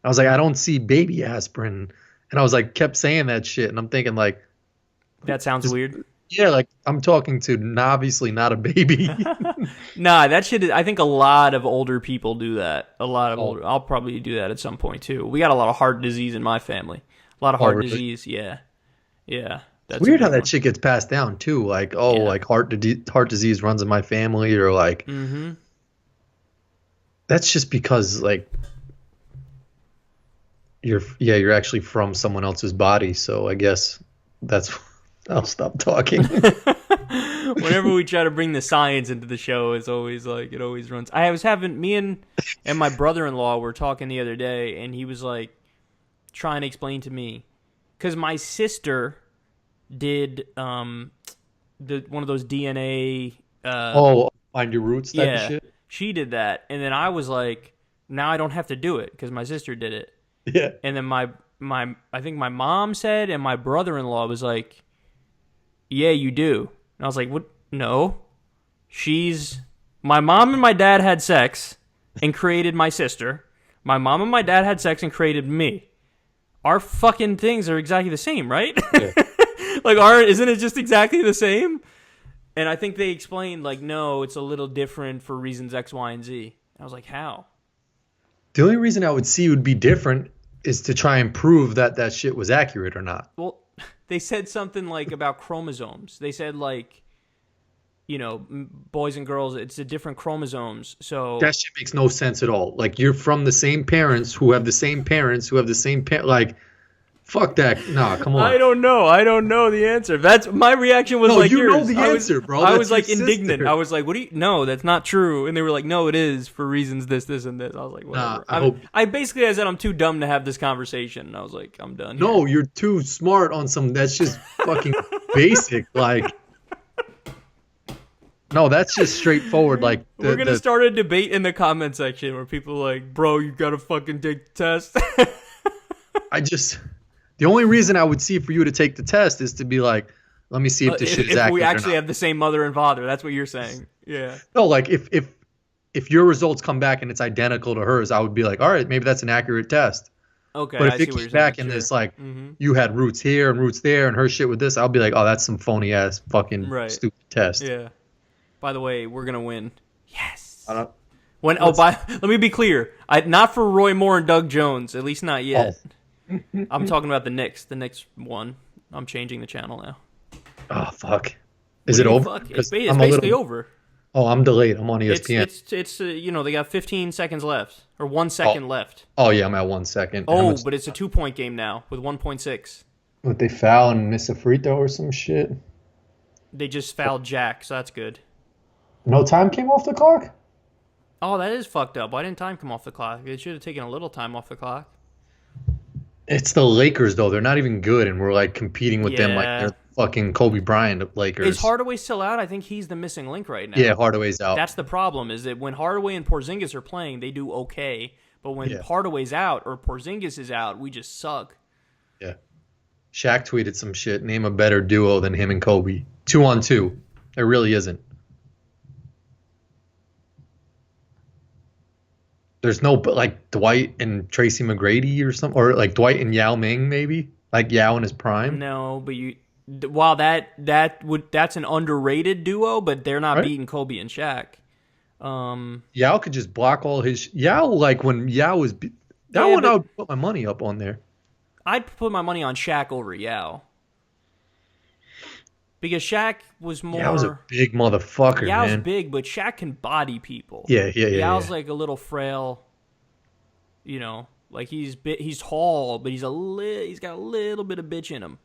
I was like, I don't see baby aspirin, and I was like, kept saying that shit, and I'm thinking like, that sounds weird. Yeah, like I'm talking to obviously not a baby. Nah, that shit. I think a lot of older people do that. Older. I'll probably do that at some point too. We got a lot of heart disease in my family. A lot of heart disease. Yeah. That's weird how that shit gets passed down too. Like like heart disease runs in my family, or like. Mm-hmm. That's just because like. You're actually from someone else's body, so I guess that's. I'll stop talking. Whenever we try to bring the science into the show, it's always like it always runs. I was having me and my brother-in-law were talking the other day, and he was like trying to explain to me because my sister did one of those DNA. Find your roots type of shit. She did that, and then I was like, now I don't have to do it because my sister did it. Yeah. And then my I think my mom said, and my brother-in-law was like, yeah, you do. And I was like, what? No. My mom and my dad had sex and created my sister. My mom and my dad had sex and created me. Our fucking things are exactly the same, right? Yeah. Like, isn't it just exactly the same? And I think they explained, like, no, it's a little different for reasons X, Y, and Z. I was like, how? The only reason I would see it would be different is to try and prove that that shit was accurate or not. Well, they said something like about chromosomes. They said, like, boys and girls, it's a different chromosomes. So That shit makes no sense at all. Like, you're from the same parents who have the same parents who have the same like, fuck that. Nah, come on. I don't know the answer. That's my reaction was No, like you yours. know the answer, bro. I That's was like your indignant. sister. I was like, "What do you? No, that's not true." And they were like, "No, it is for reasons this, and this." I was like, "Whatever." I said I'm too dumb to have this conversation. And I was like, "I'm done." No, here. you're too smart on some. That's just fucking basic. Like, no, that's just straightforward. Like, We're gonna start a debate in the comment section where people are like, "Bro, you gotta fucking take the test." The only reason I would see for you to take the test is to be like, let me see if this shit is accurate. If we actually or not. have the same mother and father, that's what you're saying. Yeah. No, like if your results come back and it's identical to hers, I would be like, all right, maybe that's an accurate test. Okay. But I if see it what came you're back saying. and Sure. it's like you had roots here and roots there and her shit with this, I'll be like, oh, that's some phony ass fucking stupid test. Yeah. By the way, we're gonna win. Yes. I don't, Let me be clear. Not for Roy Moore and Doug Jones, at least not yet. Oh. I'm talking about the Knicks one. I'm changing the channel now. Oh fuck! Is it over? It's basically over. Oh, I'm delayed. I'm on ESPN. It's they got 15 seconds left or 1 second left. Oh yeah, I'm at 1 second. Oh, but it's a 2-point game now with 1.6. Would they foul and miss a free throw or some shit? They just fouled Jack, so that's good. No time came off the clock? Oh, that is fucked up. Why didn't time come off the clock? They should have taken a little time off the clock. It's the Lakers, though. They're not even good, and we're, like, competing with them like they're fucking Kobe Bryant Lakers. Is Hardaway still out? I think he's the missing link right now. Yeah, Hardaway's out. That's the problem, is that when Hardaway and Porzingis are playing, they do okay. But when Hardaway's out or Porzingis is out, we just suck. Yeah. Shaq tweeted some shit. Name a better duo than him and Kobe. 2-on-2. There really isn't. There's no, like, Dwight and Tracy McGrady or something, or like Dwight and Yao Ming maybe, like Yao in his prime. No, but while that's an underrated duo, but they're not beating Kobe and Shaq. Yao could just block all his Yao. Like when Yao was I would put my money up on there. I'd put my money on Shaq over Yao. Because Shaq was more... Yao's a big motherfucker, Yao's man. big, but Shaq can body people. Yeah. Yao's like a little frail, like he's tall, but he's got a little bit of bitch in him.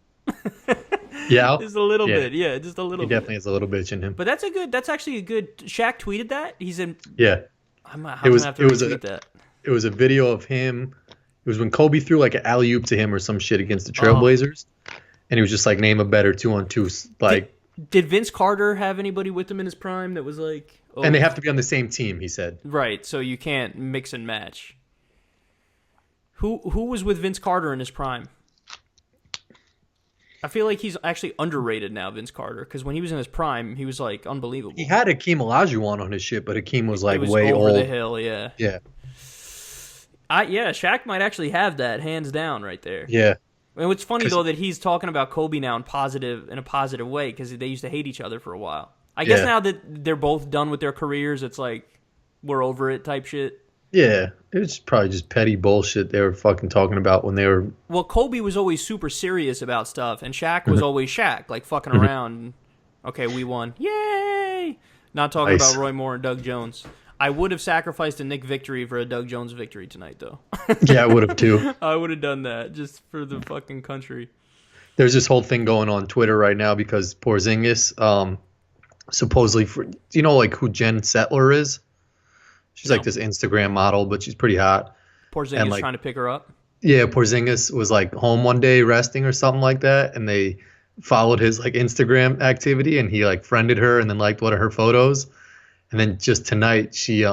Yao? Just a little bit, just a little bit. He definitely has a little bitch in him. But that's actually a good... Shaq tweeted that? He's in... Yeah. I'm going to have to retweet that. It was a video of him. It was when Kobe threw like an alley-oop to him or some shit against the Trailblazers. And he was just like, name a better 2-on-2. Like, did Vince Carter have anybody with him in his prime that was like... Oh, and they have to be on the same team, he said. Right, so you can't mix and match. Who was with Vince Carter in his prime? I feel like he's actually underrated now, Vince Carter, because when he was in his prime, he was like unbelievable. He had Hakeem Olajuwon on his shit, but Hakeem was like way over old. The hill, yeah. Yeah. Shaq might actually have that, hands down, right there. Yeah. And it's funny, though, that he's talking about Kobe now in a positive way, because they used to hate each other for a while. I guess now that they're both done with their careers, it's like, we're over it type shit. Yeah, it was probably just petty bullshit they were fucking talking about when they were... Well, Kobe was always super serious about stuff, and Shaq was always Shaq, like fucking around. Okay, we won. Yay! Not talking about Roy Moore and Doug Jones. I would have sacrificed a Nick victory for a Doug Jones victory tonight, though. Yeah, I would have too. I would have done that just for the fucking country. There's this whole thing going on Twitter right now because Porzingis, supposedly, like who Jen Settler is? She's like this Instagram model, but she's pretty hot. Porzingis trying to pick her up? Yeah, Porzingis was like home one day resting or something like that, and they followed his like Instagram activity, and he like friended her and then liked one of her photos. And then just tonight, she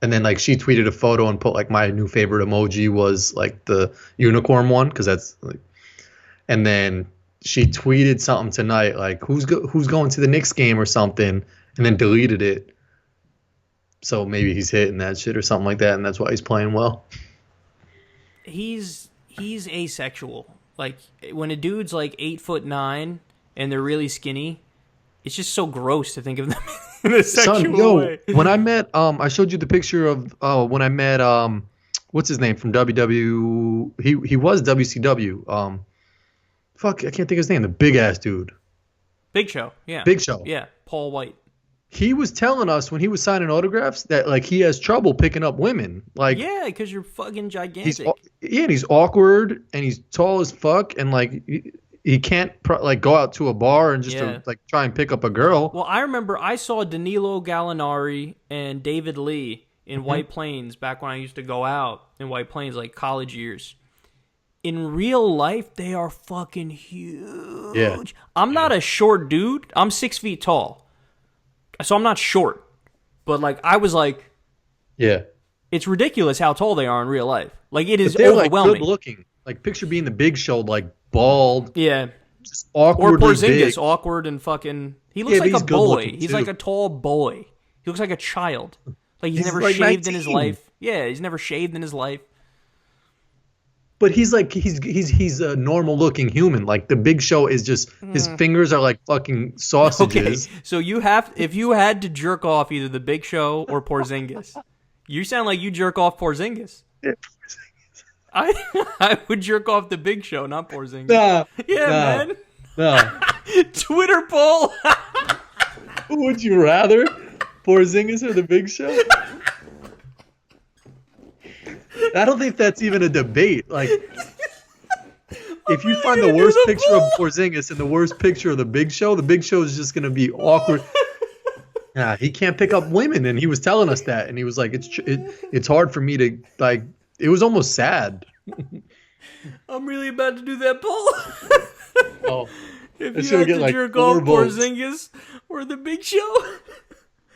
And then like she tweeted a photo and put like my new favorite emoji was like the unicorn one because that's like. And then she tweeted something tonight like who's going to the Knicks game or something, and then deleted it. So maybe he's hitting that shit or something like that, and that's why he's playing well. He's asexual. Like when a dude's like 8'9" and they're really skinny, it's just so gross to think of them in a sexual way. When I met, I showed you the picture of when I met, what's his name from WW? He was WCW. Fuck, I can't think of his name. The big ass dude. Big Show, yeah. Big Show. Yeah, Paul White. He was telling us when he was signing autographs that like he has trouble picking up women. Like yeah, because you're fucking gigantic. And he's awkward and he's tall as fuck and like he can't like go out to a bar and just to, like try and pick up a girl. Well, I remember I saw Danilo Gallinari and David Lee in White Plains back when I used to go out in White Plains, like college years. In real life, they are fucking huge. Yeah. I'm not a short dude. I'm 6 feet tall. So I'm not short. But, like, I was like... Yeah. It's ridiculous how tall they are in real life. Like, it is they're overwhelming. Like, good looking. Like, picture being the Big Show, like, bald. Yeah. Just awkward. Or Porzingis, awkward and fucking... He looks like a boy. He's too. Like a tall boy. He looks like a child. Like, he's never like shaved 19. in his life. Yeah, he's never shaved in his life. But he's like he's a normal looking human. Like the Big Show is just his fingers are like fucking sausages. Okay, so if you had to jerk off either the Big Show or Porzingis, you sound like you jerk off Porzingis. Yeah, I would jerk off the Big Show, not Porzingis. Nah, man. No. Twitter poll. Who would you rather, Porzingis or the Big Show? I don't think that's even a debate. Like, if you find the worst picture of Porzingis and the worst picture of the Big Show is just going to be awkward. Nah, he can't pick up women, and he was telling us that, and he was like, it's hard for me to, like, it was almost sad. I'm really about to do that poll. Oh, if you had to jerk off Porzingis or the Big Show.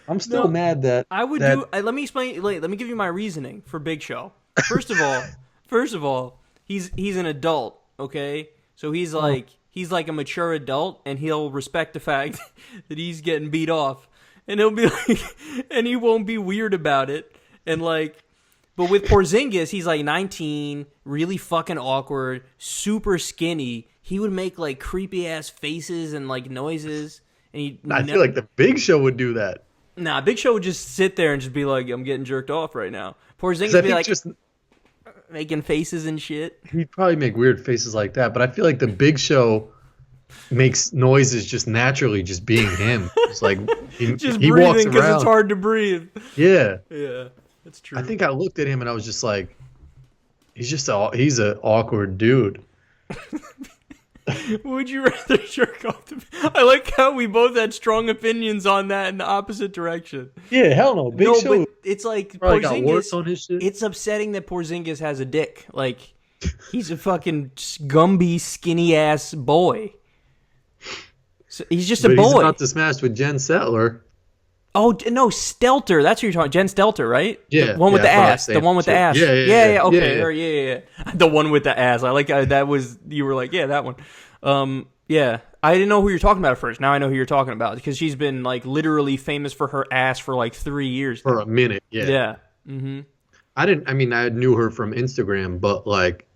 I'm still mad that I would do. Let me explain. Let me give you my reasoning for Big Show. First of all, he's an adult. Okay, so he's like a mature adult, and he'll respect the fact that he's getting beat off, and he'll be like, and he won't be weird about it, and like. But with Porzingis, he's like 19, really fucking awkward, super skinny. He would make like creepy ass faces and like noises, and I feel like the Big Show would do that. Nah, Big Show would just sit there and just be like, I'm getting jerked off right now. Porzingis would be like making faces and shit. He'd probably make weird faces like that, but I feel like the Big Show makes noises just naturally, just being him. It's like he breathing because it's hard to breathe. Yeah. Yeah, that's true. I think I looked at him and I was just like, he's an awkward dude. Would you rather jerk off I like how we both had strong opinions on that in the opposite direction. Yeah, hell no. Big Show. But it's like Porzingis on his shit. It's upsetting that Porzingis has a dick. Like, he's a fucking Gumby, skinny ass boy. So he's just a boy. He's about to smash with Jen Settler. Oh no, Stelter. That's who you're talking. Jen Stelter, right? Yeah, the one with the ass. The one with the ass. Yeah. Okay, yeah. The one with the ass. I like that was. You were like, yeah, that one. Yeah. I didn't know who you're talking about at first. Now I know who you're talking about because she's been like literally famous for her ass for like 3 years. For a minute, yeah. Yeah. Mm-hmm. I knew her from Instagram, but like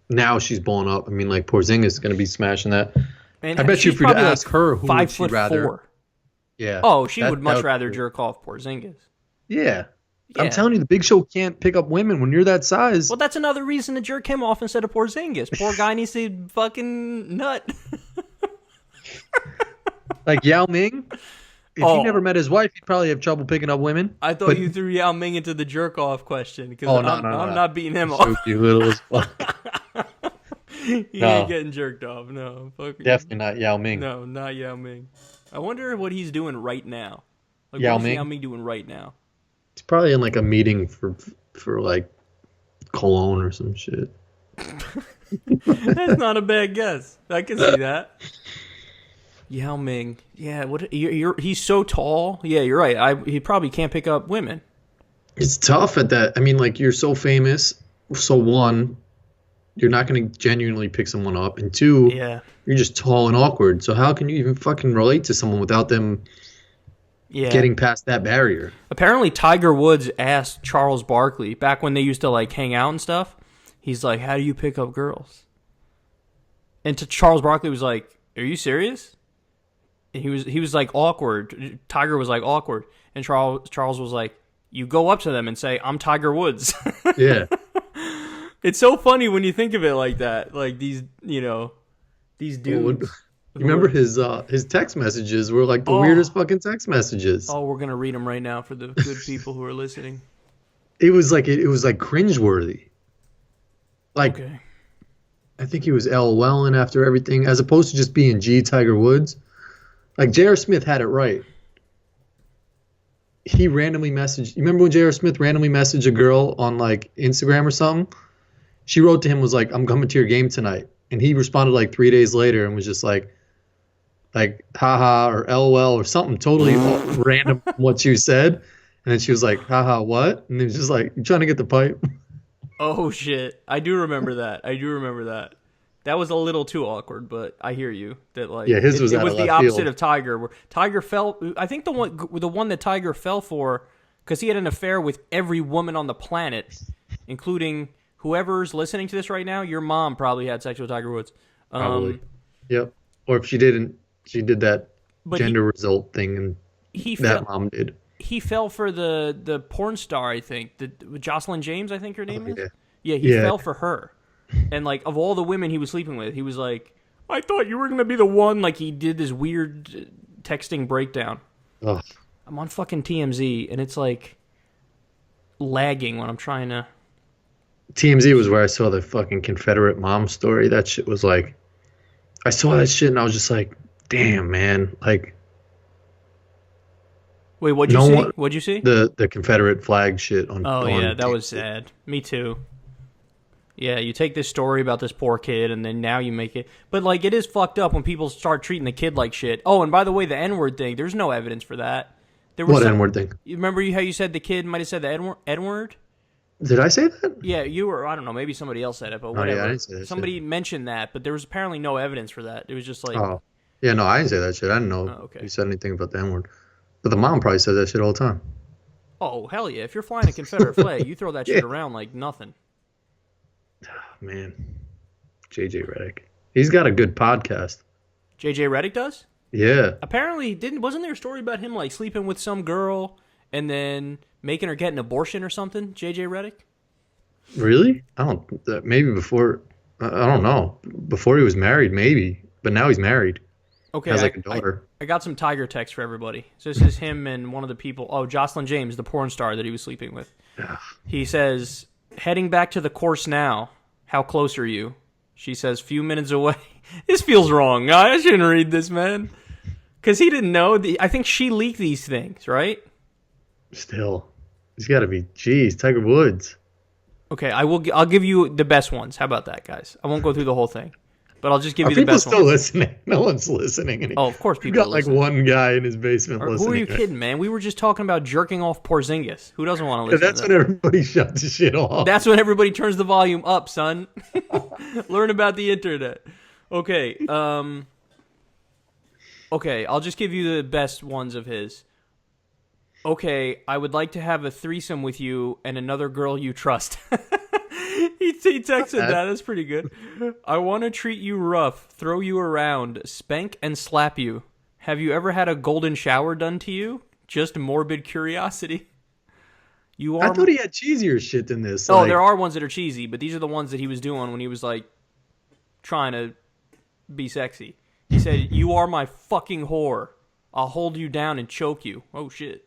now she's blown up. I mean, like Porzingis is going to be smashing that. And I bet you if you ask her who would she rather. 5'4". Yeah. Oh, she would much rather jerk off Porzingis. Yeah. I'm telling you, the Big Show can't pick up women when you're that size. Well, that's another reason to jerk him off instead of Porzingis. Poor guy needs to fucking nut. Like Yao Ming? If he never met his wife, he'd probably have trouble picking up women. I thought you threw Yao Ming into the jerk off question because I'm not beating him off. So little as fuck. He ain't getting jerked off. No, definitely not Yao Ming. No, not Yao Ming. I wonder what he's doing right now. Like, Yao what is Ming? Yao Ming doing right now? He's probably in like a meeting for like cologne or some shit. That's not a bad guess. I can see that. Yao Ming. Yeah, he's so tall. Yeah, you're right. He probably can't pick up women. It's tough at that. I mean, like you're so famous, so one, you're not going to genuinely pick someone up, and two, Yeah. you're just tall and awkward. So how can you even fucking relate to someone without them Yeah. getting past that barrier? Apparently, Tiger Woods asked Charles Barkley back when they used to like hang out and stuff. He's like, "How do you pick up girls?" And to Charles Barkley was like, "Are you serious?" And he was like awkward. Tiger was like awkward, and Charles was like, "You go up to them and say, 'I'm Tiger Woods.'" Yeah. It's so funny when you think of it like that. Like these, these dudes. You remember his text messages were like the weirdest fucking text messages. Oh, we're gonna read them right now for the good people who are listening. It was like cringeworthy. Like Okay. I think he was LOLing after everything, as opposed to just being G Tiger Woods. Like J.R. Smith had it right. He randomly messaged. You remember when J.R. Smith randomly messaged a girl on like Instagram or something? She wrote to him, was like, "I'm coming to your game tonight," and he responded like 3 days later and was just like haha or LOL or something totally random from what you said, and then she was like, haha what? And it was just like, you trying to get the pipe? Oh shit! I do remember that. That was a little too awkward, but I hear you. That like Yeah, his was it out was of the left opposite field. of Tiger. Where Tiger fell. I think the one that Tiger fell for, because he had an affair with every woman on the planet, including whoever's listening to this right now. Your mom probably had sex with Tiger Woods. Probably. Yep. Or if she didn't, she did that But gender result thing, and he that fell. mom did. He fell for the porn star. I think the Jocelyn James. I think her name is. Yeah. Yeah, he Yeah. fell for her. And like of all the women he was sleeping with, he was like, "I thought you were gonna be the one." Like he did this weird texting breakdown. Ugh. I'm on fucking TMZ, and it's like lagging when I'm trying to. TMZ was where I saw the fucking Confederate mom story. That shit was like, I saw that shit and I was just like, damn, man. Like, Wait, what'd you no see? one, What'd you see? the Confederate flag shit on. Oh on yeah, that was TMZ. sad. Me too. Yeah, you take this story about this poor kid, and then now you make it. But like, it is fucked up when people start treating the kid like shit. Oh, and by the way, the N-word thing. There's no evidence for that. There was What some, N-word thing? You remember how you said the kid might have said the N-word? Did I say that? Yeah, you or I don't know, maybe somebody else said it, but Oh, yeah, whatever. I didn't say that Somebody mentioned that, but there was apparently no evidence for that. It was just like, Oh. Yeah, no, I didn't say that shit. I didn't know Oh, okay. you said anything about the N-word. But the mom probably says that shit all the time. oh hell yeah! If you're flying a Confederate flag, you throw that shit Yeah. around like nothing. Man. JJ Redick. He's got a good podcast. JJ Redick does. Yeah. Apparently, wasn't there a story about him like sleeping with some girl and then making her get an abortion or something? JJ Redick. Really? I don't. Maybe before. I don't know. Before he was married, maybe. But now he's married. Okay, Has like a daughter. I got some Tiger text for everybody. So this is him and one of the people. Oh, Jocelyn James, the porn star that he was sleeping with. Ugh. He says, "Heading back to the course now. How close are you?" She says, "Few minutes away." This feels wrong. I shouldn't read this, man. Because he didn't know. I think she leaked these things, right? Still, he's got to be. Jeez, Tiger Woods. Okay, I'll give you the best ones. How about that, guys? I won't go through the whole thing, but I'll just give Are you the people best still ones. listening? No one's listening. Oh, of course You people got are like listening. one guy in his basement listening. Who are you kidding, man? We were just talking about jerking off Porzingis. Who doesn't want to And listen that's to when that? everybody shuts the shit off. That's when everybody turns the volume up, son. Learn about the internet. Okay, okay, I'll just give you the best ones of his. Okay, I would like to have a threesome with you and another girl you trust. He texted that. That's pretty good. I want to treat you rough, throw you around, spank and slap you. Have you ever had a golden shower done to you? Just morbid curiosity. You are. I thought he had cheesier shit than this. Oh, like, there are ones that are cheesy, but these are the ones that he was doing when he was like trying to be sexy. He said, "You are my fucking whore. I'll hold you down and choke you." Oh shit.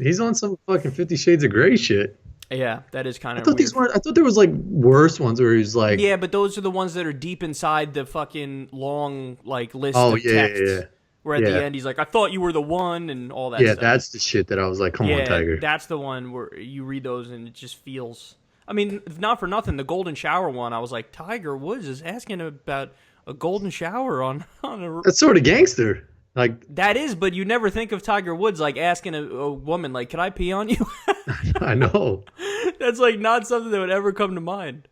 He's on some fucking 50 Shades of Grey shit. Yeah, that is kind I of thought weird. these weren't. I thought there was like worse ones where he's like, Yeah, but those are the ones that are deep inside the fucking long like list oh of yeah, texts. yeah, Where at Yeah. the end he's like, "I thought you were the one," and all that yeah. stuff. That's the shit that I was like, come Yeah, on, Tiger. that's the one where you read those and it just feels. I mean, if not for nothing, the golden shower one. I was like, Tiger Woods is asking about a golden shower on a. That's sort of gangster. Like That is, but you never think of Tiger Woods like asking a woman, like, "Can I pee on you?" I know. That's like not something that would ever come to mind.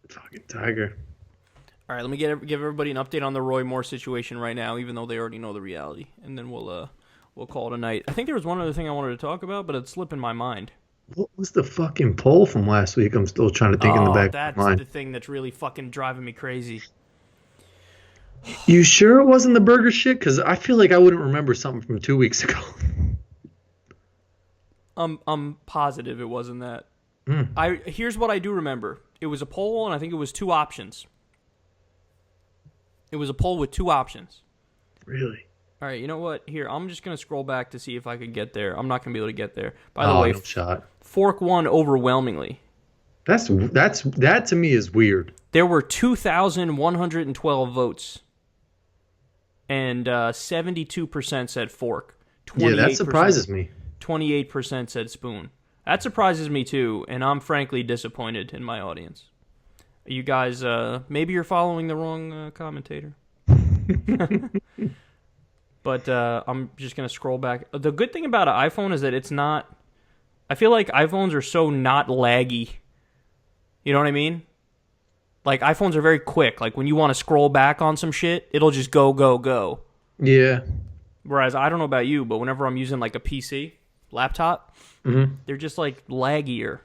Fucking Tiger. All right, let me give everybody an update on the Roy Moore situation right now, even though they already know the reality, and then we'll call it a night. I think there was one other thing I wanted to talk about, but it's slipping my mind. What was the fucking poll from last week? I'm still trying to think in the back of my mind. That's the thing that's really fucking driving me crazy. You sure it wasn't the burger shit? Because I feel like I wouldn't remember something from 2 weeks ago. I'm positive it wasn't that. Here's what I do remember. It was a poll, and I think it was 2 options. It was a poll with 2 options. Really? All right, you know what? Here, I'm just going to scroll back to see if I could get there. I'm not going to be able to get there. By the way, no shot. Fork won overwhelmingly. That to me is weird. There were 2,112 votes, and 72% said fork. Yeah, that surprises me. 28% said spoon. That surprises me too, and I'm frankly disappointed in my audience. You guys, maybe you're following the wrong commentator. But I'm just going to scroll back. The good thing about an iPhone is that it's not... I feel like iPhones are so not laggy. You know what I mean? Like, iPhones are very quick. Like, when you want to scroll back on some shit, it'll just go, go, go. Yeah. Whereas, I don't know about you, but whenever I'm using, like, a PC, laptop, they're just, like, laggier.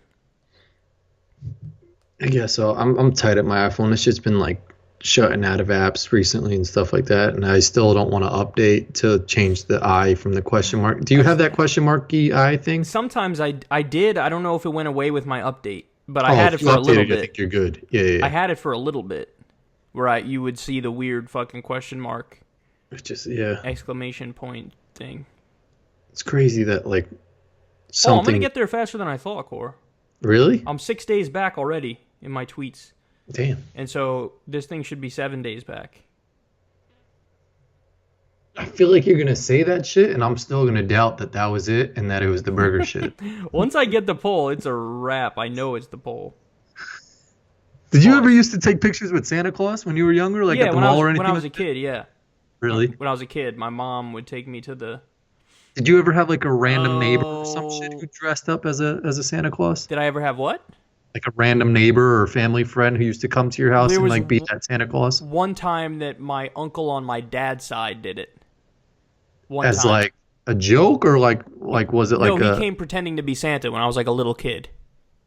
I guess so. I'm tight at my iPhone. It's just been, like, shutting out of apps recently and stuff like that, and I still don't want to update to change the I from the question mark. Do you have that question marky I thing? Sometimes I did. I don't know if it went away with my update, but I had it for a little bit. I think you're good. Yeah. I had it for a little bit, where you would see the weird fucking question mark, It's just exclamation point thing. It's crazy that like something. Oh, I'm gonna get there faster than I thought, Cor. Really? I'm 6 days back already in my tweets. Damn. And so this thing should be 7 days back. I feel like you're going to say that shit, and I'm still going to doubt that was it and that it was the burger shit. Once I get the poll, it's a wrap. I know it's the poll. Did you ever used to take pictures with Santa Claus when you were younger? Like at the mall or anything? When I was a kid, yeah. Really? When I was a kid, my mom would take me to the... Did you ever have like a random neighbor or some shit who dressed up as a Santa Claus? Did I ever have what? Like a random neighbor or family friend who used to come to your house and like be that Santa Claus? One time that my uncle on my dad's side did it. As like a joke, or like was it like no? He came pretending to be Santa when I was like a little kid.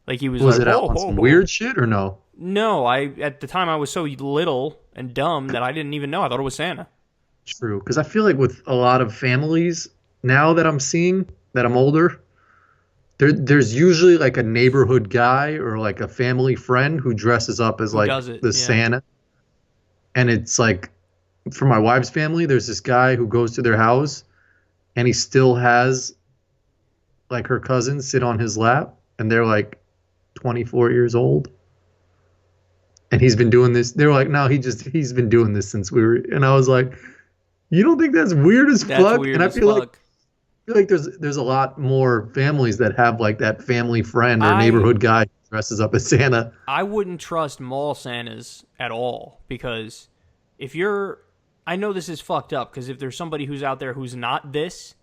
Like he was. Was like, it out on some weird shit or no? No, at the time I was so little and dumb that I didn't even know. I thought it was Santa. True, because I feel like with a lot of families now that I'm seeing that I'm older, there's usually like a neighborhood guy or like a family friend who dresses up as like Santa. And it's like, for my wife's family, there's this guy who goes to their house and he still has like her cousins sit on his lap, and they're like 24 years old. And he's been doing this. They're like, no, he's been doing this since we were. And I was like, you don't think that's weird as fuck? Weird and I as feel fuck. like there's a lot more families that have like that family friend or neighborhood guy who dresses up as Santa. I wouldn't trust mall Santas at all, because if you're, I know this is fucked up, because if there's somebody who's out there who's not this,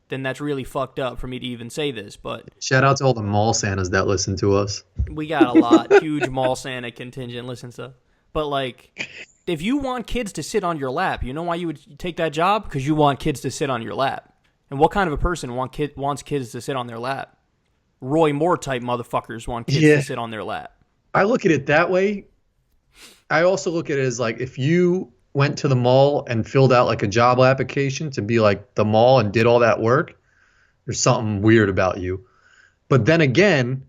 then that's really fucked up for me to even say this. But shout out to all the mall Santas that listen to us. We got a lot, huge mall Santa contingent listens to. But like, if you want kids to sit on your lap, you know why you would take that job? Because you want kids to sit on your lap. And what kind of a person wants kids to sit on their lap? Roy Moore type motherfuckers want kids to sit on their lap. I look at it that way. I also look at it as like, if you went to the mall and filled out like a job application to be like the mall and did all that work, there's something weird about you. But then again,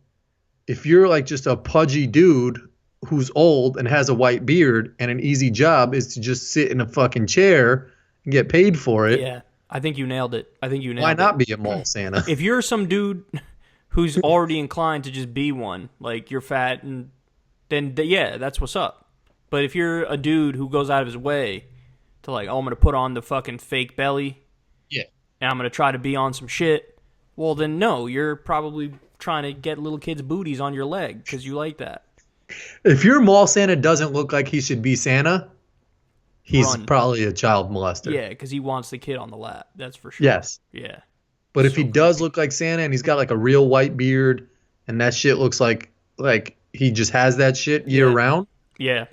if you're like just a pudgy dude who's old and has a white beard and an easy job is to just sit in a fucking chair and get paid for it. Yeah, I think you nailed it. Why not be a mall Santa? If you're some dude who's already inclined to just be one, like you're fat, and then yeah, that's what's up. But if you're a dude who goes out of his way to like, oh, I'm going to put on the fucking fake belly, and I'm going to try to be on some shit, well then no, you're probably trying to get little kids' booties on your leg because you like that. If your mall Santa doesn't look like he should be Santa, He's run. probably a child molester. Yeah, because he wants the kid on the lap. That's for sure. Yes. Yeah. But if he does look like Santa and he's got like a real white beard and that shit looks like he just has that shit year round, yeah,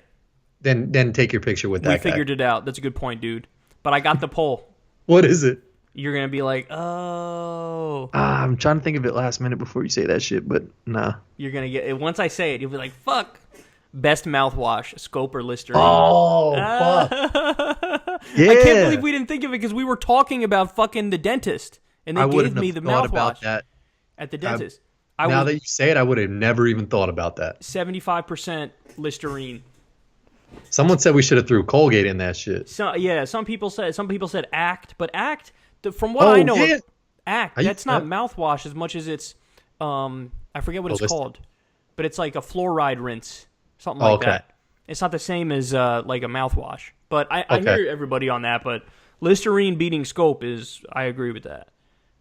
then take your picture with that guy. We figured it out. That's a good point, dude. But I got the poll. What is it? You're going to be like, oh. I'm trying to think of it last minute before you say that shit, but nah. You're going to get it. Once I say it, you'll be like, fuck. Best mouthwash, Scope or Listerine. Oh, fuck. Yeah. I can't believe we didn't think of it because we were talking about fucking the dentist. And they gave me the mouthwash about that at the dentist. Now that you say it, I would have never even thought about that. 75% Listerine. Someone said we should have threw Colgate in that shit. So, yeah, some people said Act, but Act, from what I know, Act, that's not mouthwash as much as it's, I forget what it's called, but it's like a fluoride rinse, something like that. It's not the same as like a mouthwash, but I hear everybody on that. But Listerine beating Scope I agree with that.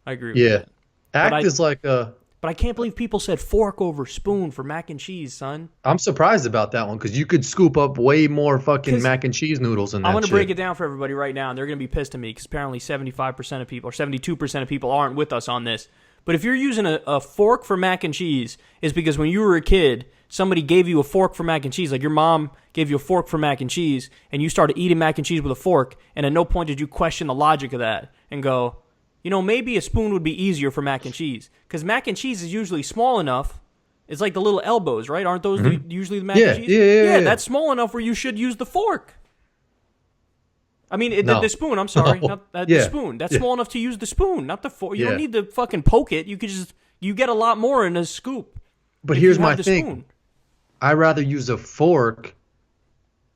I agree with that. Act is like a. But I can't believe people said fork over spoon for mac and cheese, son. I'm surprised about that one because you could scoop up way more fucking mac and cheese noodles in that. I'm going to break it down for everybody right now, and they're going to be pissed at me because apparently 75% of people or 72% of people aren't with us on this. But if you're using a fork for mac and cheese, it's because when you were a kid, somebody gave you a fork for mac and cheese. Like your mom gave you a fork for mac and cheese, and you started eating mac and cheese with a fork, and at no point did you question the logic of that and go, you know, maybe a spoon would be easier for mac and cheese. Because mac and cheese is usually small enough. It's like the little elbows, right? Aren't those usually the mac and cheese? Yeah, that's small enough where you should use the fork. I mean, the spoon, I'm sorry. The spoon. That's small enough to use the spoon, not the fork. You don't need to fucking poke it. You could you get a lot more in a scoop. But here's my thing. I'd rather use a fork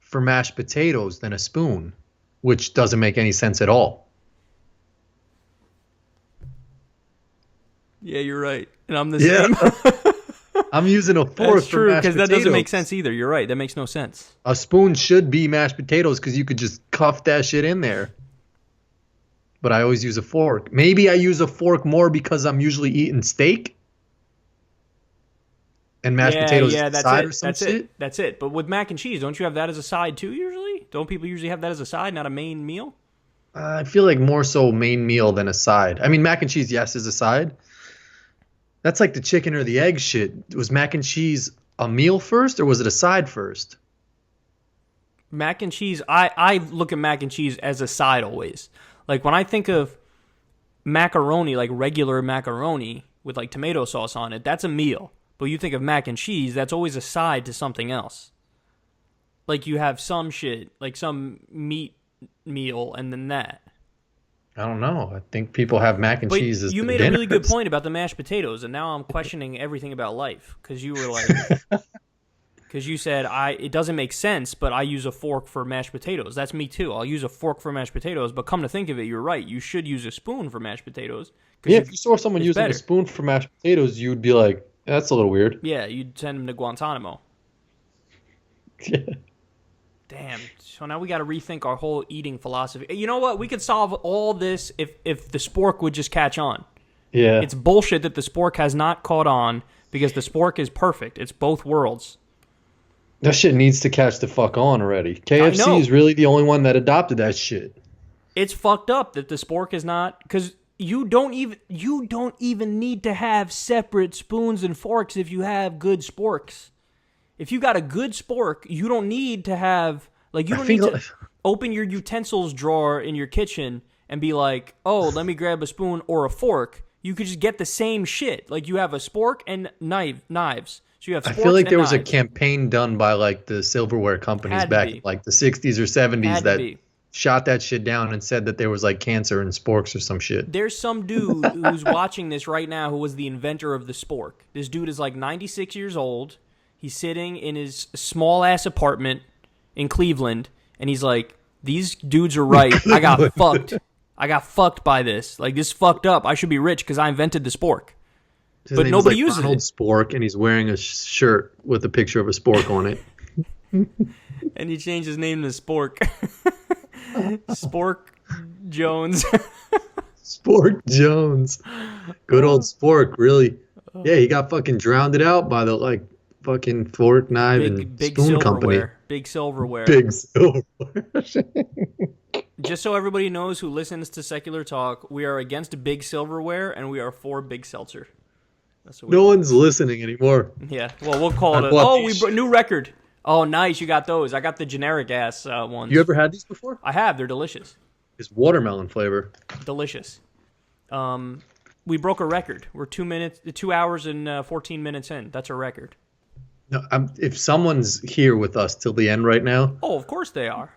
for mashed potatoes than a spoon, which doesn't make any sense at all. Yeah, you're right. And I'm the same. I'm using a fork for mashed potatoes. That's true, because that doesn't make sense either. You're right. That makes no sense. A spoon should be mashed potatoes because you could just cuff that shit in there. But I always use a fork. Maybe I use a fork more because I'm usually eating steak. And mashed potatoes is a side or some shit. That's it. But with mac and cheese, don't you have that as a side too usually? Don't people usually have that as a side, not a main meal? I feel like more so main meal than a side. I mean, mac and cheese, yes, is a side. That's like the chicken or the egg shit. Was mac and cheese a meal first or was it a side first? Mac and cheese, I look at mac and cheese as a side always. Like when I think of macaroni, like regular macaroni with like tomato sauce on it, that's a meal. But you think of mac and cheese, that's always a side to something else. Like you have some shit, like some meat meal and then that. I don't know. I think people have mac and cheese as you made a really good point about the mashed potatoes, and now I'm questioning everything about life because you were like, because you said it doesn't make sense, but I use a fork for mashed potatoes. That's me too. I'll use a fork for mashed potatoes, but come to think of it, you're right. You should use a spoon for mashed potatoes. Yeah, if you saw someone using a spoon for mashed potatoes, you'd be like, that's a little weird. Yeah, you'd send them to Guantanamo. Yeah. Damn. So now we got to rethink our whole eating philosophy. You know what? We could solve all this if the spork would just catch on. Yeah. It's bullshit that the spork has not caught on because the spork is perfect. It's both worlds. That shit needs to catch the fuck on already. KFC is really the only one that adopted that shit. It's fucked up that the spork is not, because you don't even need to have separate spoons and forks if you have good sporks. If you got a good spork, you don't need to have, like, you don't need to open your utensils drawer in your kitchen and be like, oh, let me grab a spoon or a fork. You could just get the same shit. Like, you have a spork and knives. So you have sporks. I feel like there was a campaign done by, like, the silverware companies back in, like, the 60s or 70s that shot that shit down and said that there was, like, cancer in sporks or some shit. There's some dude who's watching this right now who was the inventor of the spork. This dude is, like, 96 years old. He's sitting in his small-ass apartment in Cleveland, and he's like, these dudes are right. I got fucked. I got fucked by this. Like, this fucked up. I should be rich because I invented the spork. But nobody uses Ronald Spork, and he's wearing a shirt with a picture of a spork on it. And he changed his name to Spork. Spork Jones. Spork Jones. Good old Spork, really. Yeah, he got fucking drowned out by the, like, fucking fork, knife, and Big spoon company. silverware. Big silverware. Big silverware. Just so everybody knows who listens to Secular Talk, we are against big silverware and we are for big seltzer. That's what No one's listening anymore. Yeah, well, we'll call it. New record. Oh, nice, you got those. I got the generic ass ones. You ever had these before? I have. They're delicious. It's watermelon flavor. Delicious. We broke a record. We're 2 hours and 14 minutes in. That's a record. No, if someone's here with us till the end right now, oh, of course they are.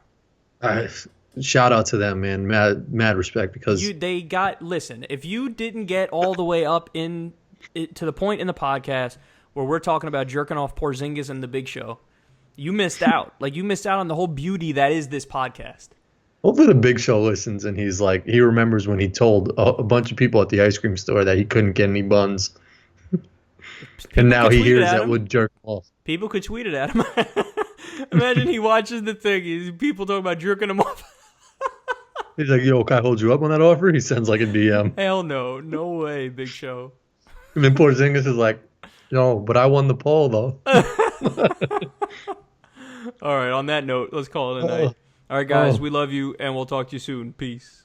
Shout out to them, man. Mad respect because listen. If you didn't get all the way up to the point in the podcast where we're talking about jerking off Porzingis and the Big Show, you missed out. Like, you missed out on the whole beauty that is this podcast. Hopefully the Big Show listens and he's like, he remembers when he told a bunch of people at the ice cream store that he couldn't get any buns. And now he hears that would jerk off. People could tweet it at him. Imagine he watches the thing. People talking about jerking him off. He's like, yo, can I hold you up on that offer? He sends like a DM. Hell no. No way, Big Show. And then Porzingis is like, no, but I won the poll, though. All right, on that note, let's call it a night. All right, guys, we love you, and we'll talk to you soon. Peace.